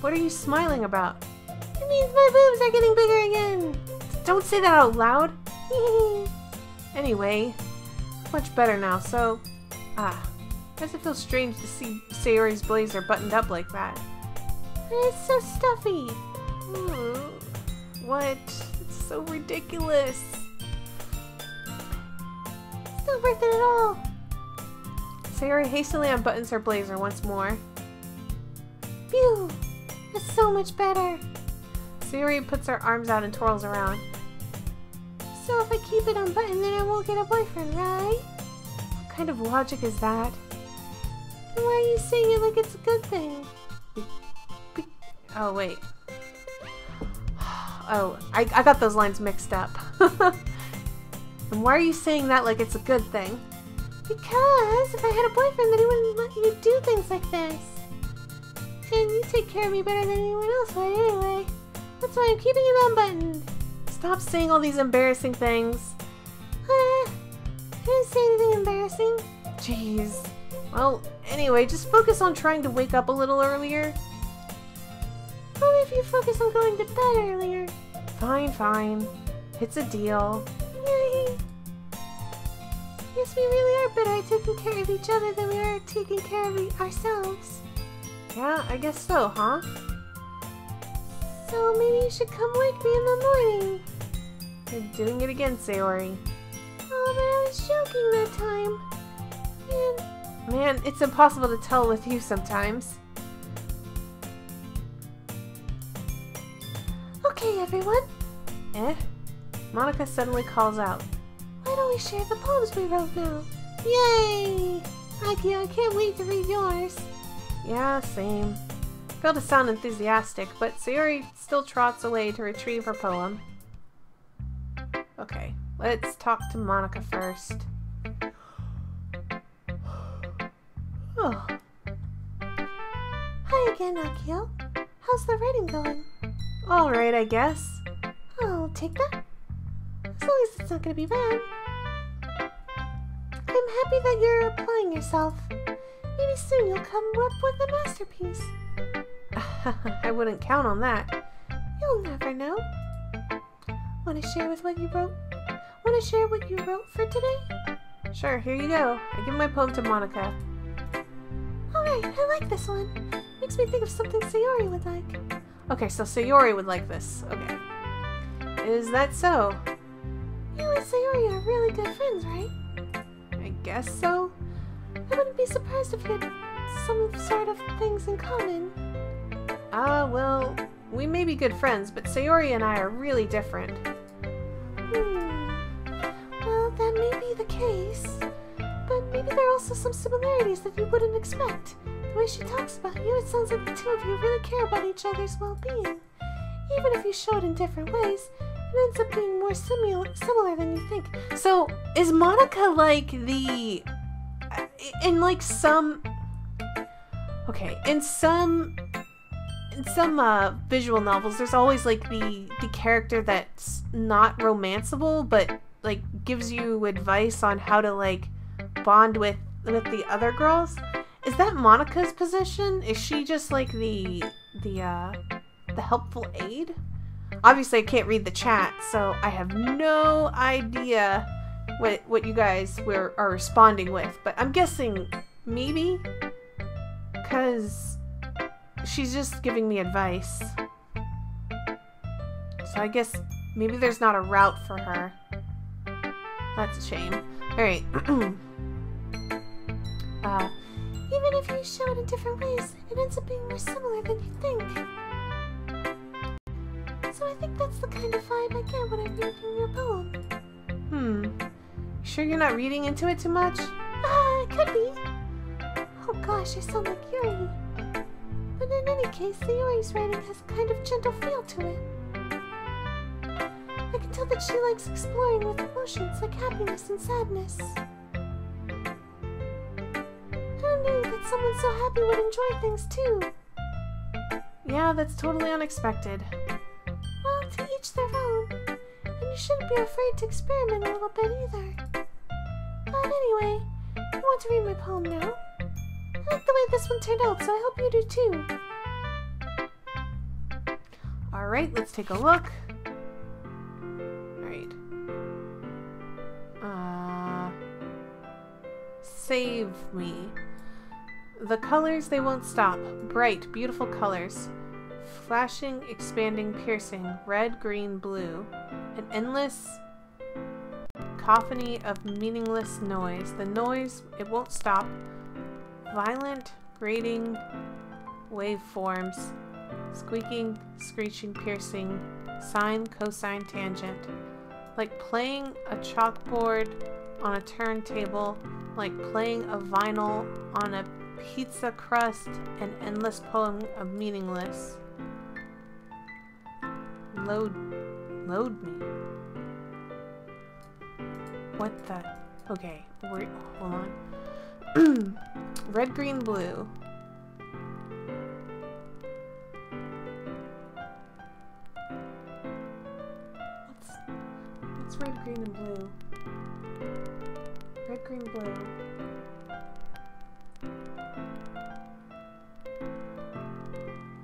S1: What are you smiling about? It means my boobs are getting bigger again. Don't say that out loud. Anyway, much better now, so... guess it feels strange to see Sayori's blazer buttoned up like that. It's so stuffy. What? It's so ridiculous. It's not worth it at all. Sayori hastily unbuttons her blazer once more. Phew! That's so much better. Sayori puts her arms out and twirls around. So if I keep it unbuttoned, then I won't get a boyfriend, right? What kind of logic is that? Why are you saying it like it's a good thing? Oh, wait. Oh, I got those lines mixed up. And why are you saying that like it's a good thing? Because if I had a boyfriend, then he wouldn't let you do things like this. And you take care of me better than anyone else would anyway. That's why I'm keeping it unbuttoned. Stop saying all these embarrassing things. I didn't say anything embarrassing. Jeez. Well, anyway, just focus on trying to wake up a little earlier. Only if you focus on going to bed earlier. Fine, fine. It's a deal. Yay. Yes, we really are better at taking care of each other than we are at taking care of ourselves. Yeah, I guess so, huh? So maybe you should come wake me in the morning. You're doing it again, Sayori. Oh, but I was joking that time. Man, it's impossible to tell with you sometimes. Okay, everyone. Monica suddenly calls out. Why don't we share the poems we wrote now? Yay! I can't wait to read yours. Yeah, same. Failed to sound enthusiastic, but Sayori still trots away to retrieve her poem. Okay, let's talk to Monica first. Oh. Hi again, Akio. How's the writing going? Alright, I guess. I'll take that. As long as it's not gonna be bad. I'm happy that you're applying yourself. Maybe soon you'll come up with a masterpiece. I wouldn't count on that. You'll never know. Want to share what you wrote for today? Sure, here you go. I give my poem to Monica. Alright, I like this one. Makes me think of something Sayori would like. Okay, so Sayori would like this. Okay. Is that so? You and Sayori are really good friends, right? I guess so. I wouldn't be surprised if you had some sort of things in common. Well, we may be good friends, but Sayori and I are really different. Well, that may be the case. But maybe there are also some similarities that you wouldn't expect. The way she talks about you, it sounds like the two of you really care about each other's well-being. Even if you show it in different ways, it ends up being more similar than you think. So, is Monica like the... in like some... Okay, in some visual novels, there's always like the character that's not romanceable, but like gives you advice on how to like bond with the other girls. Is that Monica's position? Is she just like the helpful aide? Obviously, I can't read the chat, so I have no idea what you guys are responding with. But I'm guessing maybe, because she's just giving me advice. So I guess maybe there's not a route for her. That's a shame. Alright. Even if you show it in different ways, it ends up being more similar than you think. So I think that's the kind of vibe I get when I'm reading your poem. Sure you're not reading into it too much? It could be. Oh gosh, I sound like Yuri. But in any case, the Yuri's writing has a kind of gentle feel to it. I can tell that she likes exploring with emotions like happiness and sadness. Who knew that someone so happy would enjoy things too? Yeah, that's totally unexpected. Well, to each their own. And you shouldn't be afraid to experiment a little bit either. But anyway, you want to read my poem now? I like the way this one turned out, so I hope you do too. Alright, let's take a look. Alright. Save me. The colors, they won't stop. Bright, beautiful colors. Flashing, expanding, piercing. Red, green, blue. An endless cacophony of meaningless noise. The noise, it won't stop. Violent, grating, waveforms. Squeaking, screeching, piercing. Sine, cosine, tangent. Like playing a chalkboard on a turntable. Like playing a vinyl on a pizza crust. An endless poem of meaningless. Load me. What the? Okay, wait, hold on. Red, green, blue. What's red, green, and blue? Red, green, blue.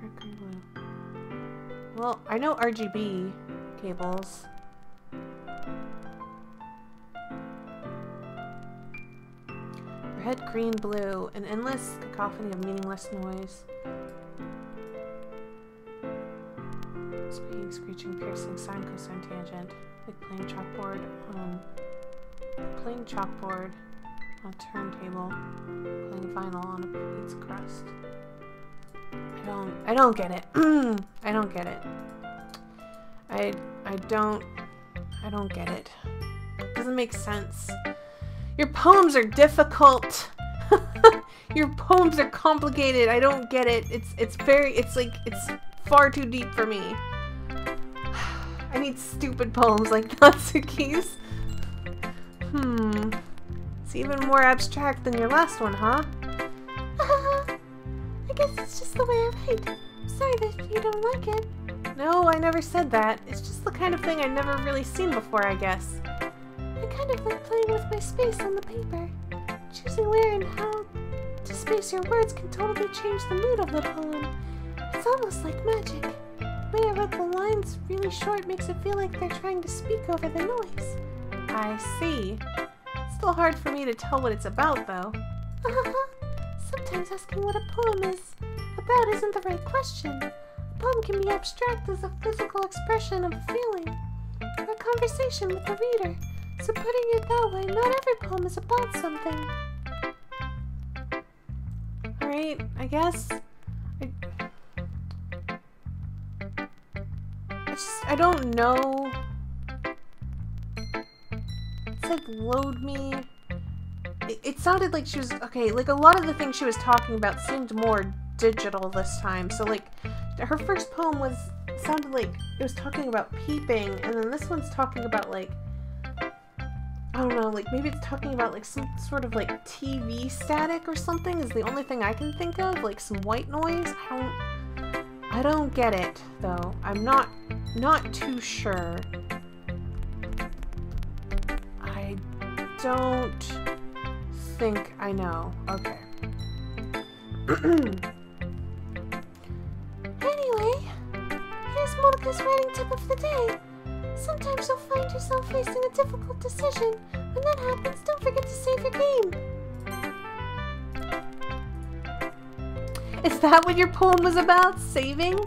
S1: Red, green, blue. Well, I know RGB cables. Red, green, blue. An endless cacophony of meaningless noise. Squeaking, screeching, piercing, sine, cosine, tangent. Like playing chalkboard on a turntable. Playing vinyl on a pizza crust. I don't get it. I don't get it. I don't get it. It doesn't make sense. Your poems are difficult. Your poems are complicated. I don't get it. It's far too deep for me. I need stupid poems like Natsuki's. It's even more abstract than your last one, huh? I guess it's just the way I write. I'm sorry that you don't like it. No, I never said that. It's just the kind of thing I've never really seen before, I guess. I kind of like playing with my space on the paper. Choosing where and how to space your words can totally change the mood of the poem. It's almost like magic. The way I wrote the lines really short makes it feel like they're trying to speak over the noise. I see. It's still hard for me to tell what it's about, though. Sometimes asking what a poem is about isn't the right question. A poem can be abstract as a physical expression of a feeling, or a conversation with the reader. So putting it that way, not every poem is about something. Alright, I guess. I don't know. It said load me. It sounded like she was, okay, like a lot of the things she was talking about seemed more digital this time. So like her first poem sounded like it was talking about peeping, and then this one's talking about like, I don't know, like maybe it's talking about like some sort of like TV static or something is the only thing I can think of, like some white noise. I don't get it though. I'm not too sure. I don't think I know. Okay.
S2: Anyway, here's Monica's writing tip of the day. Sometimes you'll find yourself facing a difficult decision. When that happens, don't forget to save your game.
S1: Is that what your poem was about? Saving?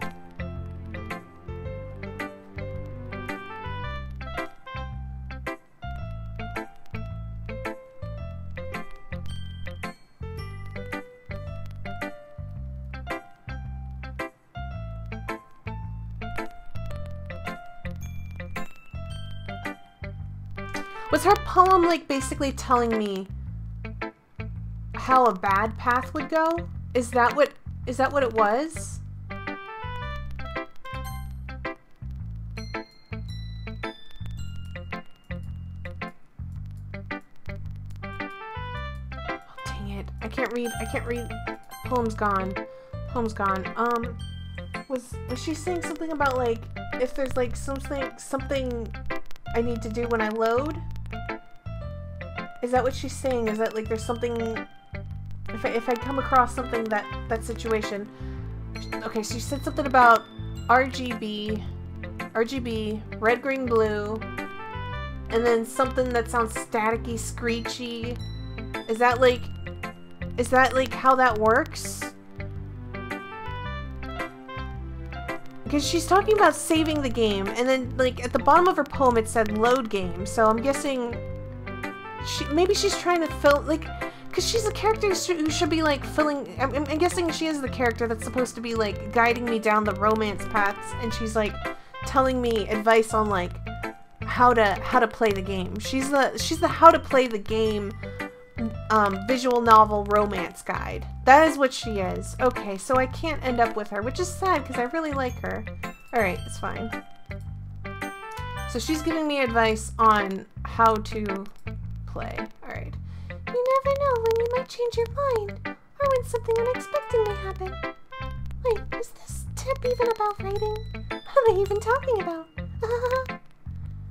S1: Was her poem like basically telling me how a bad path would go? Is that what it was? Oh, dang it. I can't read. Poem's gone. Was she saying something about like if there's like something I need to do when I load? Is that what she's saying? Is that like there's something, if I come across something that situation? Okay, she said something about RGB, red, green, blue, and then something that sounds staticky, screechy. Is that like how that works? Because she's talking about saving the game, and then like at the bottom of her poem it said load game, so I'm guessing maybe she's trying to fill, like, because she's a character who should be like filling, I'm guessing she is the character that's supposed to be like guiding me down the romance paths, and she's like telling me advice on like how to play the game. She's the how to play the game visual novel romance guide. That is what she is. Okay, so I can't end up with her, which is sad because I really like her. Alright, it's fine. So she's giving me advice on how to play. Alright.
S2: You never know when you might change your mind, or when something unexpected may happen. Wait, is this tip even about writing? What am I even talking about?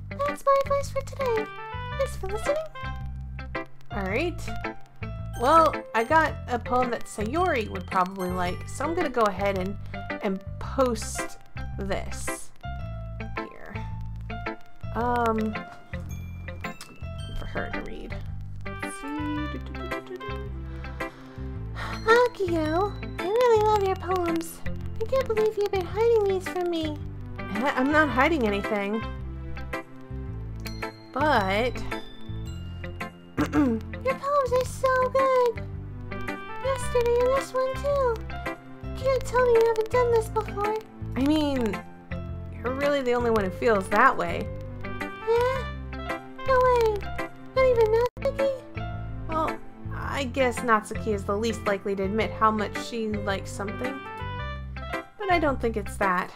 S2: That's my advice for today. Thanks for listening.
S1: Alright. Well, I got a poem that Sayori would probably like, so I'm gonna go ahead and post this here. For her to read. Let's see.
S2: Akio, I really love your poems. I can't believe you've been hiding these from me.
S1: I'm not hiding anything. But
S2: your poems are so good. Yesterday and this one too. You can't tell me you haven't done this before.
S1: I mean, you're really the only one who feels that way.
S2: Yeah? No way. Not even Natsuki?
S1: Well, I guess Natsuki is the least likely to admit how much she likes something. But I don't think it's that.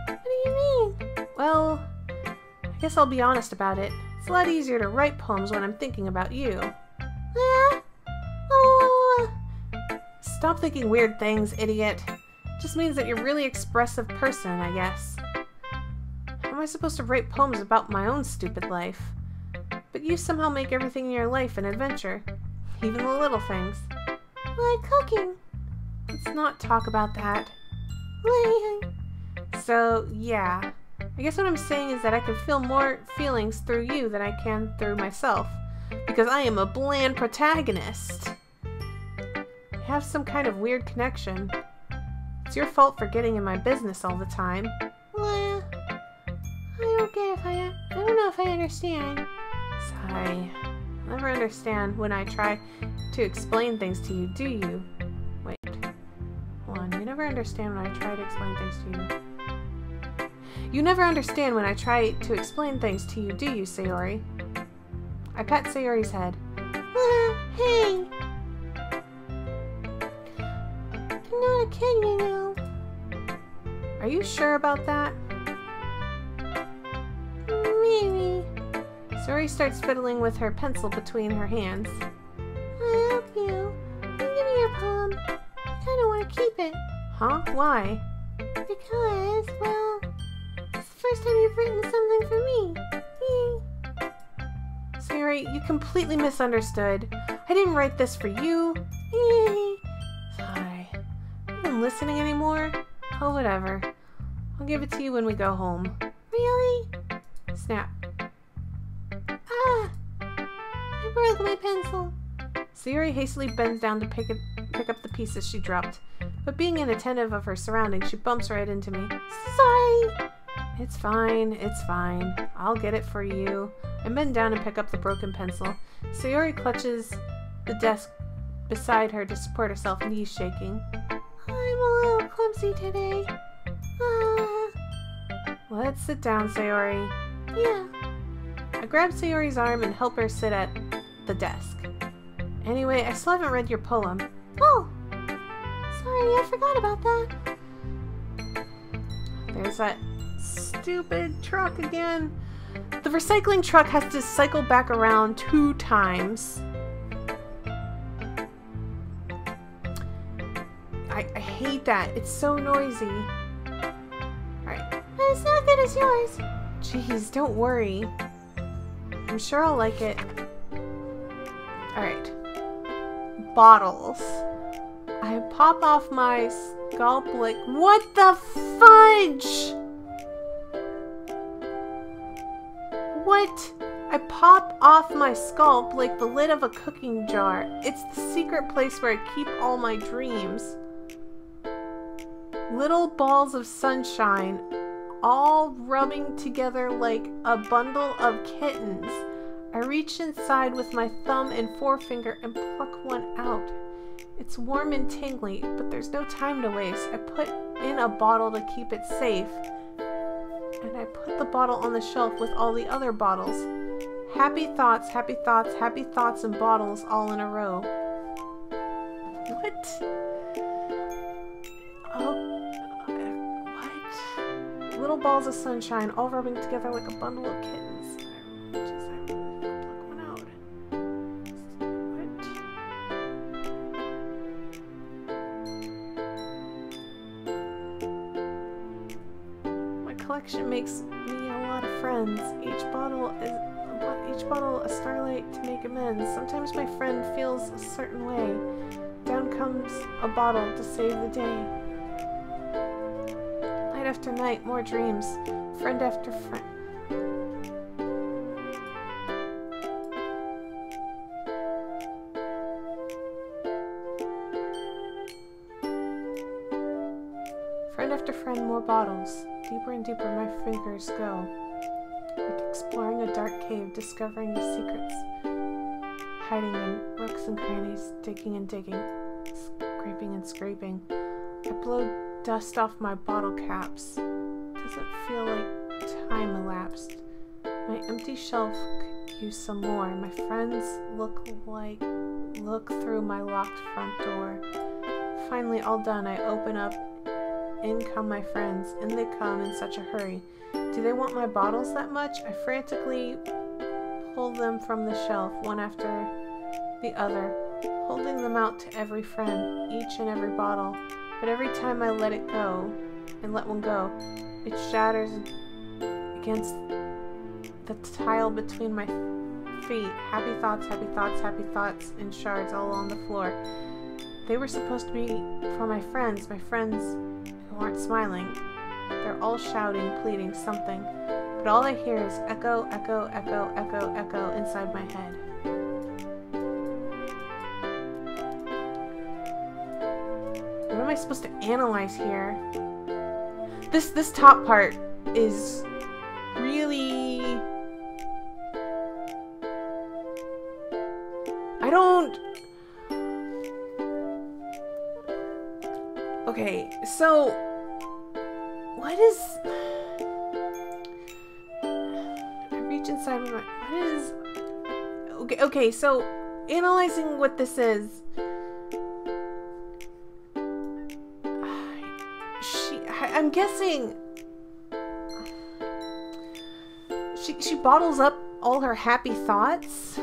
S2: What do you mean?
S1: Well, I guess I'll be honest about it. It's a lot easier to write poems when I'm thinking about you. Stop thinking weird things, idiot. Just means that you're a really expressive person, I guess. How am I supposed to write poems about my own stupid life? But you somehow make everything in your life an adventure. Even the little things.
S2: Like cooking.
S1: Let's not talk about that.
S2: Wait.
S1: So, yeah. I guess what I'm saying is that I can feel more feelings through you than I can through myself. Because I am a bland protagonist. I have some kind of weird connection. It's your fault for getting in my business all the time.
S2: Well, I don't know if I understand.
S1: Sigh. I'll never understand when I try to explain things to you, do you? Wait. Hold on. You never understand when I try to explain things to you. You never understand when I try to explain things to you, do you, Sayori? I pat Sayori's head.
S2: Hey! I'm not a kid, you know.
S1: Are you sure about that?
S2: Maybe.
S1: Sayori starts fiddling with her pencil between her hands.
S2: I help you. You give me your poem. I kinda wanna keep it.
S1: Huh? Why?
S2: Because, well, it's the first time you've written something for me. Yay.
S1: Sayori, you completely misunderstood. I didn't write this for you.
S2: Yay.
S1: Sigh. Are you even listening anymore? Oh, whatever. I'll give it to you when we go home.
S2: Really?
S1: Snap.
S2: Ah! I broke my pencil.
S1: Sayori hastily bends down to pick up the pieces she dropped, but being inattentive of her surroundings, she bumps right into me.
S2: Sorry.
S1: It's fine, it's fine. I'll get it for you. I bend down and pick up the broken pencil. Sayori clutches the desk beside her to support herself, knees shaking.
S2: I'm a little clumsy today.
S1: Let's sit down, Sayori.
S2: Yeah.
S1: I grab Sayori's arm and help her sit at the desk. Anyway, I still haven't read your poem.
S2: Oh! Sorry, I forgot about that.
S1: There's that stupid truck again. The recycling truck has to cycle back around 2 times. I hate that. It's so noisy. Alright.
S2: It's not good as yours.
S1: Jeez, don't worry. I'm sure I'll like it. Alright. Bottles. I pop off my scalp like... What the fudge? What? I pop off my scalp like the lid of a cooking jar. It's the secret place where I keep all my dreams. Little balls of sunshine, all rubbing together like a bundle of kittens. I reach inside with my thumb and forefinger and pluck one out. It's warm and tingly, but there's no time to waste. I put in a bottle to keep it safe, and I put the bottle on the shelf with all the other bottles. Happy thoughts, happy thoughts, happy thoughts, and bottles all in a row. What? Oh. What? Little balls of sunshine, all rubbing together like a bundle of kittens. I pluck one out. What? My collection makes me a lot of friends. Each bottle a starlight to make amends. Sometimes my friend feels a certain way. Down comes a bottle to save the day. Night after night, more dreams. Friend after friend. Friend after friend, more bottles. Deeper and deeper my fingers go. Like exploring a dark cave, discovering the secrets. Hiding in nooks and crannies, digging and digging. Scraping and scraping. I blow dust off my bottle caps. Doesn't feel like time elapsed. My empty shelf could use some more. My friends look through my locked front door. Finally, all done, I open up. In come my friends. In they come in such a hurry. Do they want my bottles that much? I frantically pull them from the shelf, one after the other, holding them out to every friend, each and every bottle. But every time I let one go, it shatters against the tile between my feet. Happy thoughts, happy thoughts, happy thoughts in shards all on the floor. They were supposed to be for my friends who aren't smiling. They're all shouting, pleading something. But all I hear is echo, echo, echo, echo, echo inside my head. What am I supposed to analyze here? This top part is really... I don't... Okay, so... What is... I reach inside my... What is... Okay, so... Analyzing what this is... I'm guessing she bottles up all her happy thoughts.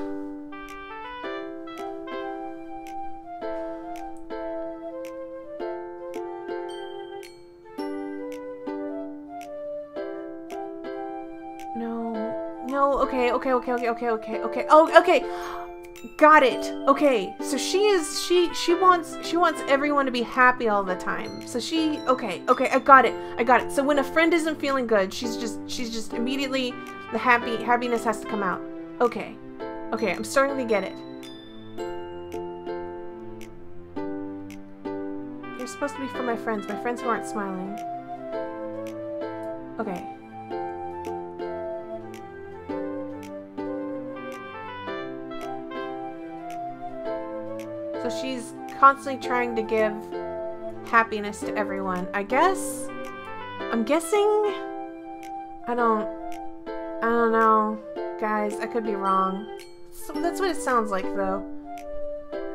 S1: No, okay. Oh, okay. Got it. Okay. So she wants everyone to be happy all the time. So okay, I got it. So when a friend isn't feeling good, she's just immediately the happiness has to come out. Okay, I'm starting to get it. You're supposed to be for my friends who aren't smiling. Okay. So she's constantly trying to give happiness to everyone. I'm guessing? I don't know. Guys, I could be wrong. So that's what it sounds like, though.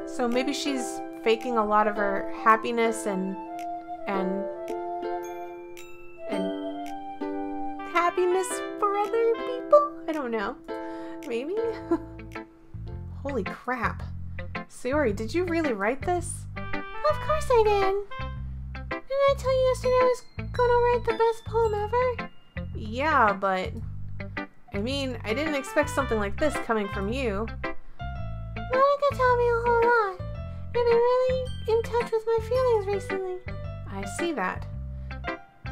S1: So maybe she's faking a lot of her happiness and happiness for other people? I don't know. Maybe? Holy crap. Sayori, did you really write this?
S2: Of course I did. Didn't I tell you yesterday I was gonna write the best poem ever?
S1: Yeah, but I mean, I didn't expect something like this coming from you.
S2: Monica taught me a whole lot, and I'm really in touch with my feelings recently.
S1: I see that.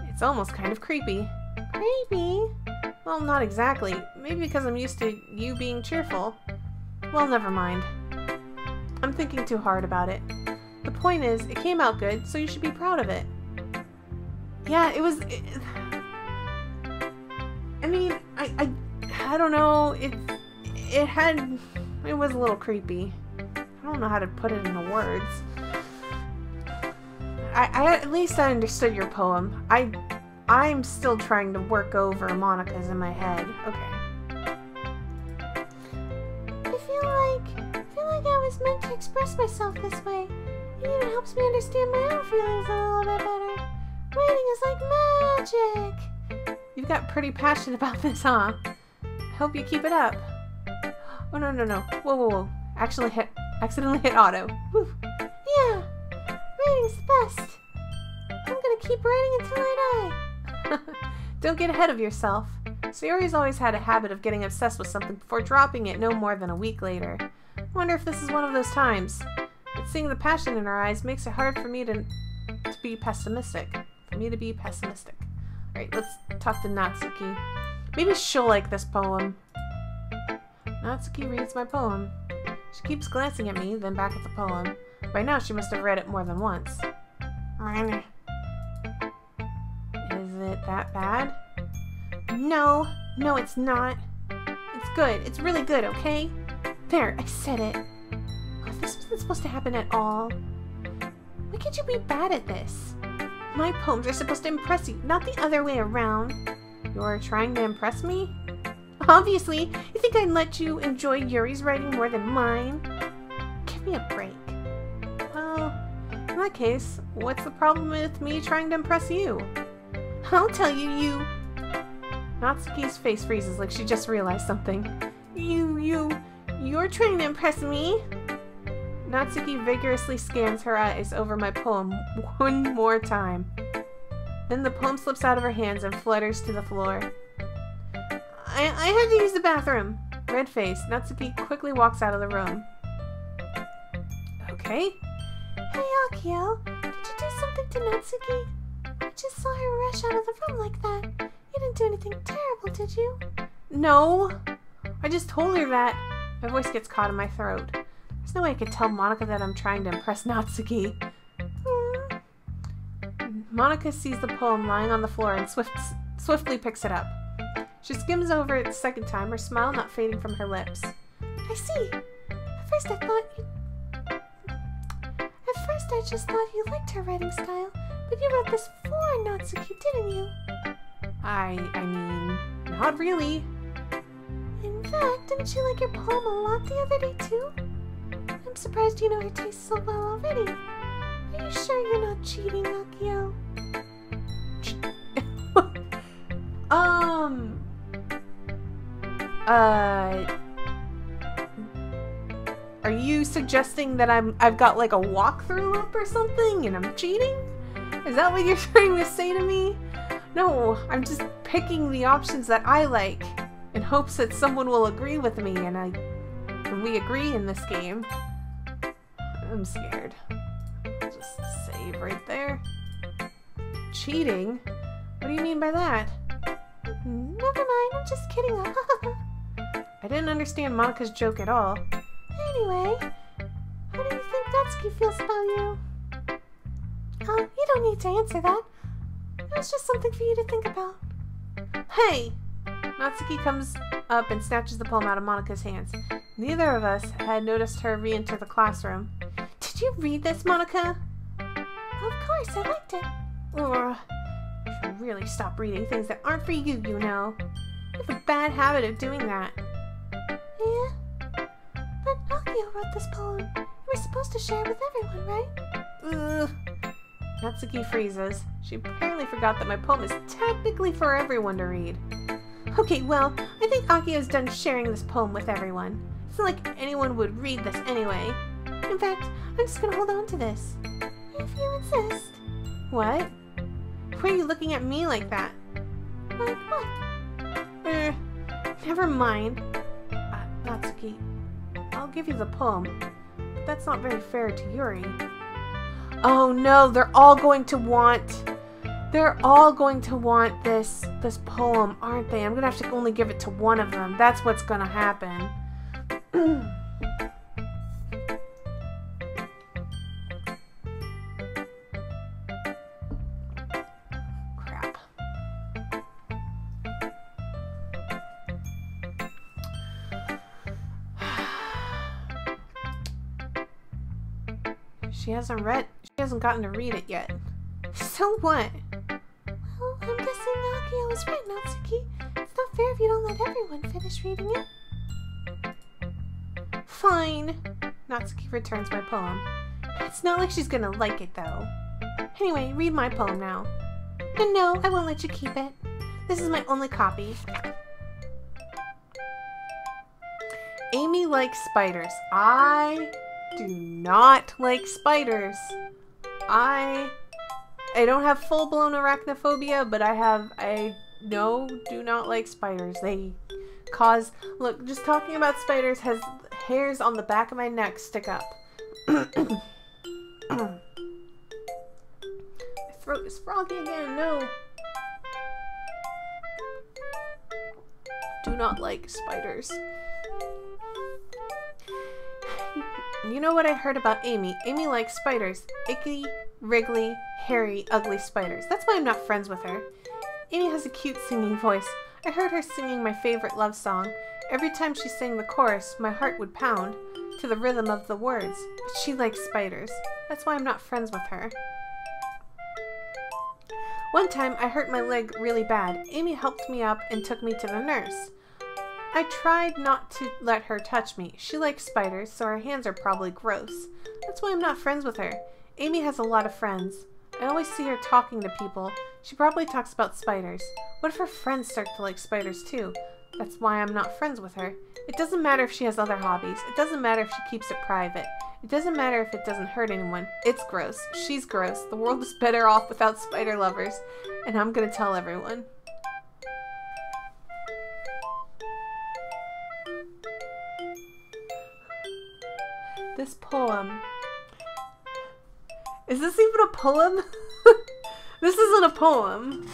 S1: It's almost kind of creepy.
S2: Creepy?
S1: Well, not exactly. Maybe because I'm used to you being cheerful. Well, never mind. I'm thinking too hard about it. The point is, it came out good, so you should be proud of it. Yeah, it was... I mean, I don't know. It was a little creepy. I don't know how to put it into words. At least I understood your poem. I'm still trying to work over Monica's in my head. Okay.
S2: I feel like I was meant to express myself this way. It even helps me understand my own feelings a little bit better. Writing is like magic.
S1: You've got pretty passion about this, huh? I hope you keep it up. Oh, no. Whoa. Accidentally hit auto. Woo.
S2: Yeah, writing's the best. I'm gonna keep writing until I die.
S1: Don't get ahead of yourself. Sayori's always had a habit of getting obsessed with something before dropping it no more than a week later. I wonder if this is one of those times. But seeing the passion in her eyes makes it hard for me to be pessimistic. Alright, let's talk to Natsuki. Maybe she'll like this poem. Natsuki reads my poem. She keeps glancing at me, then back at the poem. By now she must have read it more than once. Is it that bad? No, it's not. It's good. It's really good, okay? There, I said it. Oh, this wasn't supposed to happen at all. Why can't you be bad at this? My poems are supposed to impress you, not the other way around. You're trying to impress me? Obviously, you think I'd let you enjoy Yuri's writing more than mine? Give me a break. Well, in that case, what's the problem with me trying to impress you? I'll tell you, Natsuki's face freezes like she just realized something. You're trying to impress me? Natsuki vigorously scans her eyes over my poem one more time. Then the poem slips out of her hands and flutters to the floor. I have to use the bathroom. Red face, Natsuki quickly walks out of the room. Okay.
S2: Hey, Akio, did you do something to Natsuki? I just saw her rush out of the room like that. You didn't do anything terrible, did you?
S1: No. I just told her that. My voice gets caught in my throat. There's no way I could tell Monica that I'm trying to impress Natsuki. Monica sees the poem lying on the floor and swiftly picks it up. She skims over it the second time, her smile not fading from her lips.
S2: I see. At first I just thought you liked her writing style, but you wrote this for Natsuki, didn't you?
S1: I mean, not really.
S2: In fact, didn't you like your poem a lot the other day, too? I'm surprised you know her taste so well already. Are you sure you're not cheating, Akio?
S1: Are you suggesting that I've got like a walkthrough up or something and I'm cheating? Is that what you're trying to say to me? No, I'm just picking the options that I like in hopes that someone will agree with me and we agree in this game. I'm scared. I'll just save right there. Cheating? What do you mean by that?
S2: Never mind, I'm just kidding.
S1: I didn't understand Monica's joke at all.
S2: Anyway, how do you think Doki feels about you? Oh, you don't need to answer that. It was just something for you to think about.
S1: Hey! Natsuki comes up and snatches the poem out of Monica's hands. Neither of us had noticed her re-enter the classroom. Did you read this, Monica?
S2: Of course, I liked it.
S1: Ugh. You should really stop reading things that aren't for you, you know. You have a bad habit of doing that.
S2: Yeah? But Akio wrote this poem. You were supposed to share it with everyone, right?
S1: Ugh. Natsuki freezes. She apparently forgot that my poem is technically for everyone to read. Okay, well, I think Akio's done sharing this poem with everyone. It's not like anyone would read this anyway. In fact, I'm just gonna hold on to this.
S2: If you insist.
S1: What? Why are you looking at me like that?
S2: Like what?
S1: Never mind. Natsuki, I'll give you the poem, but that's not very fair to Yuri. Oh no, they're all going to want this poem, aren't they? I'm gonna have to only give it to one of them. That's what's gonna happen. Crap. She hasn't gotten to read it yet. So what?
S2: Well, I'm guessing Akio was right, Natsuki. It's not fair if you don't let everyone finish reading it.
S1: Fine. Natsuki returns my poem. It's not like she's gonna like it, though. Anyway, read my poem now.
S2: No, I won't let you keep it.
S1: This is my only copy. Amy likes spiders. I do not like spiders. I don't have full-blown arachnophobia, but I do not like spiders. They cause, look, just talking about spiders has hairs on the back of my neck stick up. My throat is froggy again, no. Do not like spiders. You know what I heard about Amy? Amy likes spiders. Icky, wriggly, hairy, ugly spiders. That's why I'm not friends with her. Amy has a cute singing voice. I heard her singing my favorite love song. Every time she sang the chorus, my heart would pound to the rhythm of the words. But she likes spiders. That's why I'm not friends with her. One time, I hurt my leg really bad. Amy helped me up and took me to the nurse. I tried not to let her touch me. She likes spiders, so her hands are probably gross. That's why I'm not friends with her. Amy has a lot of friends. I always see her talking to people. She probably talks about spiders. What if her friends start to like spiders too? That's why I'm not friends with her. It doesn't matter if she has other hobbies. It doesn't matter if she keeps it private. It doesn't matter if it doesn't hurt anyone. It's gross. She's gross. The world is better off without spider lovers. And I'm gonna tell everyone. This poem. Is this even a poem? This isn't a poem.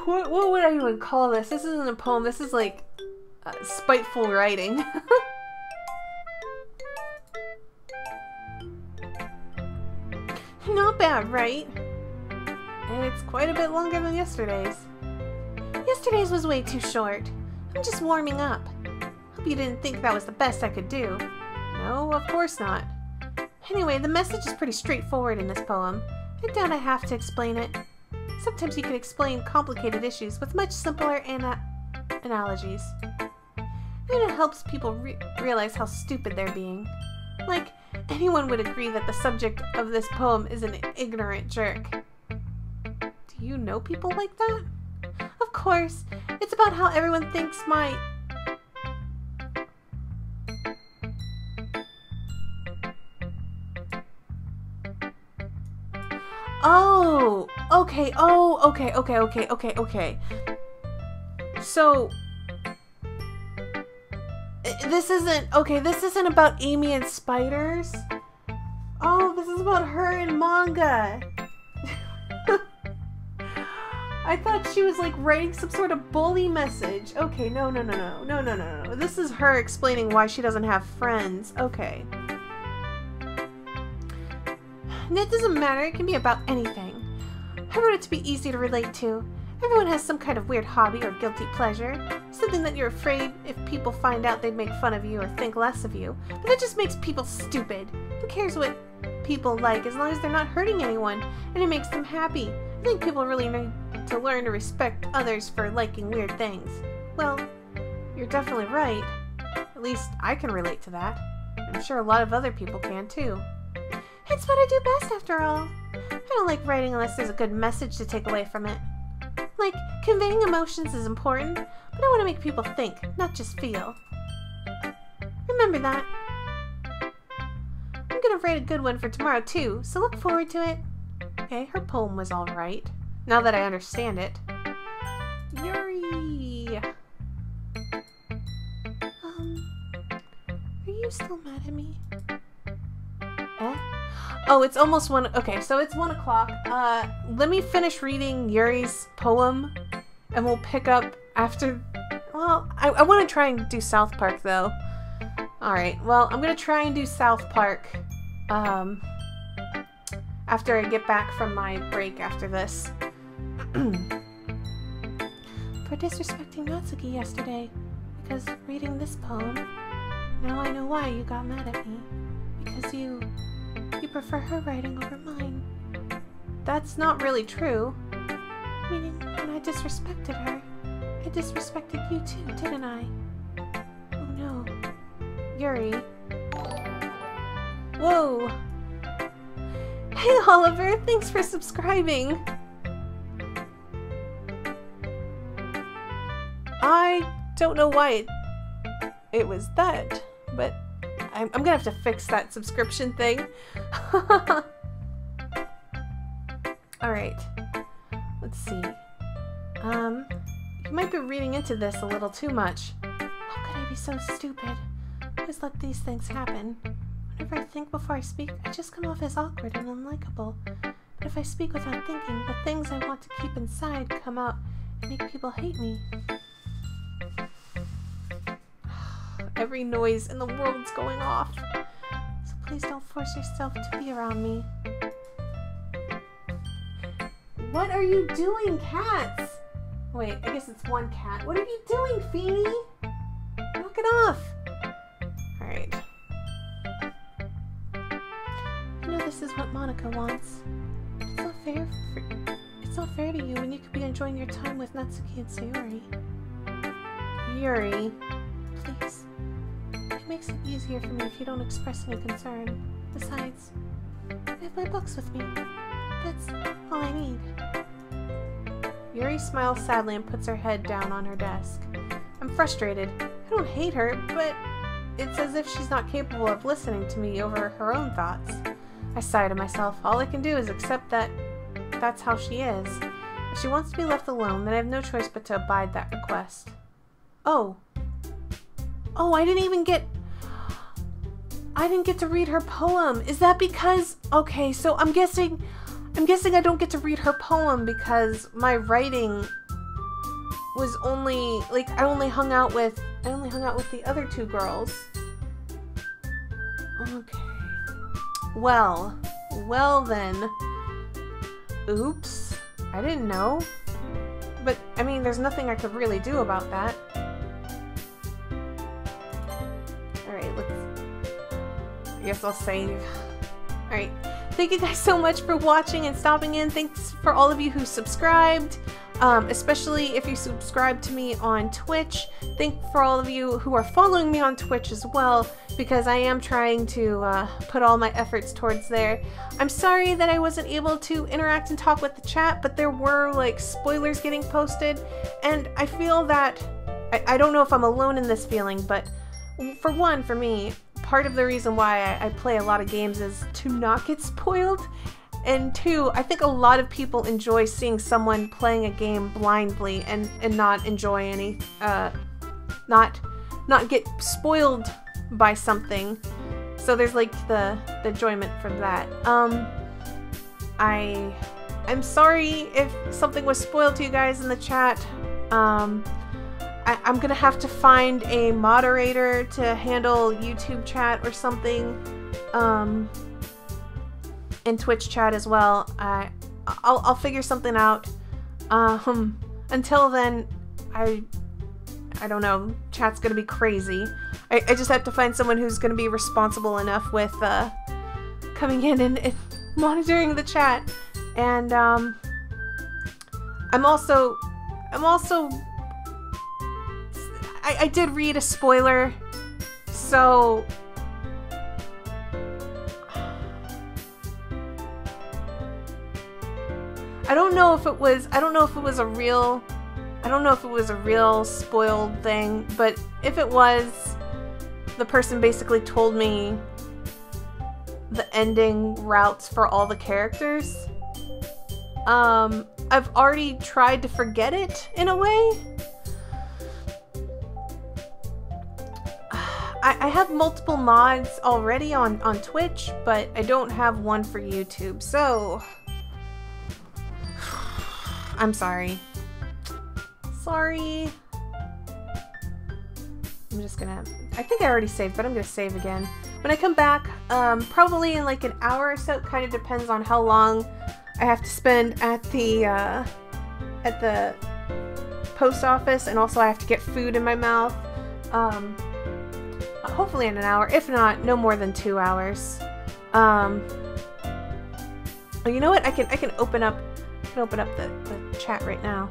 S1: What would I even call this? This isn't a poem. This is like spiteful writing. Not bad, right? And it's quite a bit longer than yesterday's. Yesterday's was way too short. I'm just warming up. Hope you didn't think that was the best I could do. No, of course not. Anyway, the message is pretty straightforward in this poem. I doubt I have to explain it. Sometimes you can explain complicated issues with much simpler analogies. And it helps people realize how stupid they're being. Like, anyone would agree that the subject of this poem is an ignorant jerk. Do you know people like that?
S2: Of course. It's about how everyone thinks my...
S1: Oh, okay. Oh, okay. So, this isn't about Amy and spiders. Oh, this is about her and manga. I thought she was like writing some sort of bully message. Okay, no. This is her explaining why she doesn't have friends. Okay.
S2: It doesn't matter, it can be about anything. I wrote it to be easy to relate to. Everyone has some kind of weird hobby or guilty pleasure. Something that you're afraid if people find out they'd make fun of you or think less of you. But that just makes people stupid. Who cares what people like as long as they're not hurting anyone and it makes them happy? I think people really need to learn to respect others for liking weird things.
S1: Well, you're definitely right. At least I can relate to that. I'm sure a lot of other people can too.
S2: It's what I do best, after all. I don't like writing unless there's a good message to take away from it. Like, conveying emotions is important, but I want to make people think, not just feel. Remember that. I'm gonna write a good one for tomorrow, too, so look forward to it.
S1: Okay, her poem was alright. Now that I understand it. Yuri!
S2: Are you still mad at me?
S1: Oh, it's almost 1. Okay, so it's 1 o'clock. Let me finish reading Yuri's poem, and we'll pick up after. Well, I want to try and do South Park though. All right. Well, I'm gonna try and do South Park. After I get back from my break after this.
S2: For disrespecting Natsuki yesterday, because reading this poem, now I know why you got mad at me. Because you prefer her writing over mine.
S1: That's not really true.
S2: Meaning, when I disrespected her, I disrespected you too, didn't I? Oh no.
S1: Yuri. Whoa.
S2: Hey Oliver, thanks for subscribing.
S1: I don't know why it was that, but I'm gonna have to fix that subscription thing. Alright. Let's see. You might be reading into this a little too much.
S2: How could I be so stupid? I always let these things happen. Whenever I think before I speak, I just come off as awkward and unlikable. But if I speak without thinking, the things I want to keep inside come out and make people hate me.
S1: Every noise in the world's going off.
S2: So please don't force yourself to be around me.
S1: What are you doing, cats? Wait, I guess it's one cat. What are you doing, Feeny? Knock it off. Alright.
S2: I know this is what Monica wants. It's not fair to you when you could be enjoying your time with Natsuki and Sayori.
S1: Yuri.
S2: Please. It makes it easier for me if you don't express any concern. Besides, I have my books with me. That's all I need.
S1: Yuri smiles sadly and puts her head down on her desk. I'm frustrated. I don't hate her, but it's as if she's not capable of listening to me over her own thoughts. I sigh to myself. All I can do is accept that that's how she is. If she wants to be left alone, then I have no choice but to abide that request. Oh, I didn't get to read her poem. Is that because... Okay, so I'm guessing I don't get to read her poem because my writing was only... Like, I only hung out with the other two girls. Okay. Well then. Oops. I didn't know. But, I mean, there's nothing I could really do about that. I guess I'll save. Alright. Thank you guys so much for watching and stopping in. Thanks for all of you who subscribed. especially if you subscribe to me on Twitch. Thank for all of you who are following me on Twitch as well, because I am trying to put all my efforts towards there. I'm sorry that I wasn't able to interact and talk with the chat, but there were like spoilers getting posted, and I feel that I don't know if I'm alone in this feeling, but for one, for me, part of the reason why I play a lot of games is to not get spoiled. And two, I think a lot of people enjoy seeing someone playing a game blindly and not enjoy any, not get spoiled by something. So there's like the enjoyment from that. I'm sorry if something was spoiled to you guys in the chat. I'm gonna have to find a moderator to handle YouTube chat or something, and Twitch chat as well. I'll figure something out. Until then, I don't know. Chat's gonna be crazy. I just have to find someone who's gonna be responsible enough with coming in and monitoring the chat. And I'm also. I did read a spoiler, so I don't know if it was a real spoiled thing, but if it was, the person basically told me the ending routes for all the characters. I've already tried to forget it in a way. I have multiple mods already on Twitch, but I don't have one for YouTube, so I'm sorry. Sorry. I'm just gonna, I think I already saved, but I'm gonna save again. When I come back, probably in like an hour or so, it kind of depends on how long I have to spend at the post office, and also I have to get food in my mouth. Hopefully in an hour, if not, no more than 2 hours. Oh, you know what? I can open up the chat right now.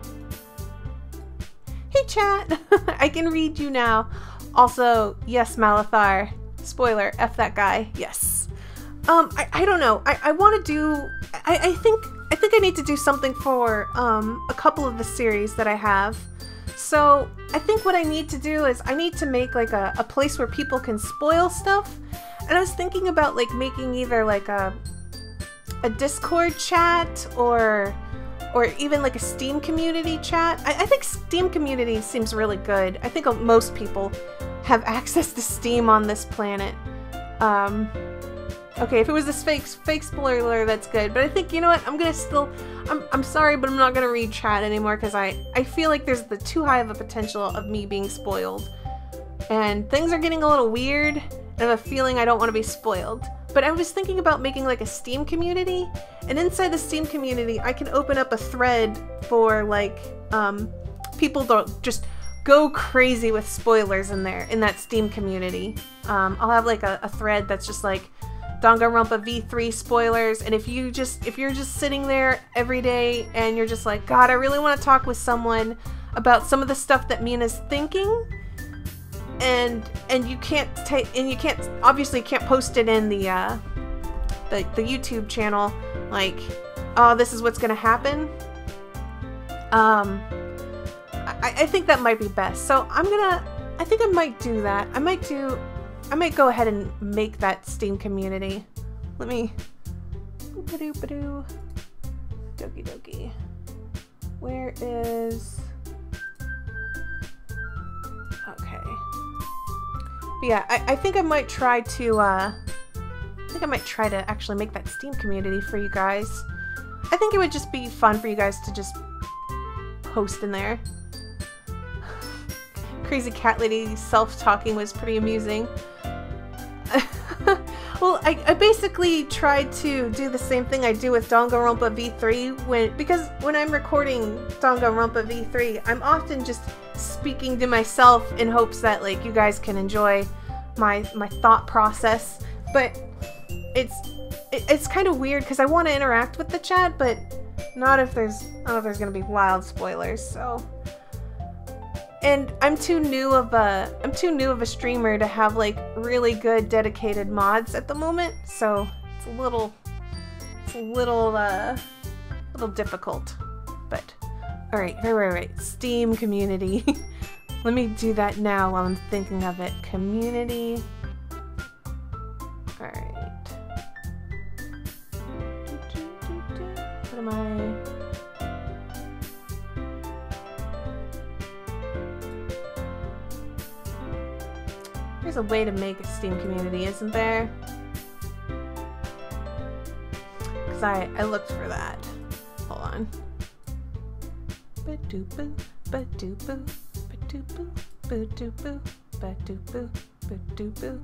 S1: Hey chat! I can read you now. Also, yes, Malathar. Spoiler, F that guy. Yes. I don't know. I want to do. I think I need to do something for a couple of the series that I have. So I think what I need to do is I need to make like a place where people can spoil stuff. And I was thinking about like making either like a Discord chat or even like a Steam community chat. I think Steam community seems really good. I think most people have access to Steam on this planet. Okay, if it was this fake spoiler, that's good. But I think, you know what, I'm gonna still, I'm sorry, but I'm not gonna read chat anymore because I feel like there's the too high of a potential of me being spoiled. And things are getting a little weird, and I have a feeling I don't want to be spoiled. But I was thinking about making like a Steam community, and inside the Steam community, I can open up a thread for like, people don't just go crazy with spoilers in that Steam community. I'll have like a thread that's just like, Danganronpa V3 spoilers, and if you're just sitting there every day and you're just like, God, I really want to talk with someone about some of the stuff that Mina's thinking, and you can't obviously can't post it in the YouTube channel, like, oh, this is what's gonna happen. I think that might be best. So I think I might do that. I might go ahead and make that Steam community. Let me... Doki Doki. Where is... Okay. But yeah, I think I might try to, actually make that Steam community for you guys. I think it would just be fun for you guys to just post in there. Crazy Cat Lady self-talking was pretty amusing. Well, I basically tried to do the same thing I do with Danganronpa V3 because when I'm recording Danganronpa V3, I'm often just speaking to myself in hopes that like you guys can enjoy my thought process. But it's kind of weird because I want to interact with the chat, but Not if there's gonna be wild spoilers, so. And I'm too new of a streamer to have like really good dedicated mods at the moment, so it's a little difficult. But alright, right. Steam community. Let me do that now while I'm thinking of it. Community. Alright. What am I? There's a way to make a Steam community, isn't there? Because I looked for that. Hold on. Ba-doo-boo, ba-doo-boo, ba-doo-boo, ba-doo-boo, ba-doo-boo, ba-doo-boo.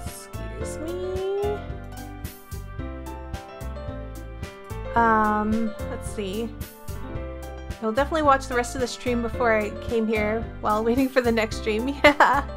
S1: Excuse me. Let's see. I'll definitely watch the rest of the stream before I came here while waiting for the next stream. Yeah.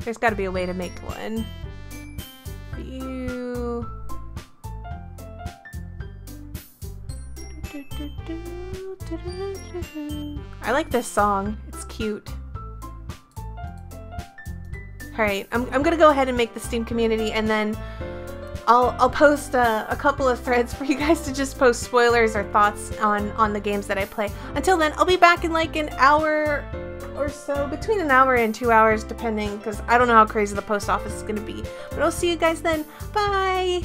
S1: There's got to be a way to make one. View. I like this song. It's cute. Alright, I'm gonna go ahead and make the Steam community, and then I'll post a couple of threads for you guys to just post spoilers or thoughts on the games that I play. Until then, I'll be back in like an hour or so, between an hour and 2 hours, depending, because I don't know how crazy the post office is going to be. But I'll see you guys then. Bye!